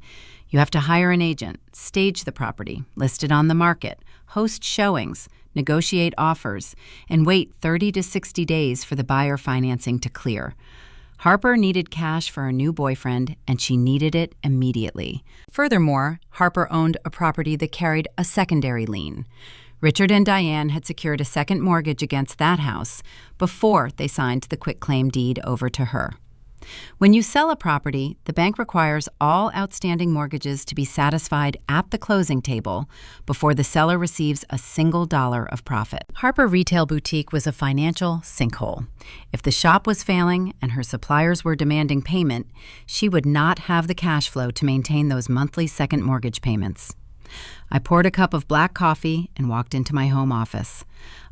You have to hire an agent, stage the property, list it on the market, host showings, negotiate offers, and wait 30 to 60 days for the buyer financing to clear. Harper needed cash for a new boyfriend, and she needed it immediately. Furthermore, Harper owned a property that carried a secondary lien. Richard and Diane had secured a second mortgage against that house before they signed the quitclaim deed over to her. When you sell a property, the bank requires all outstanding mortgages to be satisfied at the closing table before the seller receives a single dollar of profit. Harper Retail Boutique was a financial sinkhole. If the shop was failing and her suppliers were demanding payment, she would not have the cash flow to maintain those monthly second mortgage payments. I poured a cup of black coffee and walked into my home office.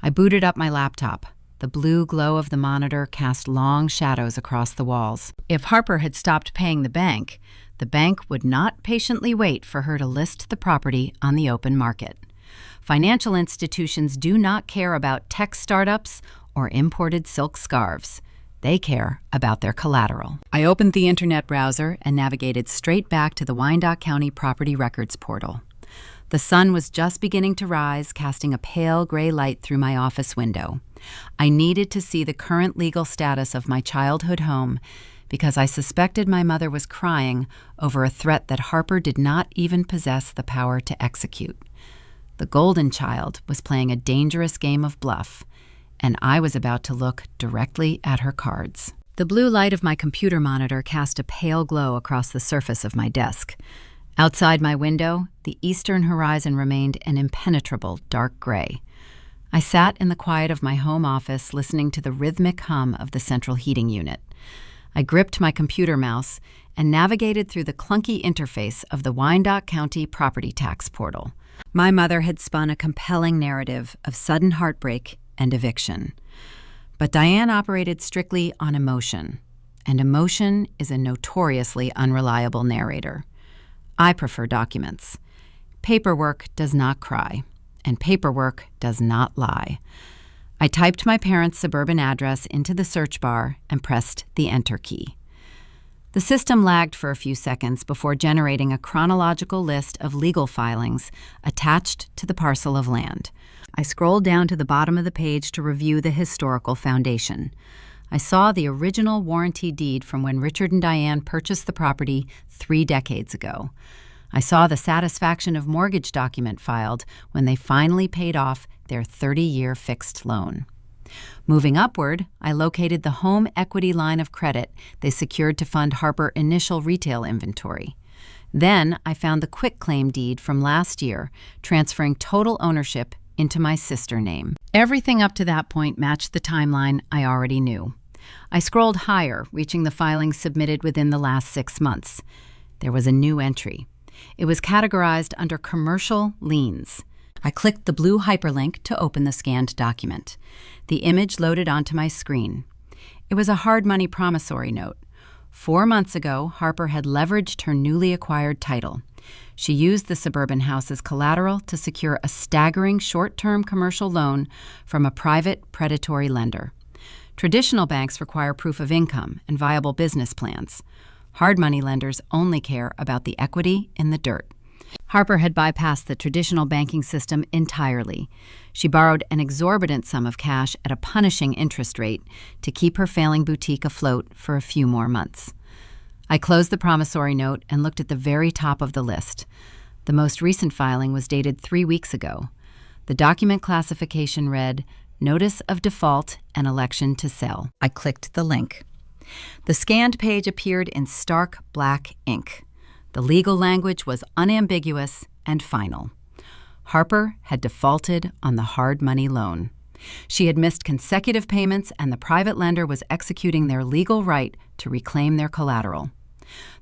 I booted up my laptop. The blue glow of the monitor cast long shadows across the walls. If Harper had stopped paying the bank would not patiently wait for her to list the property on the open market. Financial institutions do not care about tech startups or imported silk scarves. They care about their collateral. I opened the internet browser and navigated straight back to the Wyandotte County Property Records portal. The sun was just beginning to rise, casting a pale gray light through my office window. I needed to see the current legal status of my childhood home because I suspected my mother was crying over a threat that Harper did not even possess the power to execute. The golden child was playing a dangerous game of bluff, and I was about to look directly at her cards. The blue light of my computer monitor cast a pale glow across the surface of my desk. Outside my window, the eastern horizon remained an impenetrable dark gray. I sat in the quiet of my home office listening to the rhythmic hum of the central heating unit. I gripped my computer mouse and navigated through the clunky interface of the Wyandotte County Property Tax Portal. My mother had spun a compelling narrative of sudden heartbreak and eviction. But Diane operated strictly on emotion, and emotion is a notoriously unreliable narrator. I prefer documents. Paperwork does not cry, and paperwork does not lie. I typed my parents' suburban address into the search bar and pressed the Enter key. The system lagged for a few seconds before generating a chronological list of legal filings attached to the parcel of land. I scrolled down to the bottom of the page to review the historical foundation. I saw the original warranty deed from when Richard and Diane purchased the property 3 decades ago. I saw the satisfaction of mortgage document filed when they finally paid off their 30-year fixed loan. Moving upward, I located the home equity line of credit they secured to fund Harper initial retail inventory. Then I found the quitclaim deed from last year, transferring total ownership into my sister name. Everything up to that point matched the timeline I already knew. I scrolled higher, reaching the filings submitted within the last 6 months. There was a new entry. It was categorized under commercial liens. I clicked the blue hyperlink to open the scanned document. The image loaded onto my screen. It was a hard money promissory note. 4 months ago, Harper had leveraged her newly acquired title. She used the suburban house as collateral to secure a staggering short-term commercial loan from a private predatory lender. Traditional banks require proof of income and viable business plans. Hard money lenders only care about the equity in the dirt. Harper had bypassed the traditional banking system entirely. She borrowed an exorbitant sum of cash at a punishing interest rate to keep her failing boutique afloat for a few more months. I closed the promissory note and looked at the very top of the list. The most recent filing was dated 3 weeks ago. The document classification read, Notice of Default and Election to Sell. I clicked the link. The scanned page appeared in stark black ink. The legal language was unambiguous and final. Harper had defaulted on the hard money loan. She had missed consecutive payments, and the private lender was executing their legal right to reclaim their collateral.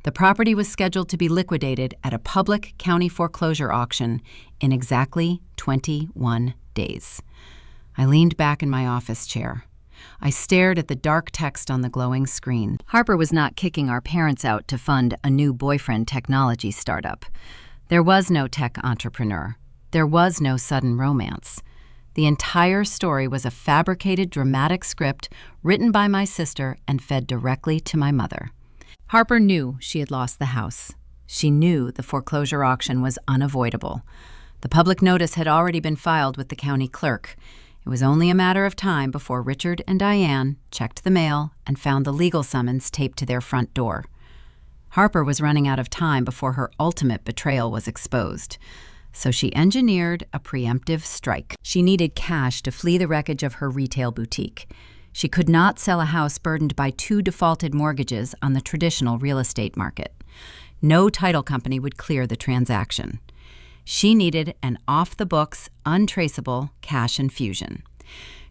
The property was scheduled to be liquidated at a public county foreclosure auction in exactly 21 days. I leaned back in my office chair. I stared at the dark text on the glowing screen. Harper was not kicking our parents out to fund a new boyfriend technology startup. There was no tech entrepreneur. There was no sudden romance. The entire story was a fabricated dramatic script written by my sister and fed directly to my mother. Harper knew she had lost the house. She knew the foreclosure auction was unavoidable. The public notice had already been filed with the county clerk. It was only a matter of time before Richard and Diane checked the mail and found the legal summons taped to their front door. Harper was running out of time before her ultimate betrayal was exposed, so she engineered a preemptive strike. She needed cash to flee the wreckage of her retail boutique. She could not sell a house burdened by 2 defaulted mortgages on the traditional real estate market. No title company would clear the transaction. She needed an off-the-books, untraceable cash infusion.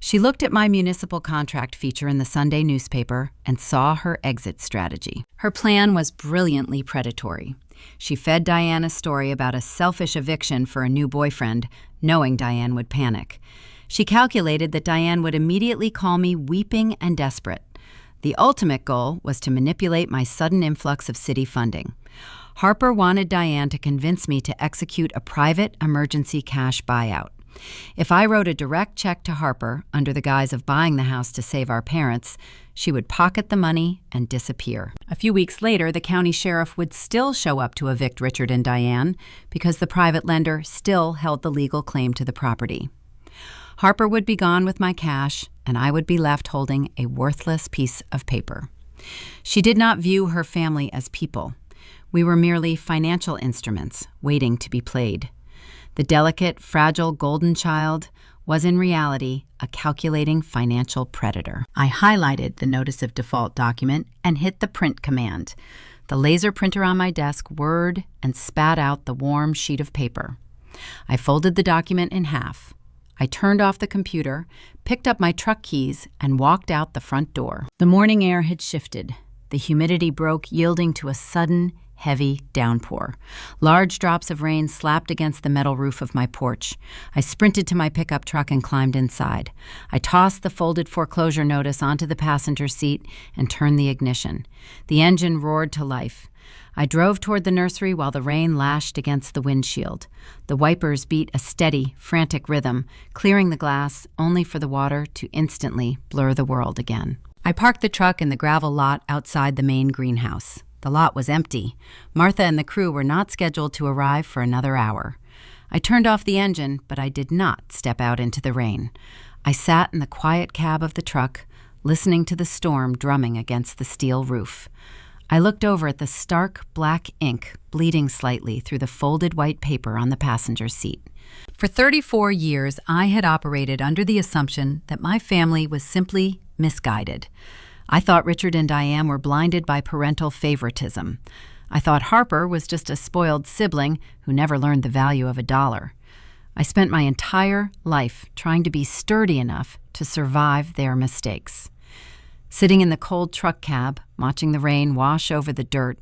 She looked at my municipal contract feature in the Sunday newspaper and saw her exit strategy. Her plan was brilliantly predatory. She fed Diane a story about a selfish eviction for a new boyfriend, knowing Diane would panic. She calculated that Diane would immediately call me weeping and desperate. The ultimate goal was to manipulate my sudden influx of city funding. Harper wanted Diane to convince me to execute a private emergency cash buyout. If I wrote a direct check to Harper under the guise of buying the house to save our parents, she would pocket the money and disappear. A few weeks later, the county sheriff would still show up to evict Richard and Diane because the private lender still held the legal claim to the property. Harper would be gone with my cash, and I would be left holding a worthless piece of paper. She did not view her family as people. We were merely financial instruments waiting to be played. The delicate, fragile golden child was in reality a calculating financial predator. I highlighted the notice of default document and hit the print command. The laser printer on my desk whirred and spat out the warm sheet of paper. I folded the document in half. I turned off the computer, picked up my truck keys, and walked out the front door. The morning air had shifted. The humidity broke, yielding to a sudden, heavy downpour. Large drops of rain slapped against the metal roof of my porch. I sprinted to my pickup truck and climbed inside. I tossed the folded foreclosure notice onto the passenger seat and turned the ignition. The engine roared to life. I drove toward the nursery while the rain lashed against the windshield. The wipers beat a steady, frantic rhythm, clearing the glass only for the water to instantly blur the world again. I parked the truck in the gravel lot outside the main greenhouse. The lot was empty. Martha and the crew were not scheduled to arrive for another hour. I turned off the engine, but I did not step out into the rain. I sat in the quiet cab of the truck, listening to the storm drumming against the steel roof. I looked over at the stark black ink bleeding slightly through the folded white paper on the passenger seat. For 34 years, I had operated under the assumption that my family was simply misguided. I thought Richard and Diane were blinded by parental favoritism. I thought Harper was just a spoiled sibling who never learned the value of $1. I spent my entire life trying to be sturdy enough to survive their mistakes. Sitting in the cold truck cab, watching the rain wash over the dirt,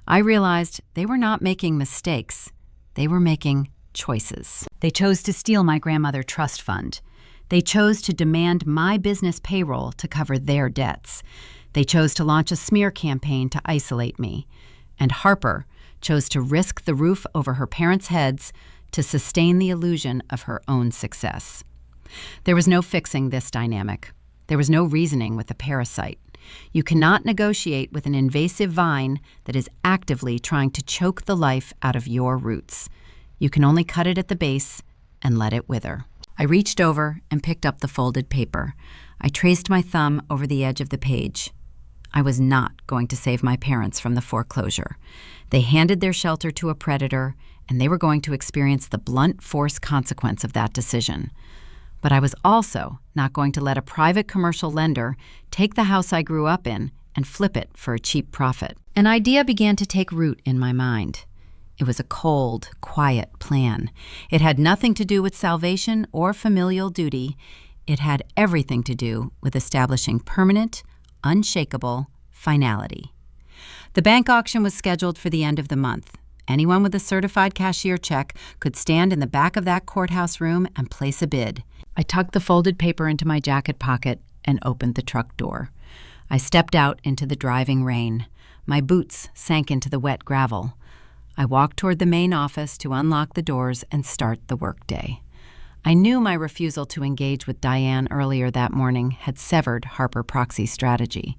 I realized they were not making mistakes. They were making choices. They chose to steal my grandmother trust fund. They chose to demand my business payroll to cover their debts. They chose to launch a smear campaign to isolate me. And Harper chose to risk the roof over her parents' heads to sustain the illusion of her own success. There was no fixing this dynamic. There was no reasoning with a parasite. You cannot negotiate with an invasive vine that is actively trying to choke the life out of your roots. You can only cut it at the base and let it wither. I reached over and picked up the folded paper. I traced my thumb over the edge of the page. I was not going to save my parents from the foreclosure. They handed their shelter to a predator, and they were going to experience the blunt force consequence of that decision. But I was also not going to let a private commercial lender take the house I grew up in and flip it for a cheap profit. An idea began to take root in my mind. It was a cold, quiet plan. It had nothing to do with salvation or familial duty. It had everything to do with establishing permanent, unshakable finality. The bank auction was scheduled for the end of the month. Anyone with a certified cashier check could stand in the back of that courthouse room and place a bid. I tucked the folded paper into my jacket pocket and opened the truck door. I stepped out into the driving rain. My boots sank into the wet gravel. I walked toward the main office to unlock the doors and start the workday. I knew my refusal to engage with Diane earlier that morning had severed Harper Proxy's strategy.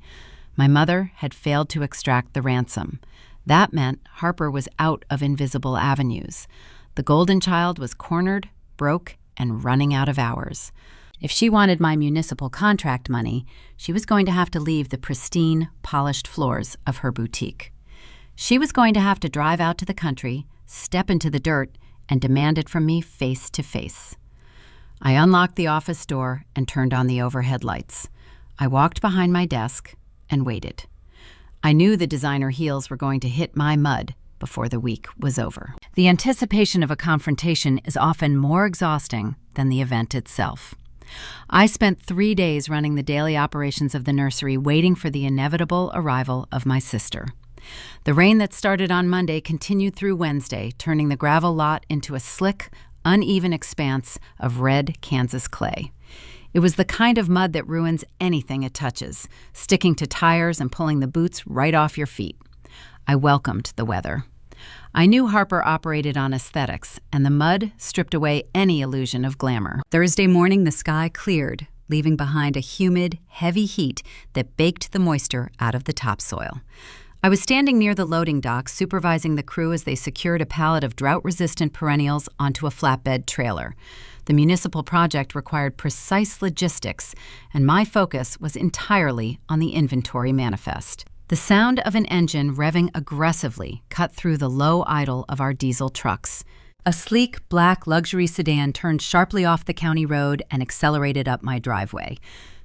My mother had failed to extract the ransom. That meant Harper was out of invisible avenues. The golden child was cornered, broke, and running out of hours. If she wanted my municipal contract money, she was going to have to leave the pristine, polished floors of her boutique. She was going to have to drive out to the country, step into the dirt, and demand it from me face to face. I unlocked the office door and turned on the overhead lights. I walked behind my desk and waited. I knew the designer heels were going to hit my mud before the week was over. The anticipation of a confrontation is often more exhausting than the event itself. I spent 3 days running the daily operations of the nursery, waiting for the inevitable arrival of my sister. The rain that started on Monday continued through Wednesday, turning the gravel lot into a slick, uneven expanse of red Kansas clay. It was the kind of mud that ruins anything it touches, sticking to tires and pulling the boots right off your feet. I welcomed the weather. I knew Harper operated on aesthetics, and the mud stripped away any illusion of glamour. Thursday morning, the sky cleared, leaving behind a humid, heavy heat that baked the moisture out of the topsoil. I was standing near the loading dock, supervising the crew as they secured a pallet of drought-resistant perennials onto a flatbed trailer. The municipal project required precise logistics, and my focus was entirely on the inventory manifest. The sound of an engine revving aggressively cut through the low idle of our diesel trucks. A sleek, black luxury sedan turned sharply off the county road and accelerated up my driveway.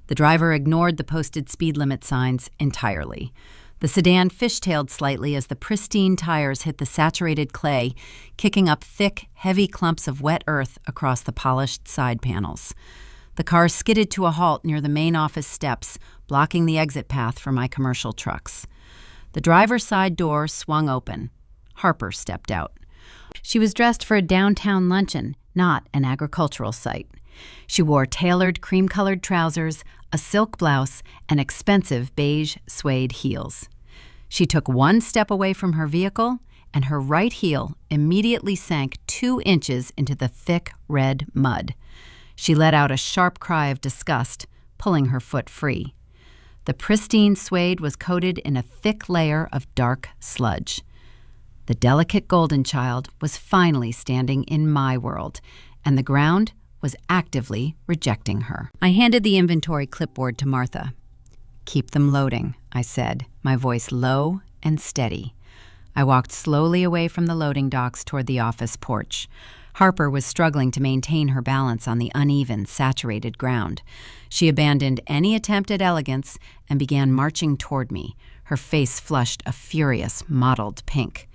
The driver ignored the posted speed limit signs entirely. The sedan fishtailed slightly as the pristine tires hit the saturated clay, kicking up thick, heavy clumps of wet earth across the polished side panels. The car skidded to a halt near the main office steps, blocking the exit path for my commercial trucks. The driver's side door swung open. Harper stepped out. She was dressed for a downtown luncheon, not an agricultural site. She wore tailored cream-colored trousers, a silk blouse, and expensive beige suede heels. She took one step away from her vehicle, and her right heel immediately sank 2 inches into the thick red mud. She let out a sharp cry of disgust, pulling her foot free. The pristine suede was coated in a thick layer of dark sludge. The delicate golden child was finally standing in my world, and the ground was actively rejecting her. I handed the inventory clipboard to Martha. "Keep them loading," I said, my voice low and steady. I walked slowly away from the loading docks toward the office porch. Harper was struggling to maintain her balance on the uneven, saturated ground. She abandoned any attempt at elegance and began marching toward me, her face flushed a furious, mottled pink.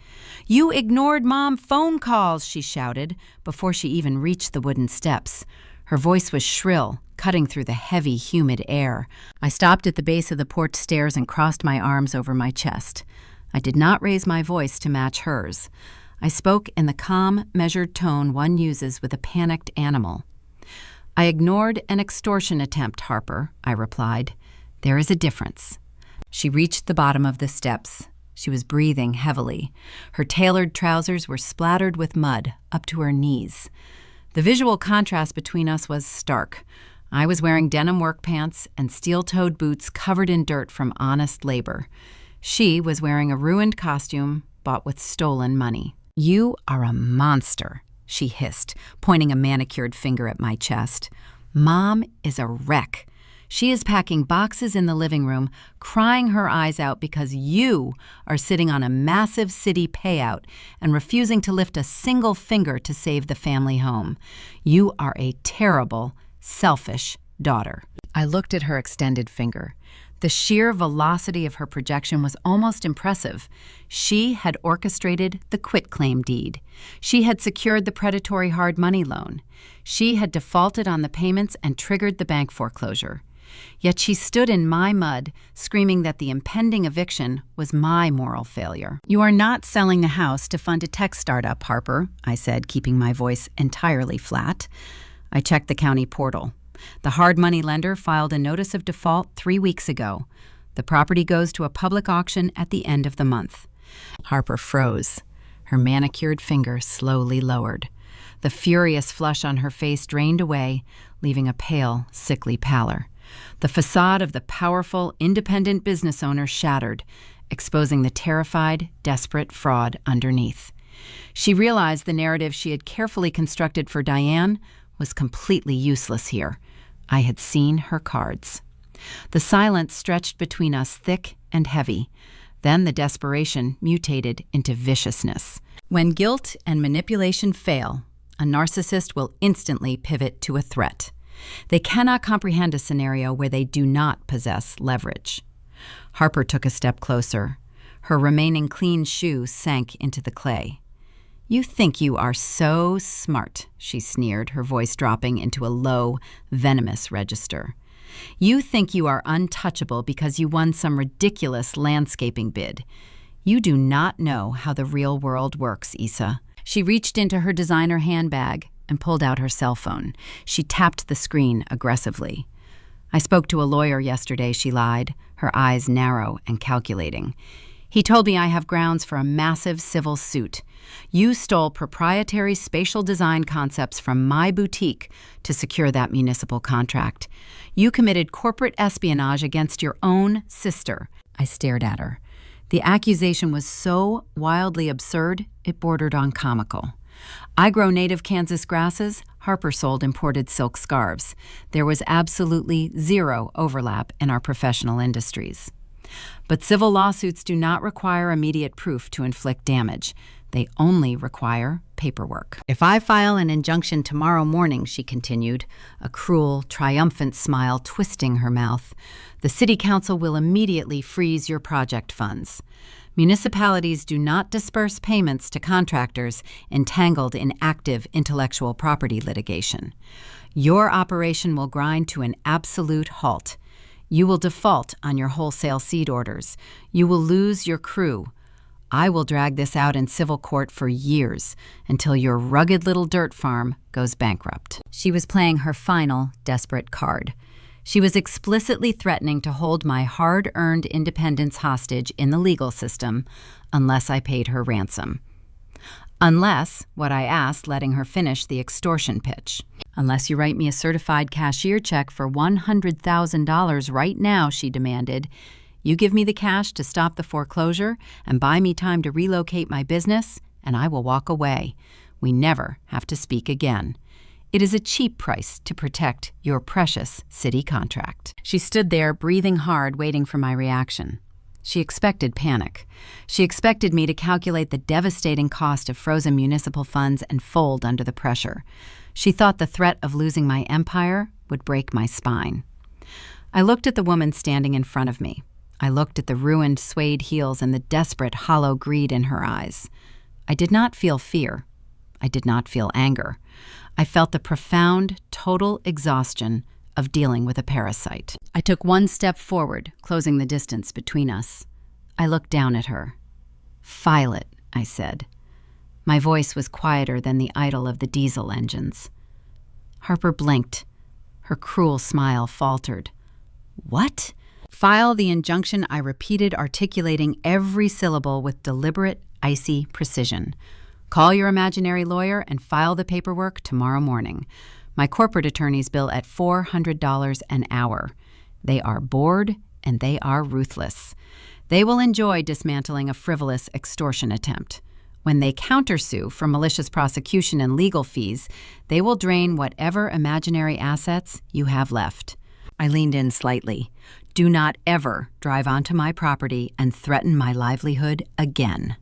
"You ignored Mom phone calls," she shouted, before she even reached the wooden steps. Her voice was shrill, cutting through the heavy, humid air. I stopped at the base of the porch stairs and crossed my arms over my chest. I did not raise my voice to match hers. I spoke in the calm, measured tone one uses with a panicked animal. "I ignored an extortion attempt, Harper," I replied. "There is a difference." She reached the bottom of the steps. She was breathing heavily. Her tailored trousers were splattered with mud up to her knees. The visual contrast between us was stark. I was wearing denim work pants and steel-toed boots covered in dirt from honest labor. She was wearing a ruined costume bought with stolen money. "You are a monster," she hissed, pointing a manicured finger at my chest. "Mom is a wreck. She is packing boxes in the living room, crying her eyes out because you are sitting on a massive city payout and refusing to lift a single finger to save the family home. You are a terrible, selfish daughter." I looked at her extended finger. The sheer velocity of her projection was almost impressive. She had orchestrated the quitclaim deed. She had secured the predatory hard money loan. She had defaulted on the payments and triggered the bank foreclosure. Yet she stood in my mud, screaming that the impending eviction was my moral failure. "You are not selling the house to fund a tech startup, Harper," I said, keeping my voice entirely flat. I checked the county portal. The hard money lender filed a notice of default 3 weeks ago. The property goes to a public auction at the end of the month. Harper froze. Her manicured finger slowly lowered. The furious flush on her face drained away, leaving a pale, sickly pallor. The facade of the powerful, independent business owner shattered, exposing the terrified, desperate fraud underneath. She realized the narrative she had carefully constructed for Diane was completely useless here. I had seen her cards. The silence stretched between us thick and heavy. Then the desperation mutated into viciousness. When guilt and manipulation fail, a narcissist will instantly pivot to a threat. They cannot comprehend a scenario where they do not possess leverage. Harper took a step closer. Her remaining clean shoe sank into the clay. "You think you are so smart," she sneered, her voice dropping into a low, venomous register. "You think you are untouchable because you won some ridiculous landscaping bid. You do not know how the real world works, Issa." She reached into her designer handbag and pulled out her cell phone. She tapped the screen aggressively. "I spoke to a lawyer yesterday," she lied, her eyes narrow and calculating. "He told me I have grounds for a massive civil suit. You stole proprietary spatial design concepts from my boutique to secure that municipal contract. You committed corporate espionage against your own sister." I stared at her. The accusation was so wildly absurd, it bordered on comical. I grow native Kansas grasses. Harper sold imported silk scarves. There was absolutely zero overlap in our professional industries. But civil lawsuits do not require immediate proof to inflict damage. They only require paperwork. "If I file an injunction tomorrow morning," she continued, a cruel, triumphant smile twisting her mouth, "the city council will immediately freeze your project funds. Municipalities do not disperse payments to contractors entangled in active intellectual property litigation. Your operation will grind to an absolute halt. You will default on your wholesale seed orders. You will lose your crew. I will drag this out in civil court for years until your rugged little dirt farm goes bankrupt." She was playing her final desperate card. She was explicitly threatening to hold my hard-earned independence hostage in the legal system unless I paid her ransom. Unless, what I asked, letting her finish the extortion pitch. "Unless you write me a certified cashier check for $100,000 right now," she demanded. "You give me the cash to stop the foreclosure and buy me time to relocate my business, and I will walk away. We never have to speak again. It is a cheap price to protect your precious city contract." She stood there, breathing hard, waiting for my reaction. She expected panic. She expected me to calculate the devastating cost of frozen municipal funds and fold under the pressure. She thought the threat of losing my empire would break my spine. I looked at the woman standing in front of me. I looked at the ruined suede heels and the desperate, hollow greed in her eyes. I did not feel fear. I did not feel anger. I felt the profound, total exhaustion of dealing with a parasite. I took one step forward, closing the distance between us. I looked down at her. "File it," I said. My voice was quieter than the idle of the diesel engines. Harper blinked. Her cruel smile faltered. "What?" "File the injunction," I repeated, articulating every syllable with deliberate, icy precision. "Call your imaginary lawyer and file the paperwork tomorrow morning. My corporate attorneys bill at $400 an hour. They are bored and they are ruthless. They will enjoy dismantling a frivolous extortion attempt. When they countersue for malicious prosecution and legal fees, they will drain whatever imaginary assets you have left." I leaned in slightly. "Do not ever drive onto my property and threaten my livelihood again."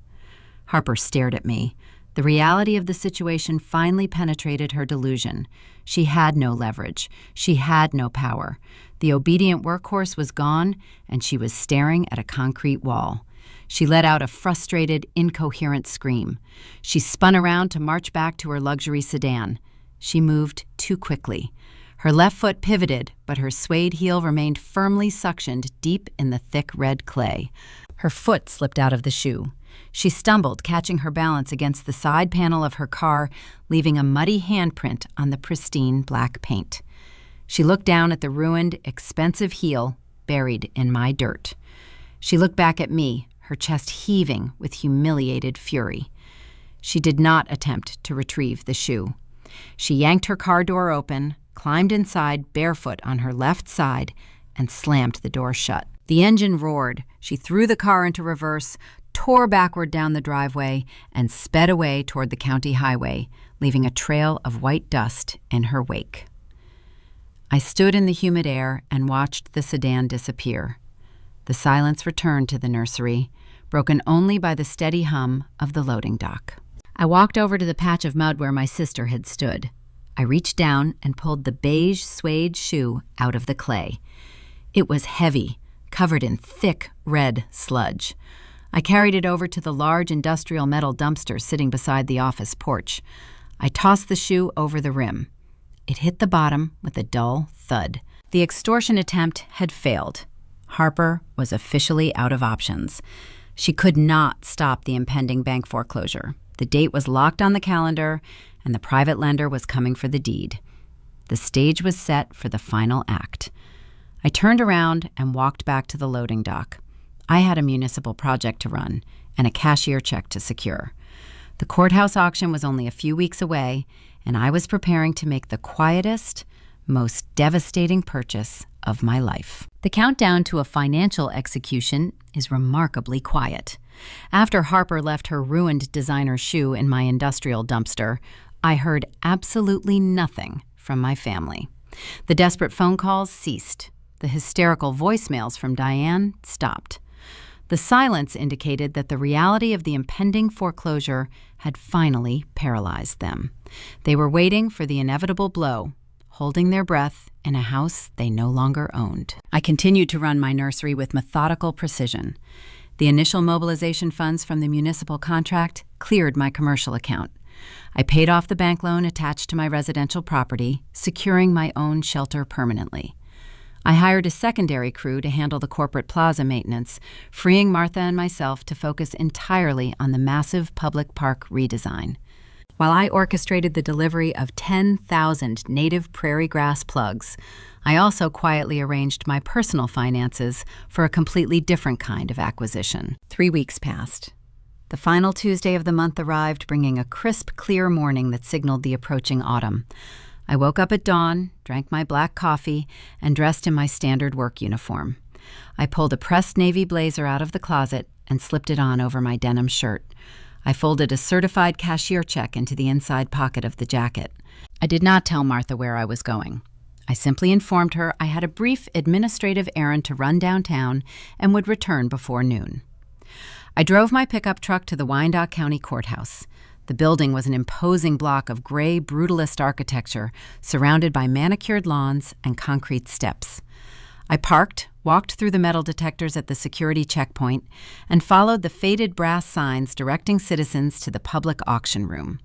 Harper stared at me. The reality of the situation finally penetrated her delusion. She had no leverage. She had no power. The obedient workhorse was gone, and she was staring at a concrete wall. She let out a frustrated, incoherent scream. She spun around to march back to her luxury sedan. She moved too quickly. Her left foot pivoted, but her suede heel remained firmly suctioned deep in the thick red clay. Her foot slipped out of the shoe. She stumbled, catching her balance against the side panel of her car, leaving a muddy handprint on the pristine black paint. She looked down at the ruined, expensive heel buried in my dirt. She looked back at me, her chest heaving with humiliated fury. She did not attempt to retrieve the shoe. She yanked her car door open, climbed inside barefoot on her left side, and slammed the door shut. The engine roared. She threw the car into reverse, tore backward down the driveway, and sped away toward the county highway, leaving a trail of white dust in her wake. I stood in the humid air and watched the sedan disappear. The silence returned to the nursery, broken only by the steady hum of the loading dock. I walked over to the patch of mud where my sister had stood. I reached down and pulled the beige suede shoe out of the clay. It was heavy, covered in thick red sludge. I carried it over to the large industrial metal dumpster sitting beside the office porch. I tossed the shoe over the rim. It hit the bottom with a dull thud. The extortion attempt had failed. Harper was officially out of options. She could not stop the impending bank foreclosure. The date was locked on the calendar, and the private lender was coming for the deed. The stage was set for the final act. I turned around and walked back to the loading dock. I had a municipal project to run and a cashier check to secure. The courthouse auction was only a few weeks away, and I was preparing to make the quietest, most devastating purchase of my life. The countdown to a financial execution is remarkably quiet. After Harper left her ruined designer shoe in my industrial dumpster, I heard absolutely nothing from my family. The desperate phone calls ceased. The hysterical voicemails from Diane stopped. The silence indicated that the reality of the impending foreclosure had finally paralyzed them. They were waiting for the inevitable blow, holding their breath in a house they no longer owned. I continued to run my nursery with methodical precision. The initial mobilization funds from the municipal contract cleared my commercial account. I paid off the bank loan attached to my residential property, securing my own shelter permanently. I hired a secondary crew to handle the corporate plaza maintenance, freeing Martha and myself to focus entirely on the massive public park redesign. While I orchestrated the delivery of 10,000 native prairie grass plugs, I also quietly arranged my personal finances for a completely different kind of acquisition. 3 weeks passed. The final Tuesday of the month arrived, bringing a crisp, clear morning that signaled the approaching autumn. I woke up at dawn, drank my black coffee, and dressed in my standard work uniform. I pulled a pressed navy blazer out of the closet and slipped it on over my denim shirt. I folded a certified cashier check into the inside pocket of the jacket. I did not tell Martha where I was going. I simply informed her I had a brief administrative errand to run downtown and would return before noon. I drove my pickup truck to the Wyandotte County Courthouse. The building was an imposing block of gray brutalist architecture surrounded by manicured lawns and concrete steps. I parked, walked through the metal detectors at the security checkpoint, and followed the faded brass signs directing citizens to the public auction room.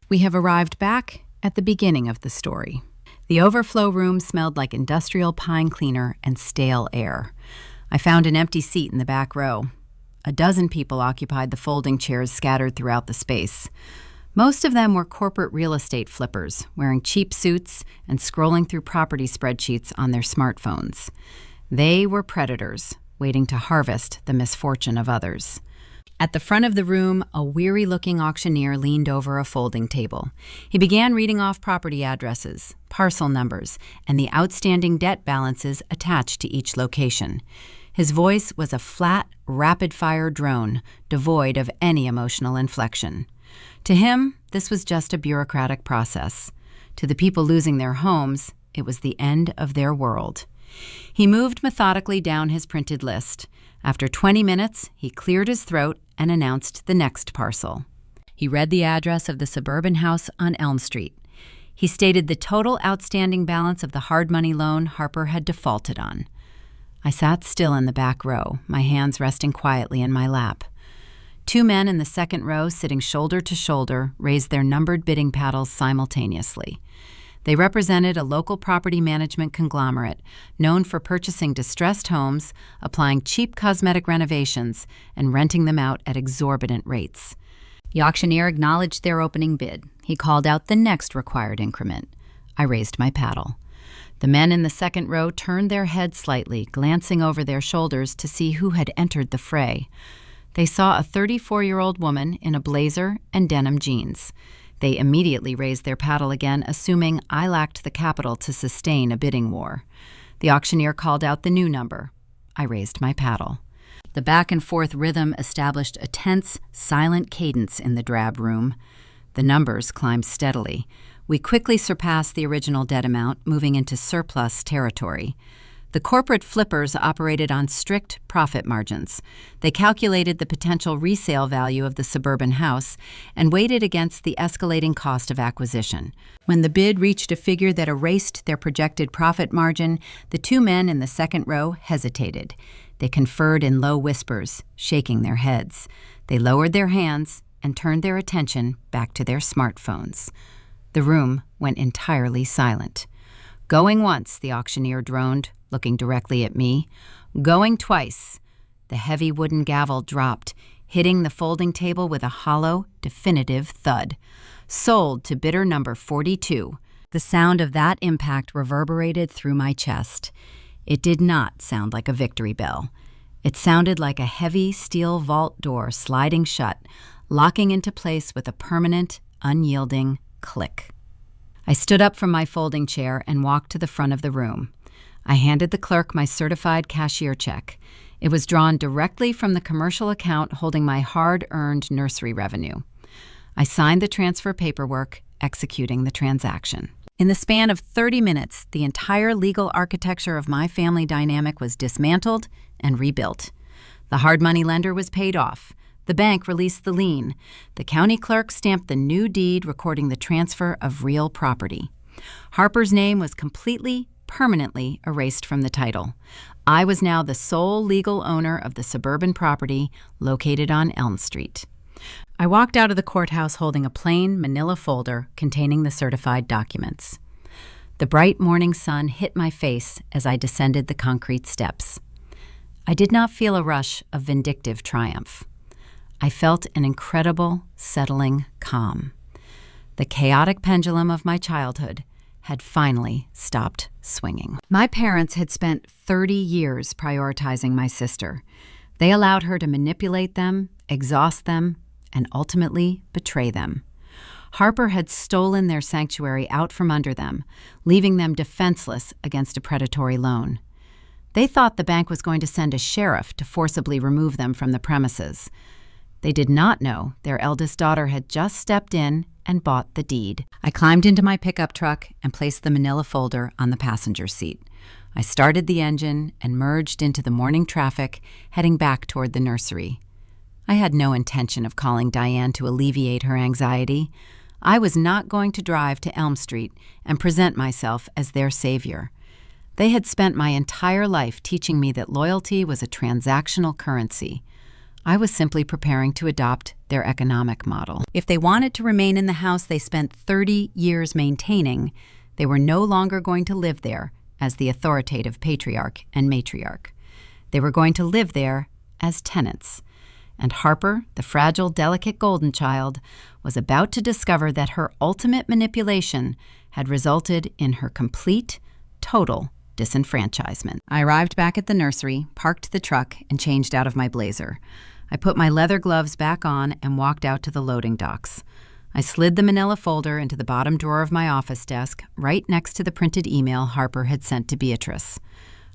We have arrived back at the beginning of the story. The overflow room smelled like industrial pine cleaner and stale air. I found an empty seat in the back row. A dozen people occupied the folding chairs scattered throughout the space. Most of them were corporate real estate flippers, wearing cheap suits and scrolling through property spreadsheets on their smartphones. They were predators, waiting to harvest the misfortune of others. At the front of the room, a weary-looking auctioneer leaned over a folding table. He began reading off property addresses, parcel numbers, and the outstanding debt balances attached to each location. His voice was a flat, rapid-fire drone, devoid of any emotional inflection. To him, this was just a bureaucratic process. To the people losing their homes, it was the end of their world. He moved methodically down his printed list. After 20 minutes, he cleared his throat and announced the next parcel. He read the address of the suburban house on Elm Street. He stated the total outstanding balance of the hard money loan Harper had defaulted on. I sat still in the back row, my hands resting quietly in my lap. 2 men in the second row, sitting shoulder to shoulder, raised their numbered bidding paddles simultaneously. They represented a local property management conglomerate known for purchasing distressed homes, applying cheap cosmetic renovations, and renting them out at exorbitant rates. The auctioneer acknowledged their opening bid. He called out the next required increment. I raised my paddle. The men in the second row turned their heads slightly, glancing over their shoulders to see who had entered the fray. They saw a 34-year-old woman in a blazer and denim jeans. They immediately raised their paddle again, assuming I lacked the capital to sustain a bidding war. The auctioneer called out the new number. I raised my paddle. The back-and-forth rhythm established a tense, silent cadence in the drab room. The numbers climbed steadily. We quickly surpassed the original debt amount, moving into surplus territory. The corporate flippers operated on strict profit margins. They calculated the potential resale value of the suburban house and weighed it against the escalating cost of acquisition. When the bid reached a figure that erased their projected profit margin, the two men in the second row hesitated. They conferred in low whispers, shaking their heads. They lowered their hands and turned their attention back to their smartphones. The room went entirely silent. "Going once," the auctioneer droned, looking directly at me. "Going twice." The heavy wooden gavel dropped, hitting the folding table with a hollow, definitive thud. "Sold to bidder number 42. The sound of that impact reverberated through my chest. It did not sound like a victory bell. It sounded like a heavy steel vault door sliding shut, locking into place with a permanent, unyielding click. I stood up from my folding chair and walked to the front of the room. I handed the clerk my certified cashier check. It was drawn directly from the commercial account holding my hard-earned nursery revenue. I signed the transfer paperwork, executing the transaction. In the span of 30 minutes, the entire legal architecture of my family dynamic was dismantled and rebuilt. The hard money lender was paid off. The bank released the lien. The county clerk stamped the new deed recording the transfer of real property. Harper's name was completely, permanently erased from the title. I was now the sole legal owner of the suburban property located on Elm Street. I walked out of the courthouse holding a plain manila folder containing the certified documents. The bright morning sun hit my face as I descended the concrete steps. I did not feel a rush of vindictive triumph. I felt an incredible, settling calm. The chaotic pendulum of my childhood had finally stopped swinging. My parents had spent 30 years prioritizing my sister. They allowed her to manipulate them, exhaust them, and ultimately betray them. Harper had stolen their sanctuary out from under them, leaving them defenseless against a predatory loan. They thought the bank was going to send a sheriff to forcibly remove them from the premises. They did not know their eldest daughter had just stepped in and bought the deed. I climbed into my pickup truck and placed the manila folder on the passenger seat. I started the engine and merged into the morning traffic, heading back toward the nursery. I had no intention of calling Diane to alleviate her anxiety. I was not going to drive to Elm Street and present myself as their savior. They had spent my entire life teaching me that loyalty was a transactional currency. I was simply preparing to adopt their economic model. If they wanted to remain in the house they spent 30 years maintaining, they were no longer going to live there as the authoritative patriarch and matriarch. They were going to live there as tenants. And Harper, the fragile, delicate golden child, was about to discover that her ultimate manipulation had resulted in her complete, total disenfranchisement. I arrived back at the nursery, parked the truck, and changed out of my blazer. I put my leather gloves back on and walked out to the loading docks. I slid the manila folder into the bottom drawer of my office desk, right next to the printed email Harper had sent to Beatrice.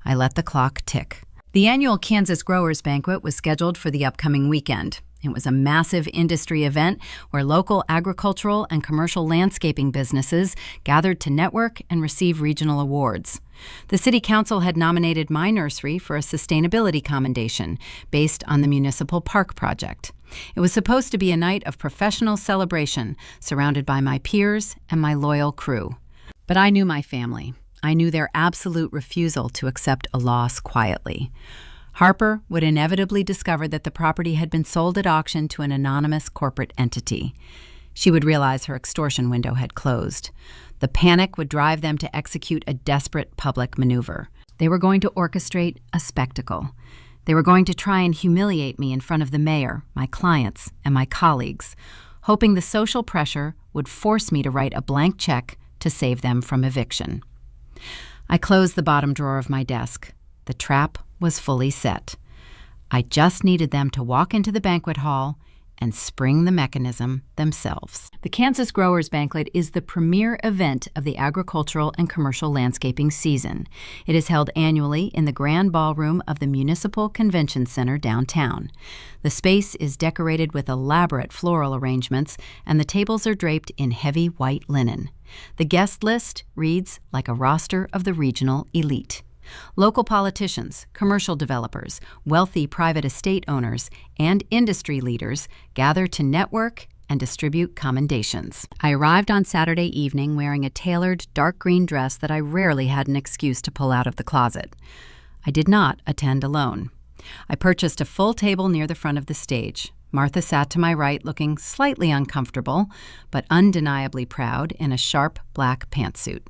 I let the clock tick. The annual Kansas Growers Banquet was scheduled for the upcoming weekend. It was a massive industry event where local agricultural and commercial landscaping businesses gathered to network and receive regional awards. The City Council had nominated my nursery for a sustainability commendation based on the municipal park project. It was supposed to be a night of professional celebration surrounded by my peers and my loyal crew. But I knew my family. I knew their absolute refusal to accept a loss quietly. Harper would inevitably discover that the property had been sold at auction to an anonymous corporate entity. She would realize her extortion window had closed. The panic would drive them to execute a desperate public maneuver. They were going to orchestrate a spectacle. They were going to try and humiliate me in front of the mayor, my clients, and my colleagues, hoping the social pressure would force me to write a blank check to save them from eviction. I closed the bottom drawer of my desk. The trap was fully set. I just needed them to walk into the banquet hall, and spring the mechanism themselves. The Kansas Growers Banquet is the premier event of the agricultural and commercial landscaping season. It is held annually in the Grand Ballroom of the Municipal Convention Center downtown. The space is decorated with elaborate floral arrangements, and the tables are draped in heavy white linen. The guest list reads like a roster of the regional elite. Local politicians, commercial developers, wealthy private estate owners, and industry leaders gather to network and distribute commendations. I arrived on Saturday evening wearing a tailored dark green dress that I rarely had an excuse to pull out of the closet. I did not attend alone. I purchased a full table near the front of the stage. Martha sat to my right, looking slightly uncomfortable, but undeniably proud in a sharp black pantsuit.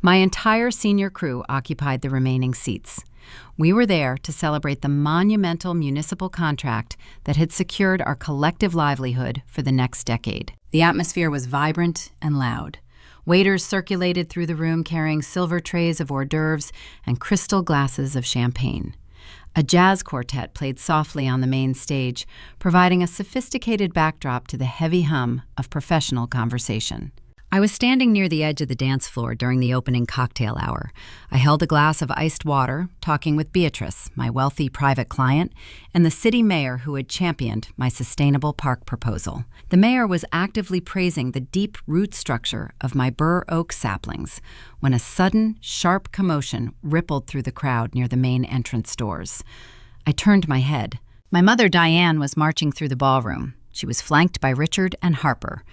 My entire senior crew occupied the remaining seats. We were there to celebrate the monumental municipal contract that had secured our collective livelihood for the next decade. The atmosphere was vibrant and loud. Waiters circulated through the room carrying silver trays of hors d'oeuvres and crystal glasses of champagne. A jazz quartet played softly on the main stage, providing a sophisticated backdrop to the heavy hum of professional conversation. I was standing near the edge of the dance floor during the opening cocktail hour. I held a glass of iced water, talking with Beatrice, my wealthy private client, and the city mayor who had championed my sustainable park proposal. The mayor was actively praising the deep root structure of my bur oak saplings when a sudden, sharp commotion rippled through the crowd near the main entrance doors. I turned my head. My mother, Diane, was marching through the ballroom. She was flanked by Richard and Harper.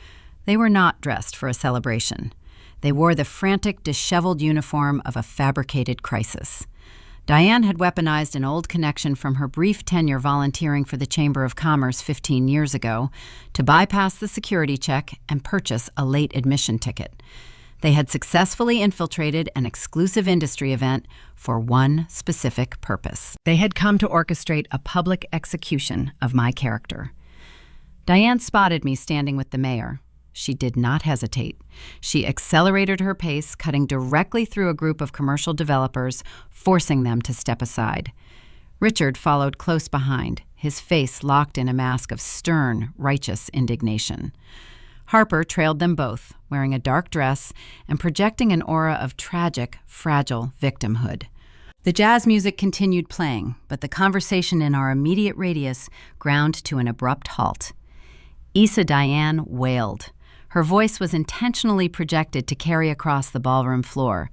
They were not dressed for a celebration. They wore the frantic, disheveled uniform of a fabricated crisis. Diane had weaponized an old connection from her brief tenure volunteering for the Chamber of Commerce 15 years ago to bypass the security check and purchase a late admission ticket. They had successfully infiltrated an exclusive industry event for one specific purpose. They had come to orchestrate a public execution of my character. Diane spotted me standing with the mayor. She did not hesitate. She accelerated her pace, cutting directly through a group of commercial developers, forcing them to step aside. Richard followed close behind, his face locked in a mask of stern, righteous indignation. Harper trailed them both, wearing a dark dress and projecting an aura of tragic, fragile victimhood. The jazz music continued playing, but the conversation in our immediate radius ground to an abrupt halt. Issa Diane wailed. Her voice was intentionally projected to carry across the ballroom floor.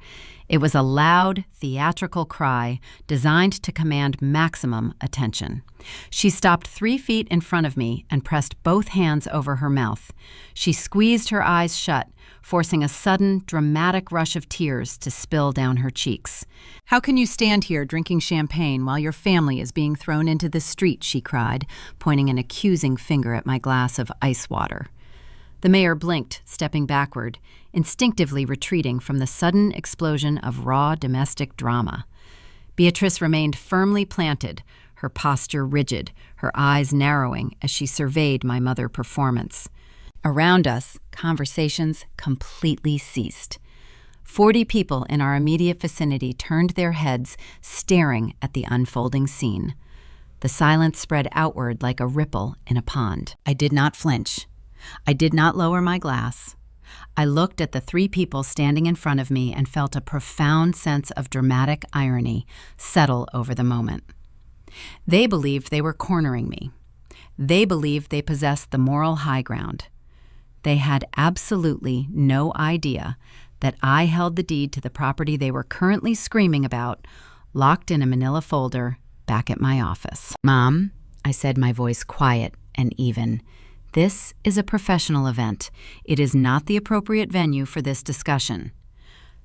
It was a loud, theatrical cry designed to command maximum attention. She stopped 3 feet in front of me and pressed both hands over her mouth. She squeezed her eyes shut, forcing a sudden, dramatic rush of tears to spill down her cheeks. "How can you stand here drinking champagne while your family is being thrown into the street?" she cried, pointing an accusing finger at my glass of ice water. The mayor blinked, stepping backward, instinctively retreating from the sudden explosion of raw domestic drama. Beatrice remained firmly planted, her posture rigid, her eyes narrowing as she surveyed my mother performance. Around us, conversations completely ceased. 40 people in our immediate vicinity turned their heads, staring at the unfolding scene. The silence spread outward like a ripple in a pond. I did not flinch. I did not lower my glass. I looked at the 3 people standing in front of me and felt a profound sense of dramatic irony settle over the moment. They believed they were cornering me. They believed they possessed the moral high ground. They had absolutely no idea that I held the deed to the property they were currently screaming about, locked in a manila folder back at my office. "Mom," I said, my voice quiet and even, "this is a professional event. It is not the appropriate venue for this discussion."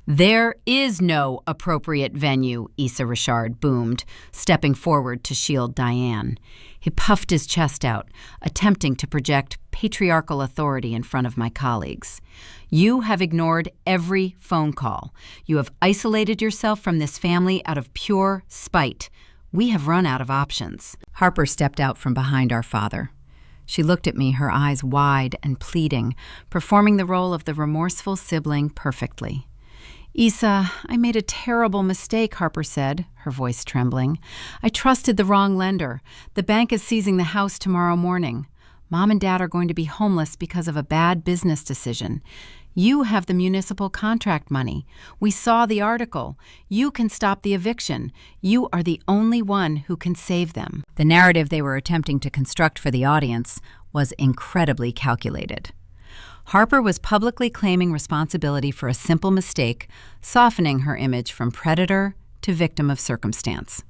"There is no appropriate venue," Issa Richard boomed, stepping forward to shield Diane. He puffed his chest out, attempting to project patriarchal authority in front of my colleagues. "You have ignored every phone call. You have isolated yourself from this family out of pure spite. We have run out of options." Harper stepped out from behind our father. She looked at me, her eyes wide and pleading, performing the role of the remorseful sibling perfectly. "Issa, I made a terrible mistake," Harper said, her voice trembling. "I trusted the wrong lender. The bank is seizing the house tomorrow morning. Mom and Dad are going to be homeless because of a bad business decision. You have the municipal contract money. We saw the article. You can stop the eviction. You are the only one who can save them." The narrative they were attempting to construct for the audience was incredibly calculated. Harper was publicly claiming responsibility for a simple mistake, softening her image from predator to victim of circumstance.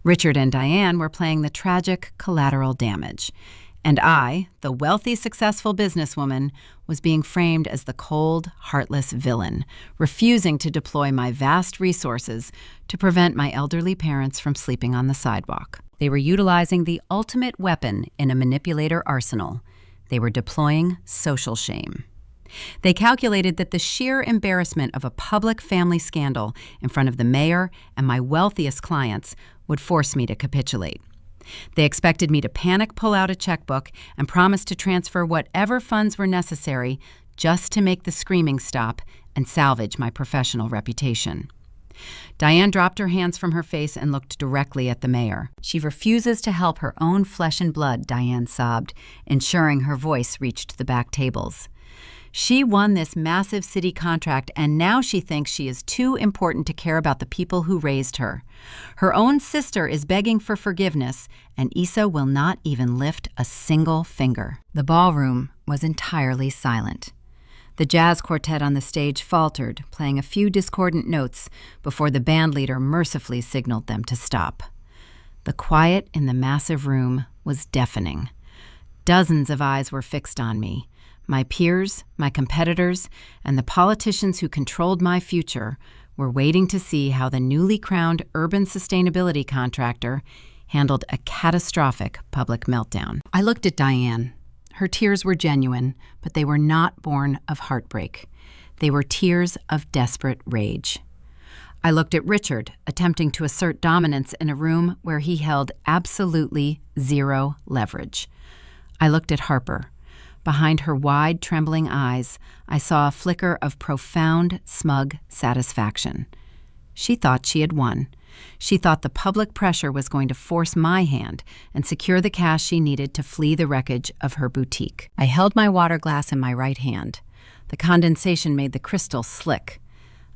Richard and Diane were playing the tragic collateral damage, and I, the wealthy, successful businesswoman, was being framed as the cold, heartless villain, refusing to deploy my vast resources to prevent my elderly parents from sleeping on the sidewalk. They were utilizing the ultimate weapon in a manipulator arsenal. They were deploying social shame. They calculated that the sheer embarrassment of a public family scandal in front of the mayor and my wealthiest clients would force me to capitulate. They expected me to panic, pull out a checkbook, and promise to transfer whatever funds were necessary just to make the screaming stop and salvage my professional reputation. Diane dropped her hands from her face and looked directly at the mayor. "She refuses to help her own flesh and blood," Diane sobbed, ensuring her voice reached the back tables. "She won this massive city contract, and now she thinks she is too important to care about the people who raised her. Her own sister is begging for forgiveness, and Issa will not even lift a single finger." The ballroom was entirely silent. The jazz quartet on the stage faltered, playing a few discordant notes before the bandleader mercifully signaled them to stop. The quiet in the massive room was deafening. Dozens of eyes were fixed on me. My peers, my competitors, and the politicians who controlled my future were waiting to see how the newly crowned urban sustainability contractor handled a catastrophic public meltdown. I looked at Diane. Her tears were genuine, but they were not born of heartbreak. They were tears of desperate rage. I looked at Richard, attempting to assert dominance in a room where he held absolutely zero leverage. I looked at Harper. Behind her wide, trembling eyes, I saw a flicker of profound, smug satisfaction. She thought she had won. She thought the public pressure was going to force my hand and secure the cash she needed to flee the wreckage of her boutique. I held my water glass in my right hand. The condensation made the crystal slick.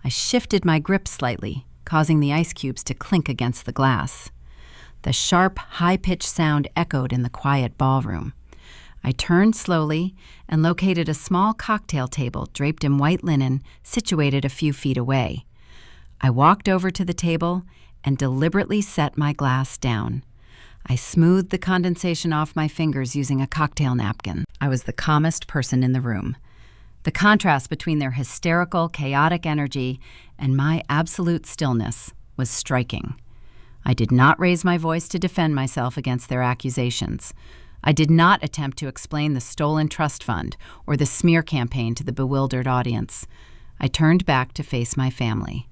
I shifted my grip slightly, causing the ice cubes to clink against the glass. The sharp, high-pitched sound echoed in the quiet ballroom. I turned slowly and located a small cocktail table draped in white linen situated a few feet away. I walked over to the table and deliberately set my glass down. I smoothed the condensation off my fingers using a cocktail napkin. I was the calmest person in the room. The contrast between their hysterical, chaotic energy and my absolute stillness was striking. I did not raise my voice to defend myself against their accusations. I did not attempt to explain the stolen trust fund or the smear campaign to the bewildered audience. I turned back to face my family.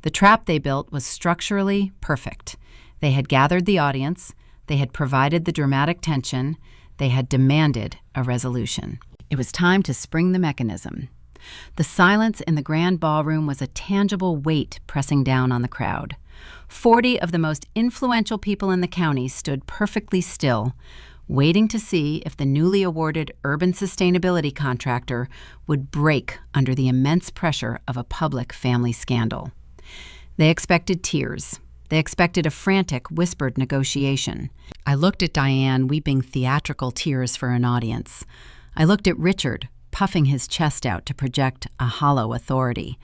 The trap they built was structurally perfect. They had gathered the audience, they had provided the dramatic tension, they had demanded a resolution. It was time to spring the mechanism. The silence in the grand ballroom was a tangible weight pressing down on the crowd. 40 of the most influential people in the county stood perfectly still, waiting to see if the newly awarded urban sustainability contractor would break under the immense pressure of a public family scandal. They expected tears. They expected a frantic, whispered negotiation. I looked at Diane, weeping theatrical tears for an audience. I looked at Richard, puffing his chest out to project a hollow authority.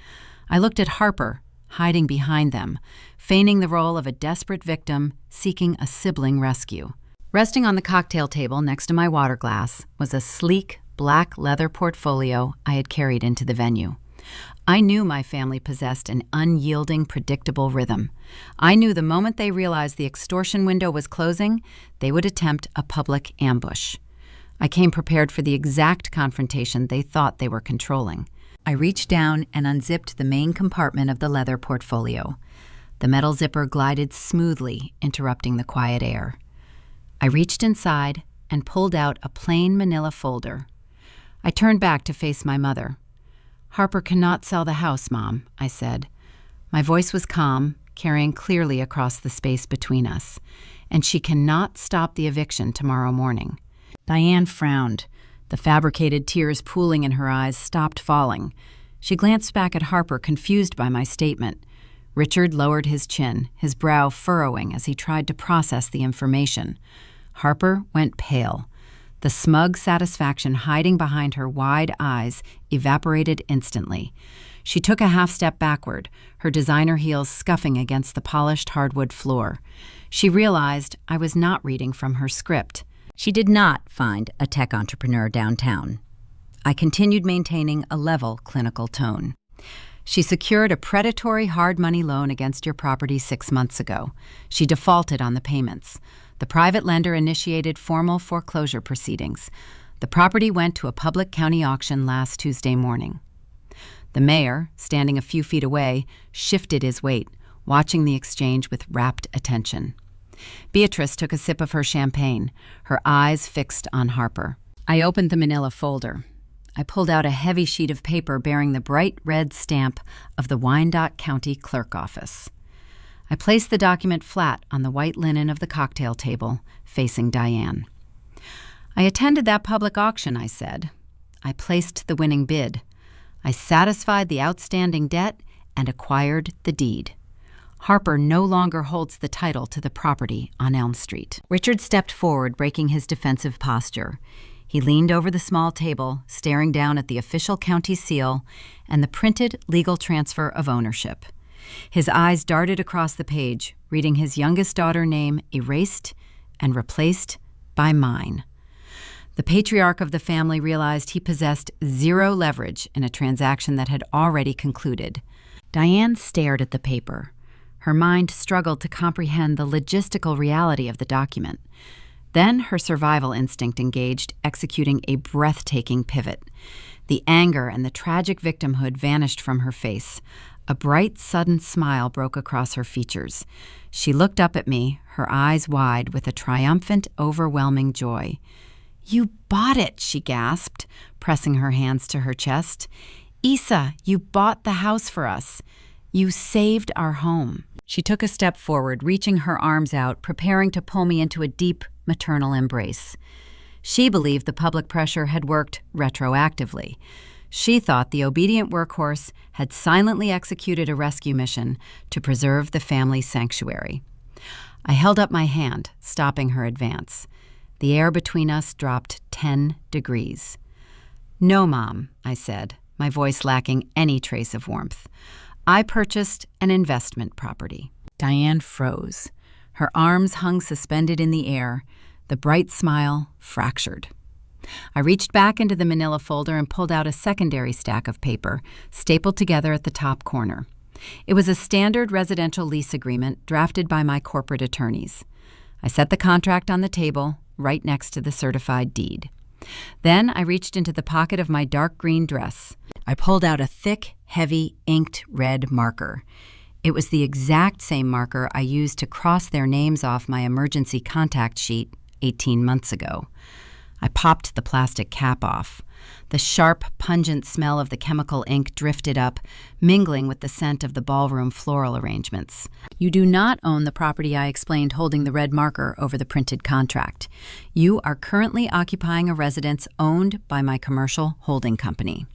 I looked at Harper, hiding behind them, feigning the role of a desperate victim seeking a sibling rescue. Resting on the cocktail table next to my water glass was a sleek, black leather portfolio I had carried into the venue. I knew my family possessed an unyielding, predictable rhythm. I knew the moment they realized the extortion window was closing, they would attempt a public ambush. I came prepared for the exact confrontation they thought they were controlling. I reached down and unzipped the main compartment of the leather portfolio. The metal zipper glided smoothly, interrupting the quiet air. I reached inside and pulled out a plain manila folder. I turned back to face my mother. "Harper cannot sell the house, Mom," I said. My voice was calm, carrying clearly across the space between us. "And she cannot stop the eviction tomorrow morning." Diane frowned. The fabricated tears pooling in her eyes stopped falling. She glanced back at Harper, confused by my statement. Richard lowered his chin, his brow furrowing as he tried to process the information. Harper went pale. The smug satisfaction hiding behind her wide eyes evaporated instantly. She took a half step backward, her designer heels scuffing against the polished hardwood floor. She realized I was not reading from her script. She did not find a tech entrepreneur downtown. I continued maintaining a level clinical tone. She secured a predatory hard money loan against your property 6 months ago. She defaulted on the payments. The private lender initiated formal foreclosure proceedings. The property went to a public county auction last Tuesday morning. The mayor, standing a few feet away, shifted his weight, watching the exchange with rapt attention. Beatrice took a sip of her champagne, her eyes fixed on Harper. I opened the manila folder. I pulled out a heavy sheet of paper bearing the bright red stamp of the Wyandotte County Clerk Office. I placed the document flat on the white linen of the cocktail table, facing Diane. I attended that public auction, I said. I placed the winning bid. I satisfied the outstanding debt and acquired the deed. Harper no longer holds the title to the property on Elm Street. Richard stepped forward, breaking his defensive posture. He leaned over the small table, staring down at the official county seal and the printed legal transfer of ownership. His eyes darted across the page, reading his youngest daughter's name erased and replaced by mine. The patriarch of the family realized he possessed zero leverage in a transaction that had already concluded. Diane stared at the paper. Her mind struggled to comprehend the logistical reality of the document. Then her survival instinct engaged, executing a breathtaking pivot. The anger and the tragic victimhood vanished from her face. A bright, sudden smile broke across her features. She looked up at me, her eyes wide with a triumphant, overwhelming joy. "You bought it," she gasped, pressing her hands to her chest. "Isa, you bought the house for us. You saved our home." She took a step forward, reaching her arms out, preparing to pull me into a deep, maternal embrace. She believed the public pressure had worked retroactively. She thought the obedient workhorse had silently executed a rescue mission to preserve the family sanctuary. I held up my hand, stopping her advance. The air between us dropped 10 degrees. "No, Mom," I said, my voice lacking any trace of warmth. "I purchased an investment property." Diane froze. Her arms hung suspended in the air, the bright smile fractured. I reached back into the manila folder and pulled out a secondary stack of paper, stapled together at the top corner. It was a standard residential lease agreement drafted by my corporate attorneys. I set the contract on the table, right next to the certified deed. Then I reached into the pocket of my dark green dress. I pulled out a thick, heavy, inked red marker. It was the exact same marker I used to cross their names off my emergency contact sheet 18 months ago. I popped the plastic cap off. The sharp, pungent smell of the chemical ink drifted up, mingling with the scent of the ballroom floral arrangements. "You do not own the property," I explained, holding the red marker over the printed contract. "You are currently occupying a residence owned by my commercial holding company.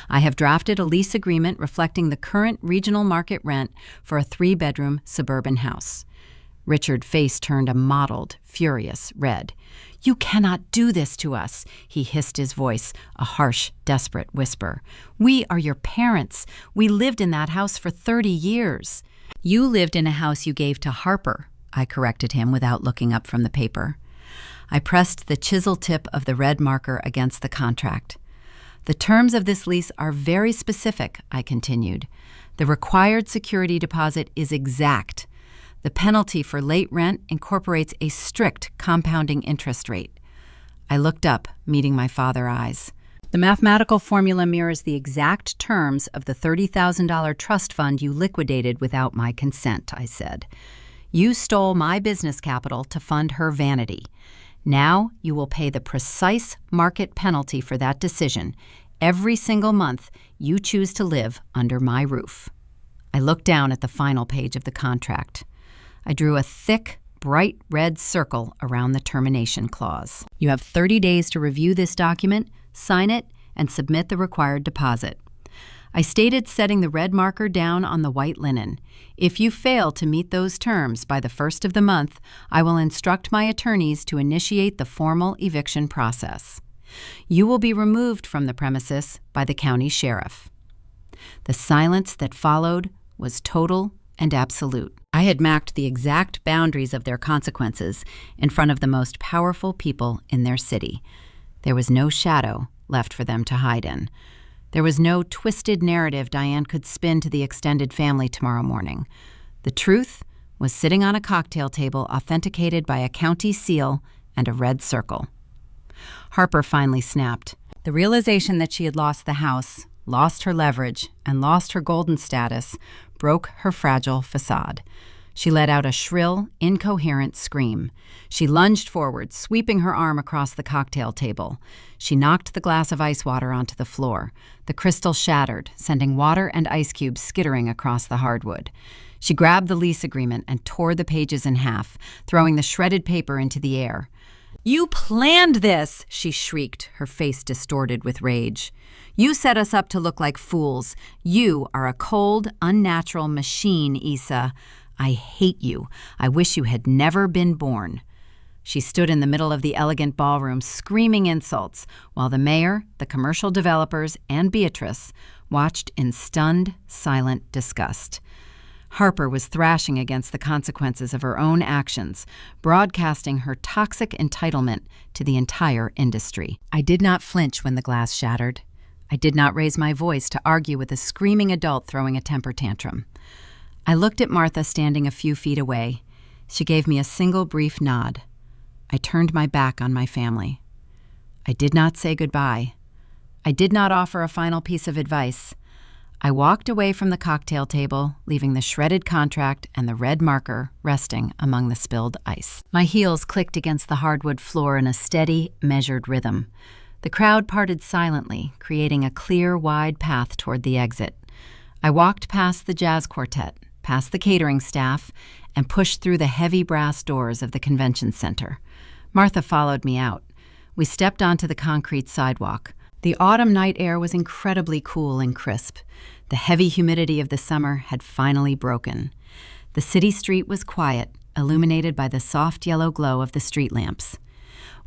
I have drafted a lease agreement reflecting the current regional market rent for a 3-bedroom suburban house." Richard's face turned a mottled, furious red. "You cannot do this to us," he hissed, his voice a harsh, desperate whisper. "We are your parents. We lived in that house for 30 years. "You lived in a house you gave to Harper," I corrected him without looking up from the paper. I pressed the chisel tip of the red marker against the contract. "The terms of this lease are very specific," I continued. "The required security deposit is exact. The penalty for late rent incorporates a strict compounding interest rate." I looked up, meeting my father's eyes. "The mathematical formula mirrors the exact terms of the $30,000 trust fund you liquidated without my consent," I said. "You stole my business capital to fund her vanity. Now you will pay the precise market penalty for that decision every single month you choose to live under my roof." I looked down at the final page of the contract. I drew a thick, bright red circle around the termination clause. You have 30 days to review this document, sign it, and submit the required deposit. I stated setting the red marker down on the white linen. If you fail to meet those terms by the 1st of the month, I will instruct my attorneys to initiate the formal eviction process. You will be removed from the premises by the county sheriff. The silence that followed was total and absolute. I had mapped the exact boundaries of their consequences in front of the most powerful people in their city. There was no shadow left for them to hide in. There was no twisted narrative Diane could spin to the extended family tomorrow morning. The truth was sitting on a cocktail table authenticated by a county seal and a red circle. Harper finally snapped. The realization that she had lost the house, lost her leverage, and lost her golden status broke her fragile facade. She let out a shrill, incoherent scream. She lunged forward, sweeping her arm across the cocktail table. She knocked the glass of ice water onto the floor. The crystal shattered, sending water and ice cubes skittering across the hardwood. She grabbed the lease agreement and tore the pages in half, throwing the shredded paper into the air. "You planned this!" she shrieked, her face distorted with rage. "You set us up to look like fools. You are a cold, unnatural machine, Issa. I hate you. I wish you had never been born." She stood in the middle of the elegant ballroom, screaming insults, while the mayor, the commercial developers, and Beatrice watched in stunned, silent disgust. Harper was thrashing against the consequences of her own actions, broadcasting her toxic entitlement to the entire industry. I did not flinch when the glass shattered. I did not raise my voice to argue with a screaming adult throwing a temper tantrum. I looked at Martha standing a few feet away. She gave me a single brief nod. I turned my back on my family. I did not say goodbye. I did not offer a final piece of advice. I walked away from the cocktail table, leaving the shredded contract and the red marker resting among the spilled ice. My heels clicked against the hardwood floor in a steady, measured rhythm. The crowd parted silently, creating a clear, wide path toward the exit. I walked past the jazz quartet, past the catering staff, and pushed through the heavy brass doors of the convention center. Martha followed me out. We stepped onto the concrete sidewalk. The autumn night air was incredibly cool and crisp. The heavy humidity of the summer had finally broken. The city street was quiet, illuminated by the soft yellow glow of the street lamps.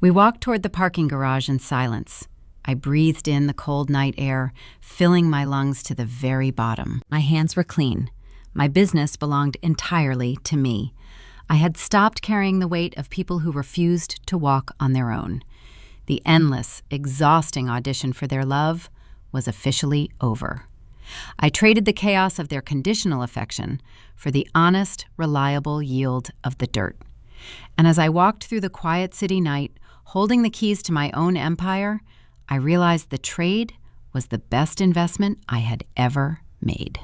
We walked toward the parking garage in silence. I breathed in the cold night air, filling my lungs to the very bottom. My hands were clean. My business belonged entirely to me. I had stopped carrying the weight of people who refused to walk on their own. The endless, exhausting audition for their love was officially over. I traded the chaos of their conditional affection for the honest, reliable yield of the dirt. And as I walked through the quiet city night, holding the keys to my own empire, I realized the trade was the best investment I had ever made.